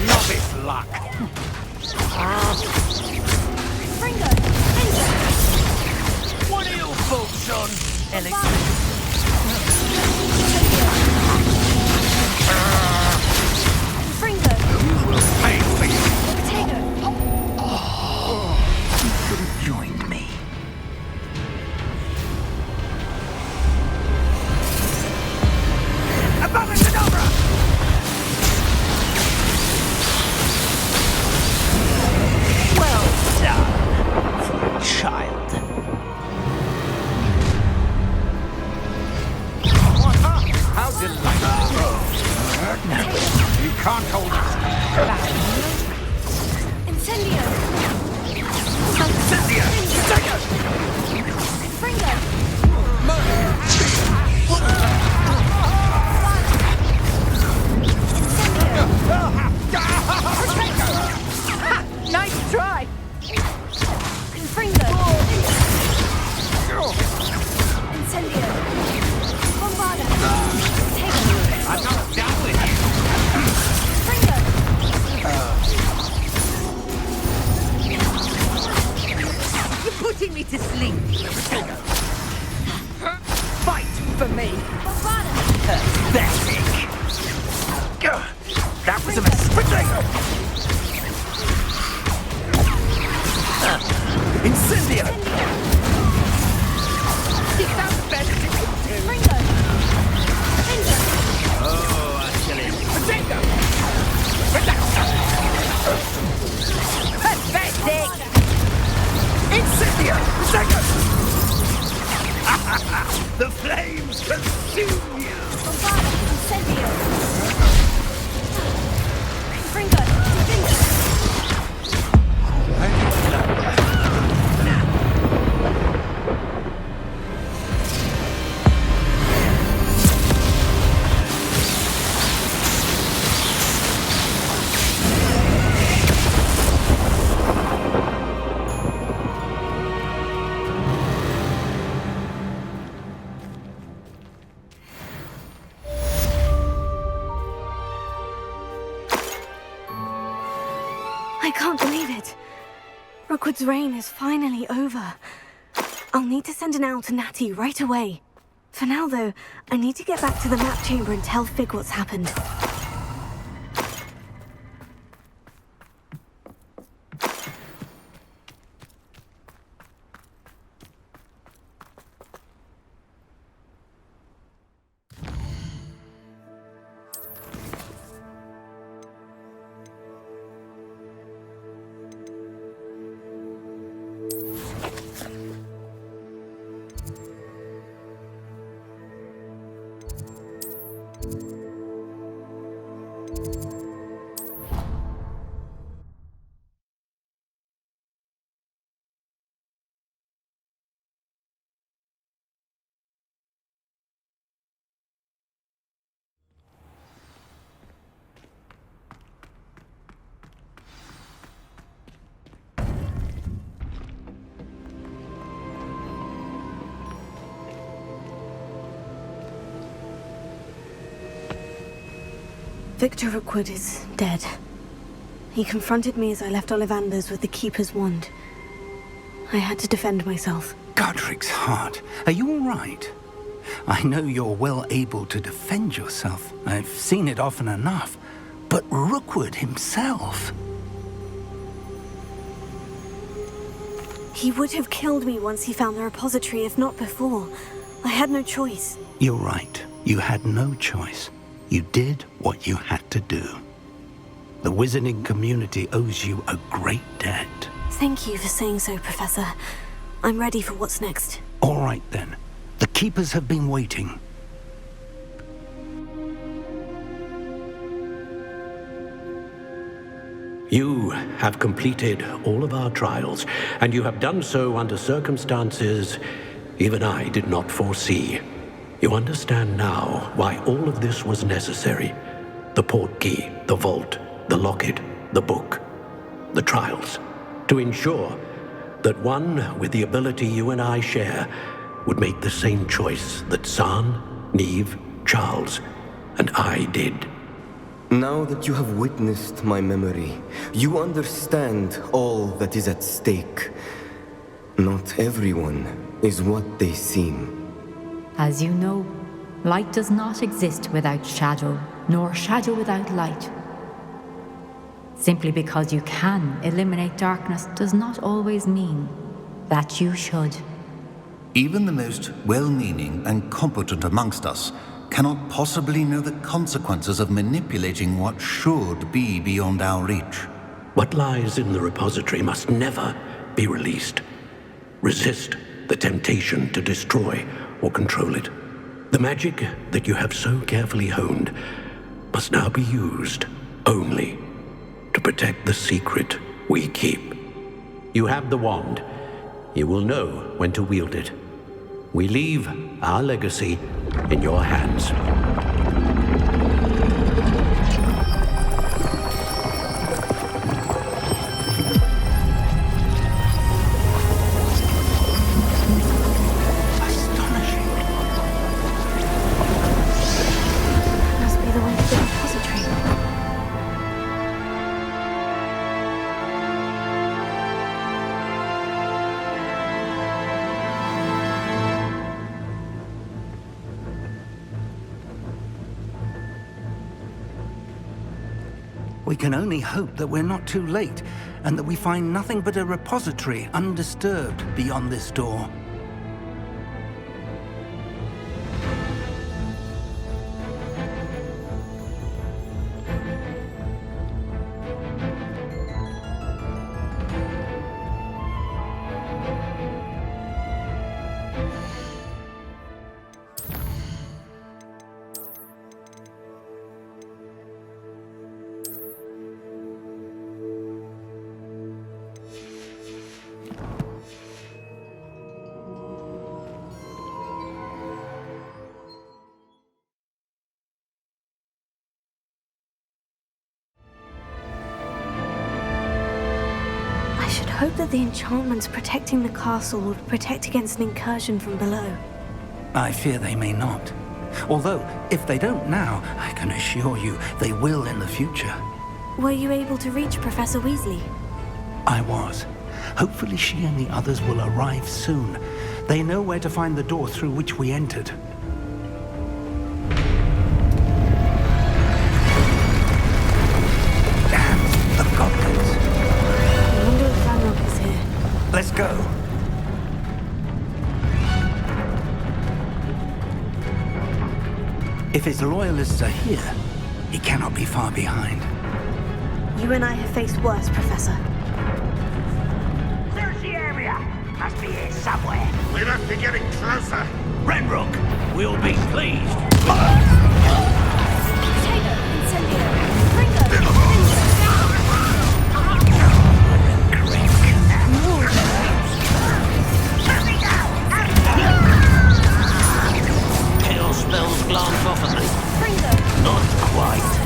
Novice luck. What are your thoughts on electricity? Pay for you. You should have joined me. Abracadabra! Well done for a child. How delightful. You can't hold us. Incendio! Incendio! Incendio! Fringo! Nice try! Fringo! Incendio! Bombarda! I'm not down with you. Fringo! You're putting me to sleep. Fight for me. Pathetic. That was a mistake. Incendio! Is that the best you can do? Fringo! Oh, I kill him. Potato! Pathetic! Incendio! The flames consume you! Bombarda! Incendio! Fringo! Defender! Hogwarts' reign is finally over. I'll need to send an owl to Natty right away. For now, though, I need to get back to the map chamber and tell Fig what's happened. Victor Rookwood is dead. He confronted me as I left Ollivander's with the Keeper's wand. I had to defend myself. Godric's heart. Are you all right? I know you're well able to defend yourself. I've seen it often enough. But Rookwood himself... He would have killed me once he found the repository, if not before. I had no choice. You're right. You had no choice. You did what you had to do. The wizarding community owes you a great debt. Thank you for saying so, Professor. I'm ready for what's next. All right, then. The Keepers have been waiting. You have completed all of our trials, and you have done so under circumstances even I did not foresee. You understand now why all of this was necessary. The portkey, the vault, the locket, the book, the trials. To ensure that one with the ability you and I share would make the same choice that San, Neve, Charles, and I did. Now that you have witnessed my memory, you understand all that is at stake. Not everyone is what they seem. As you know, light does not exist without shadow, nor shadow without light. Simply because you can eliminate darkness does not always mean that you should. Even the most well-meaning and competent amongst us cannot possibly know the consequences of manipulating what should be beyond our reach. What lies in the repository must never be released. Resist the temptation to destroy or control it. The magic that you have so carefully honed must now be used only to protect the secret we keep. You have the wand. You will know when to wield it. We leave our legacy in your hands. We can only hope that we're not too late, and that we find nothing but a repository undisturbed beyond this door. I hope that the enchantments protecting the castle will protect against an incursion from below. I fear they may not. Although, if they don't now, I can assure you they will in the future. Were you able to reach Professor Weasley? I was. Hopefully she and the others will arrive soon. They know where to find the door through which we entered. Damn, the goblins. I wonder if Ranrock is here. Let's go. If his loyalists are here, he cannot be far behind. You and I have faced worse, Professor. There's the area. Must be here somewhere. We must be getting closer. Ranrock, we'll be pleased. Kill spells glance off at me. Not quite.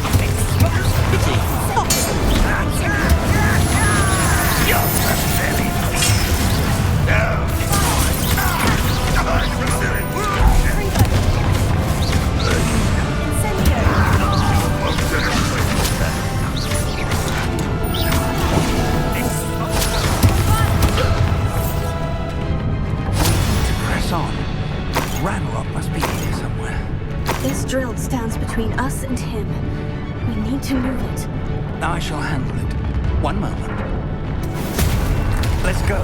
Press on. Ranrock must be here somewhere. This drill stands between us and him. We need to move it. I shall handle it. One moment. Let's go.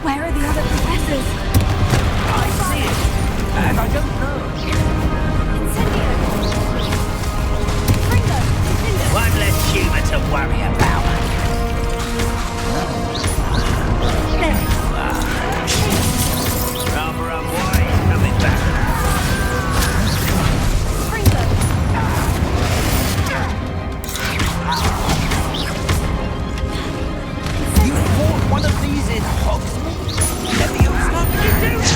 Where are the other professors? I see it, and I don't know. One less human to worry about. There you are. Rather unwise coming back. You fought one of these in Hogsmeade? Leviosa? You do it!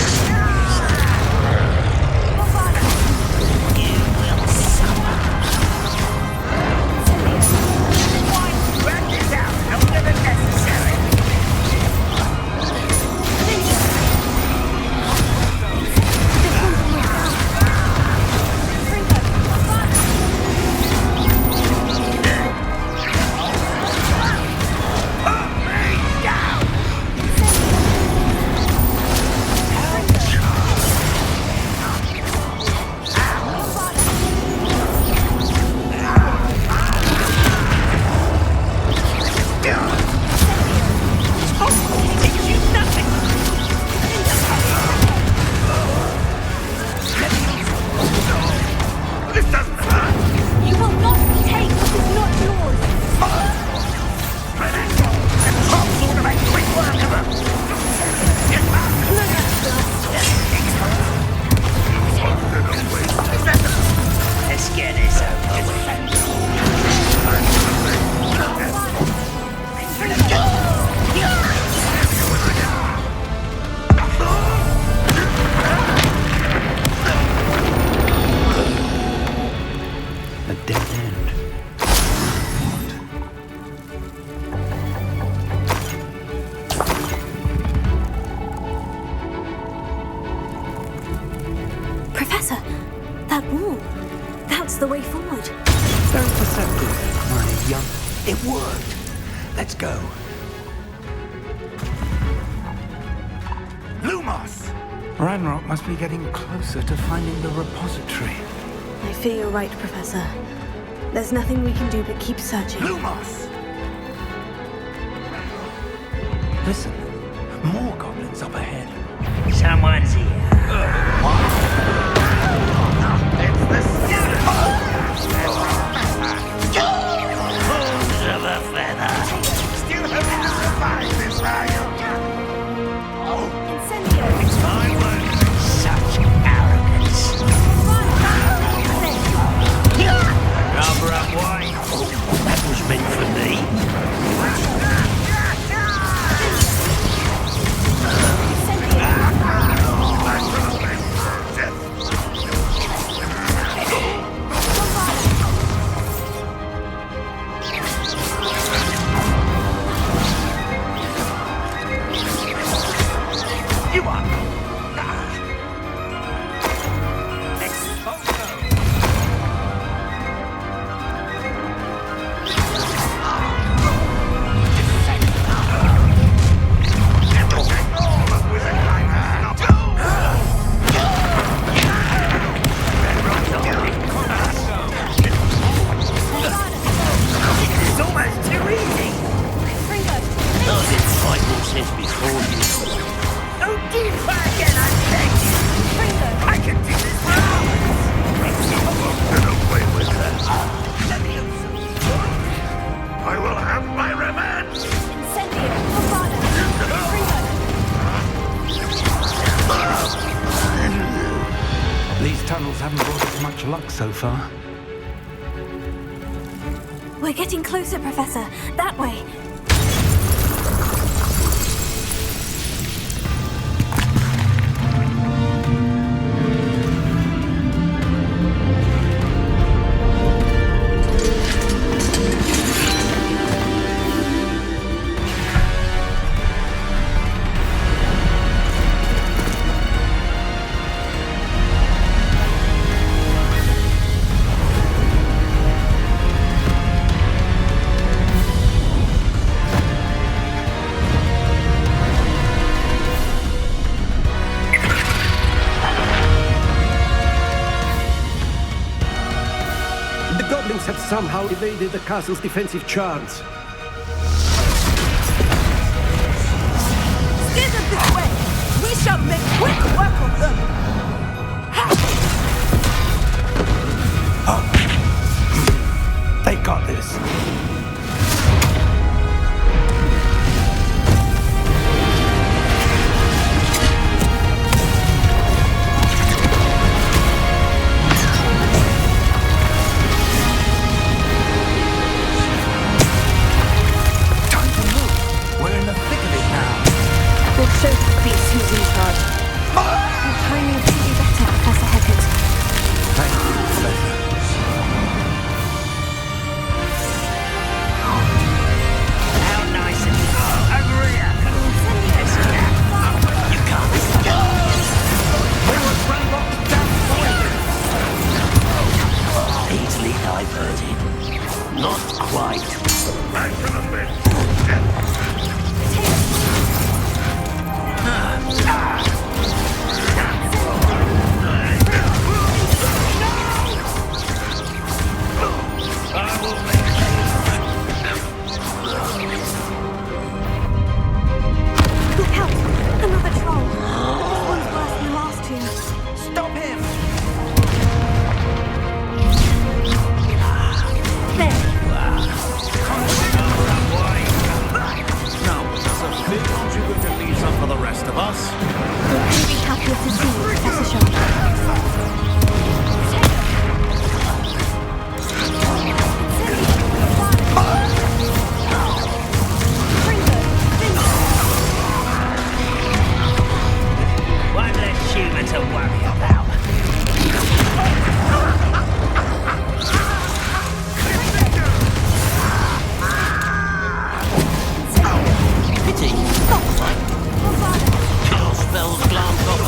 You will suffer. Back this out longer than necessary. This doesn't hurt. You will not take what is not yours. Top sort of make quick work of them. Let's get this over with. A dead end. Professor, that wall. That's the way forward. Very perceptive, my young. It worked. Let's go. Lumos! Ranrock must be getting closer to finding the repository. I fear you're right, Professor. There's nothing we can do but keep searching. Lumos! Listen, more goblins up ahead. Someone's here. It's the Fools of a feather. Still hoping to survive this, are you? It's my work. Such arrogance. Rather unwise. That was meant for me. is before you. Oh, deeper again, I beg you! I can do this for hours! Get away with that. I will have my revenge! These tunnels haven't brought us much luck so far. We're getting closer, Professor. That way. Have somehow evaded the castle's defensive charms. Steer them this way! We shall make quick work of them! They got this. Show the beast who's in charge. Your timing could be better, Professor Hecat. Thank you, Professor. How nice and over here! You can't we were Ravenclaw down for you! Easily diverted. Not quite. Back to the pit! Look out! Another troll. This one's worse than the last two. Stop him! There. Now, does a big contributor leave some for the rest of us? We'll be happier to see you, Professor Shaw. One less human to worry about. Pity. Cast spells glance off.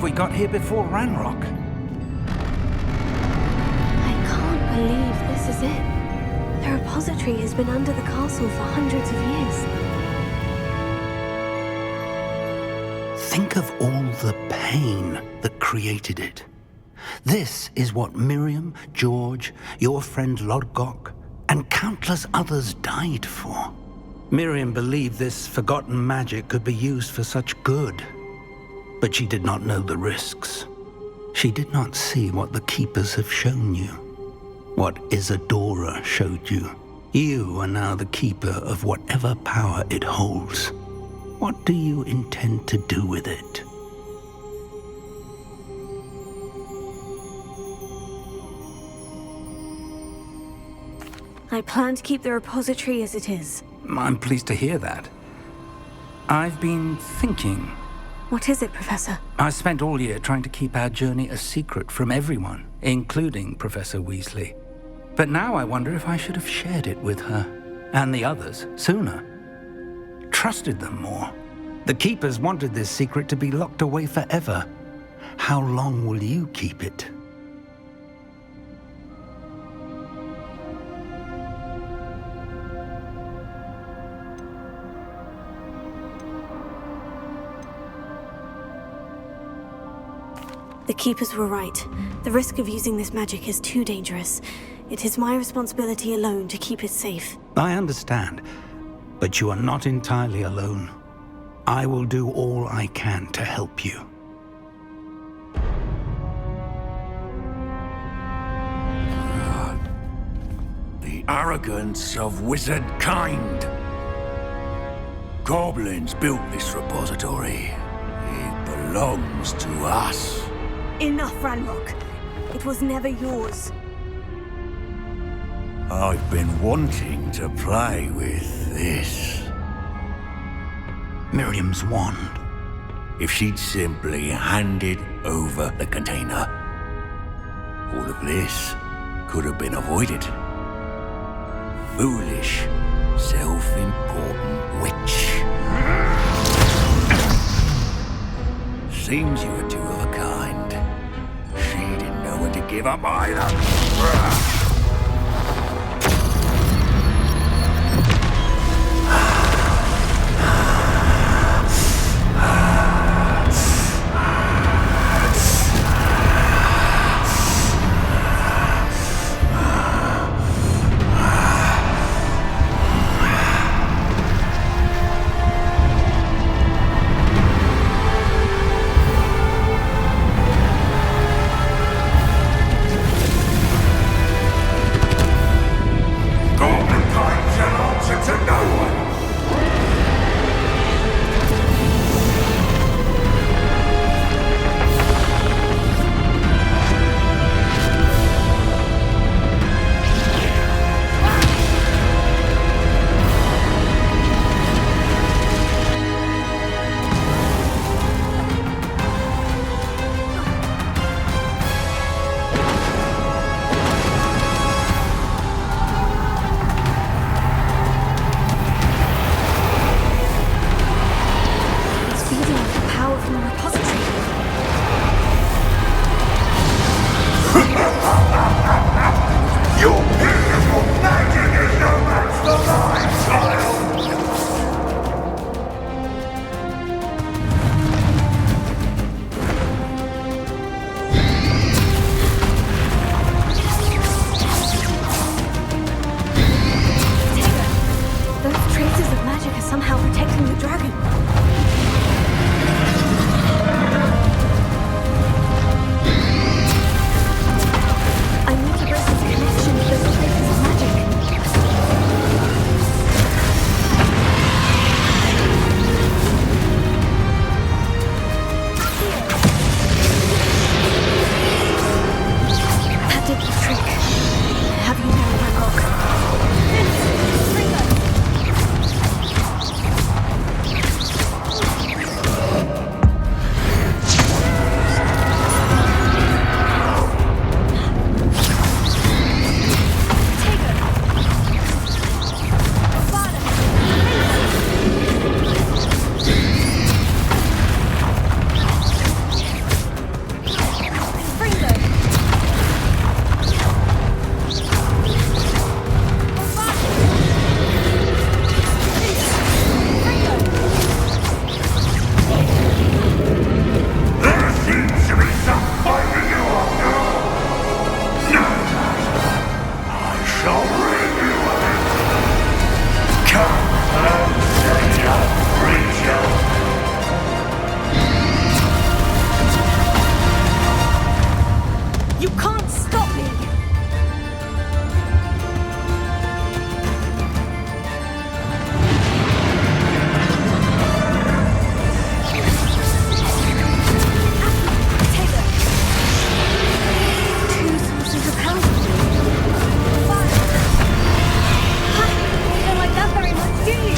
we got here before Ranrock. I can't believe this is it. The repository has been under the castle for hundreds of years. Think of all the pain that created it. This is what Miriam, George, your friend Lodgok, and countless others died for. Miriam believed this forgotten magic could be used for such good, but she did not know the risks. She did not see what the Keepers have shown you, what Isadora showed you. You are now the Keeper of whatever power it holds. What do you intend to do with it? I plan to keep the repository as it is. I'm pleased to hear that. I've been thinking. What is it, Professor? I spent all year trying to keep our journey a secret from everyone, including Professor Weasley. But now I wonder if I should have shared it with her, and the others, sooner. Trusted them more. The Keepers wanted this secret to be locked away forever. How long will you keep it? The Keepers were right. The risk of using this magic is too dangerous. It is my responsibility alone to keep it safe. I understand, but you are not entirely alone. I will do all I can to help you. The arrogance of wizard kind. Goblins built this repository. It belongs to us. Enough, Ranrock. It was never yours. I've been wanting to play with this. Miriam's wand. If she'd simply handed over the container, all of this could have been avoided. Foolish, self-important witch. Seems you were two of a kind. She didn't know when to give up either. shall rid you of it. Come and say I'll free you. You can't stop me! Two sources of power. Fire! Ha! You don't like that very much, do you?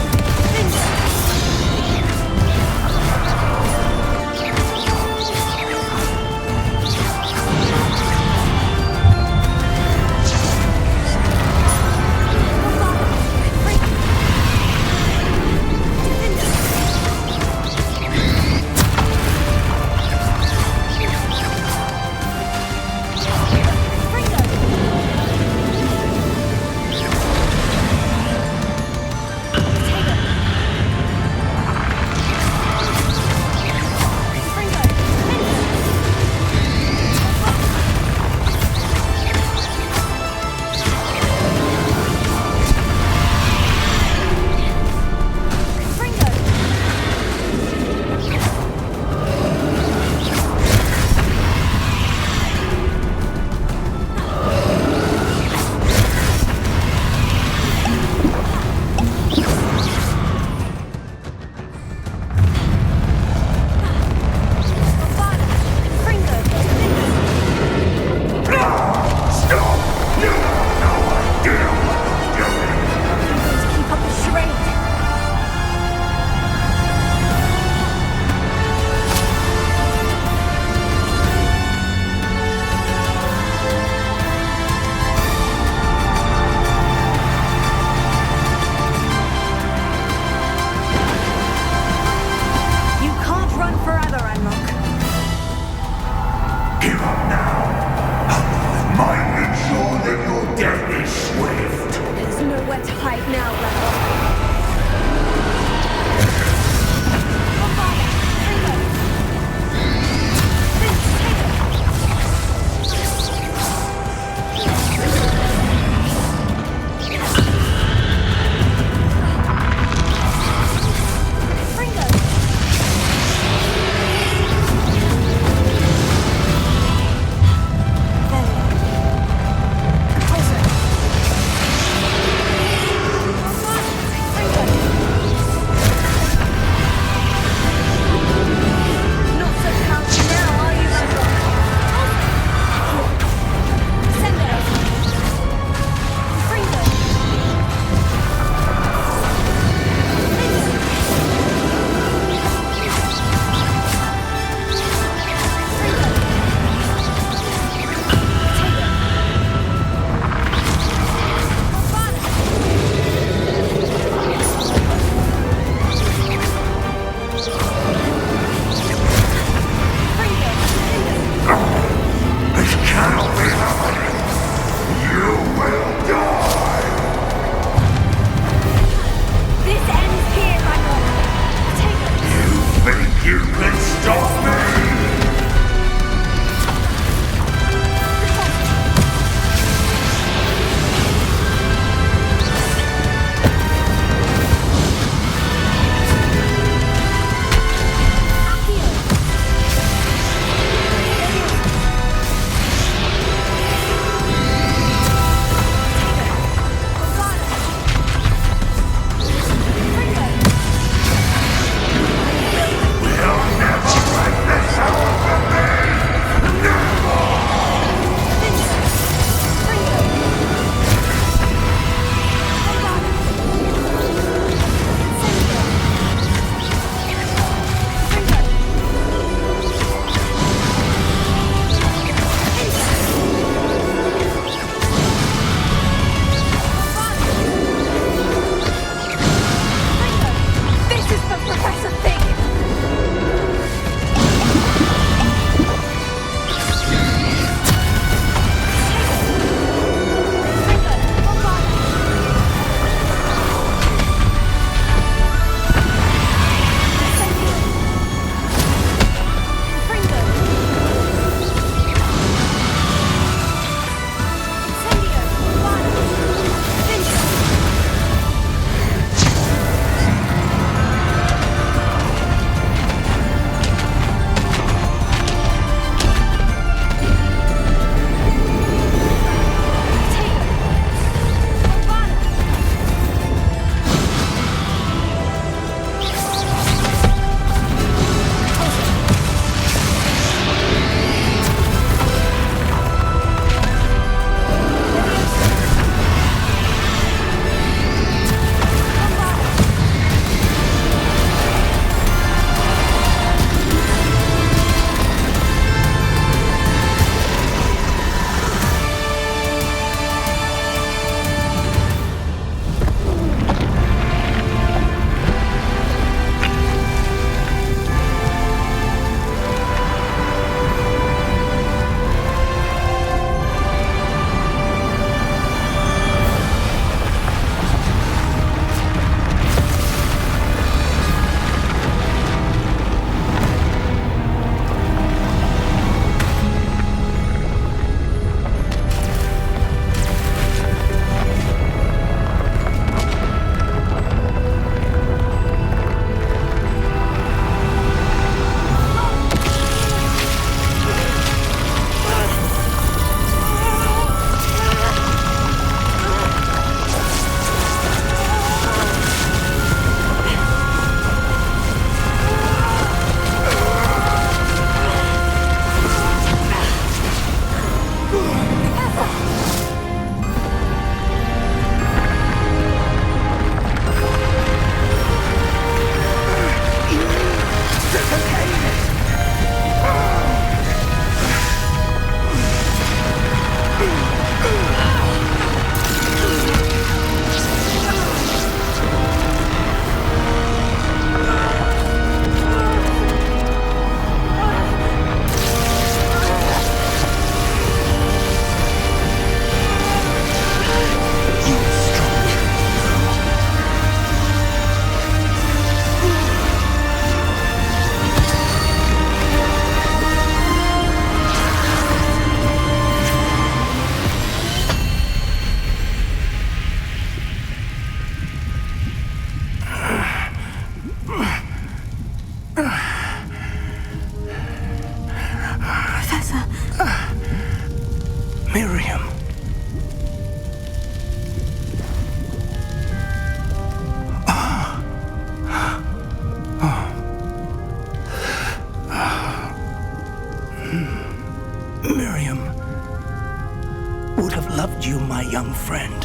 my young friend.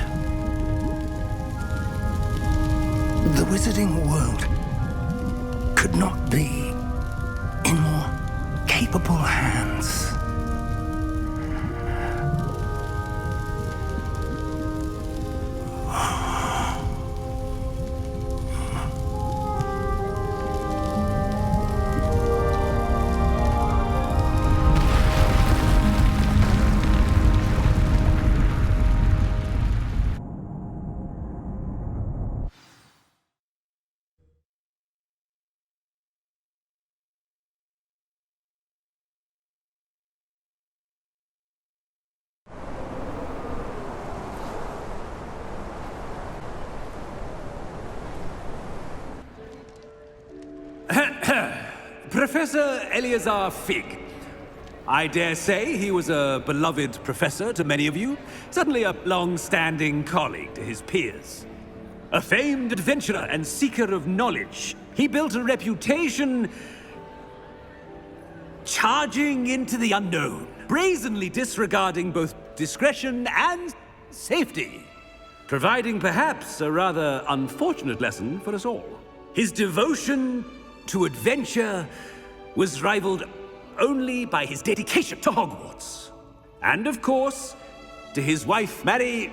The wizarding world could not be in more capable hands. Professor Eleazar Fig. I dare say he was a beloved professor to many of you, certainly a long-standing colleague to his peers. A famed adventurer and seeker of knowledge, he built a reputation charging into the unknown, brazenly disregarding both discretion and safety, providing perhaps a rather unfortunate lesson for us all. His devotion to adventure was rivaled only by his dedication to Hogwarts. And of course, to his wife, Middy,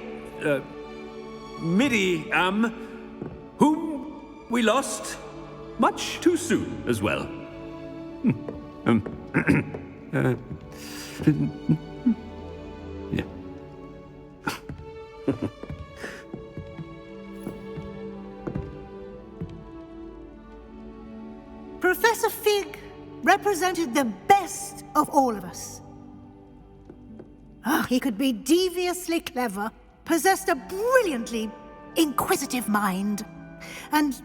whom we lost much too soon as well. Yeah. Professor Fig represented the best of all of us. He could be deviously clever, possessed a brilliantly inquisitive mind, and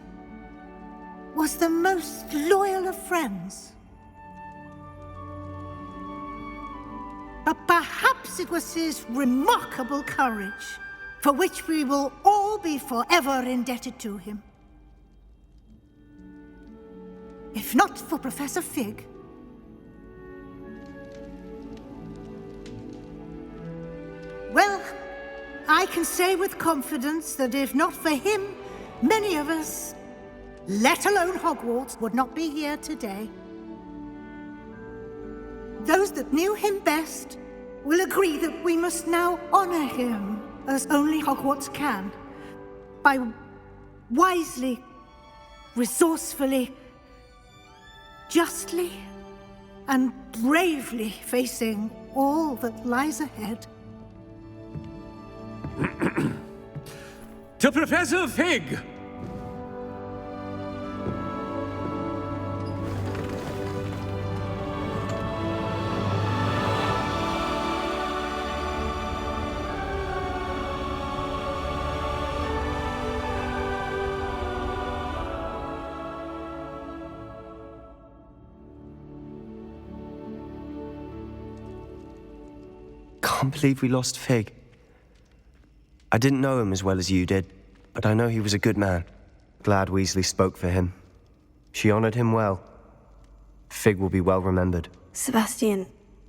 was the most loyal of friends. But perhaps it was his remarkable courage, for which we will all be forever indebted to him. If not for Professor Fig, well, I can say with confidence that if not for him, many of us, let alone Hogwarts, would not be here today. Those that knew him best will agree that we must now honor him as only Hogwarts can, by wisely, resourcefully, justly and bravely facing all that lies ahead. To Professor Fig! Can't believe we lost Fig. I didn't know him as well as you did, but I know he was a good man. Glad Weasley spoke for him. She honored him well. Fig will be well remembered. Sebastian,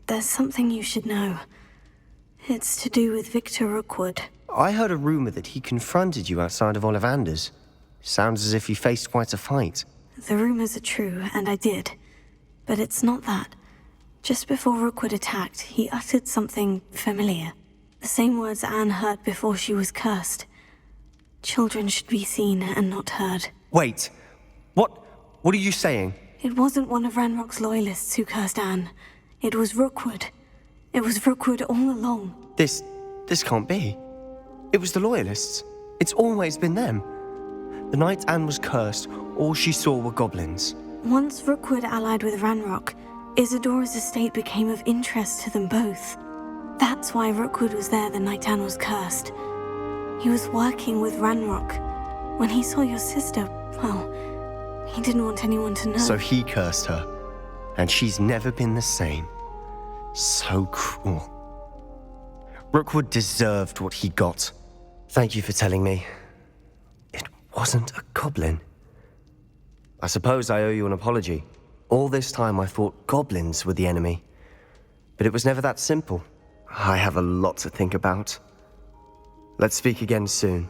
there's something you should know. It's to do with Victor Rookwood. I heard a rumor that he confronted you outside of Ollivander's. Sounds as if he faced quite a fight. The rumors are true, and I did. But it's not that. Just before Rookwood attacked, he uttered something familiar. The same words Anne heard before she was cursed. Children should be seen and not heard. Wait, what are you saying? It wasn't one of Ranrock's loyalists who cursed Anne. It was Rookwood. It was Rookwood all along. This can't be. It was the loyalists. It's always been them. The night Anne was cursed, all she saw were goblins. Once Rookwood allied with Ranrock, Isadora's estate became of interest to them both. That's why Rookwood was there the night Anne was cursed. He was working with Ranrock. When he saw your sister, well, he didn't want anyone to know. So he cursed her, and she's never been the same. So cruel. Rookwood deserved what he got. Thank you for telling me. It wasn't a goblin. I suppose I owe you an apology. All this time I thought goblins were the enemy. But it was never that simple. I have a lot to think about. Let's speak again soon.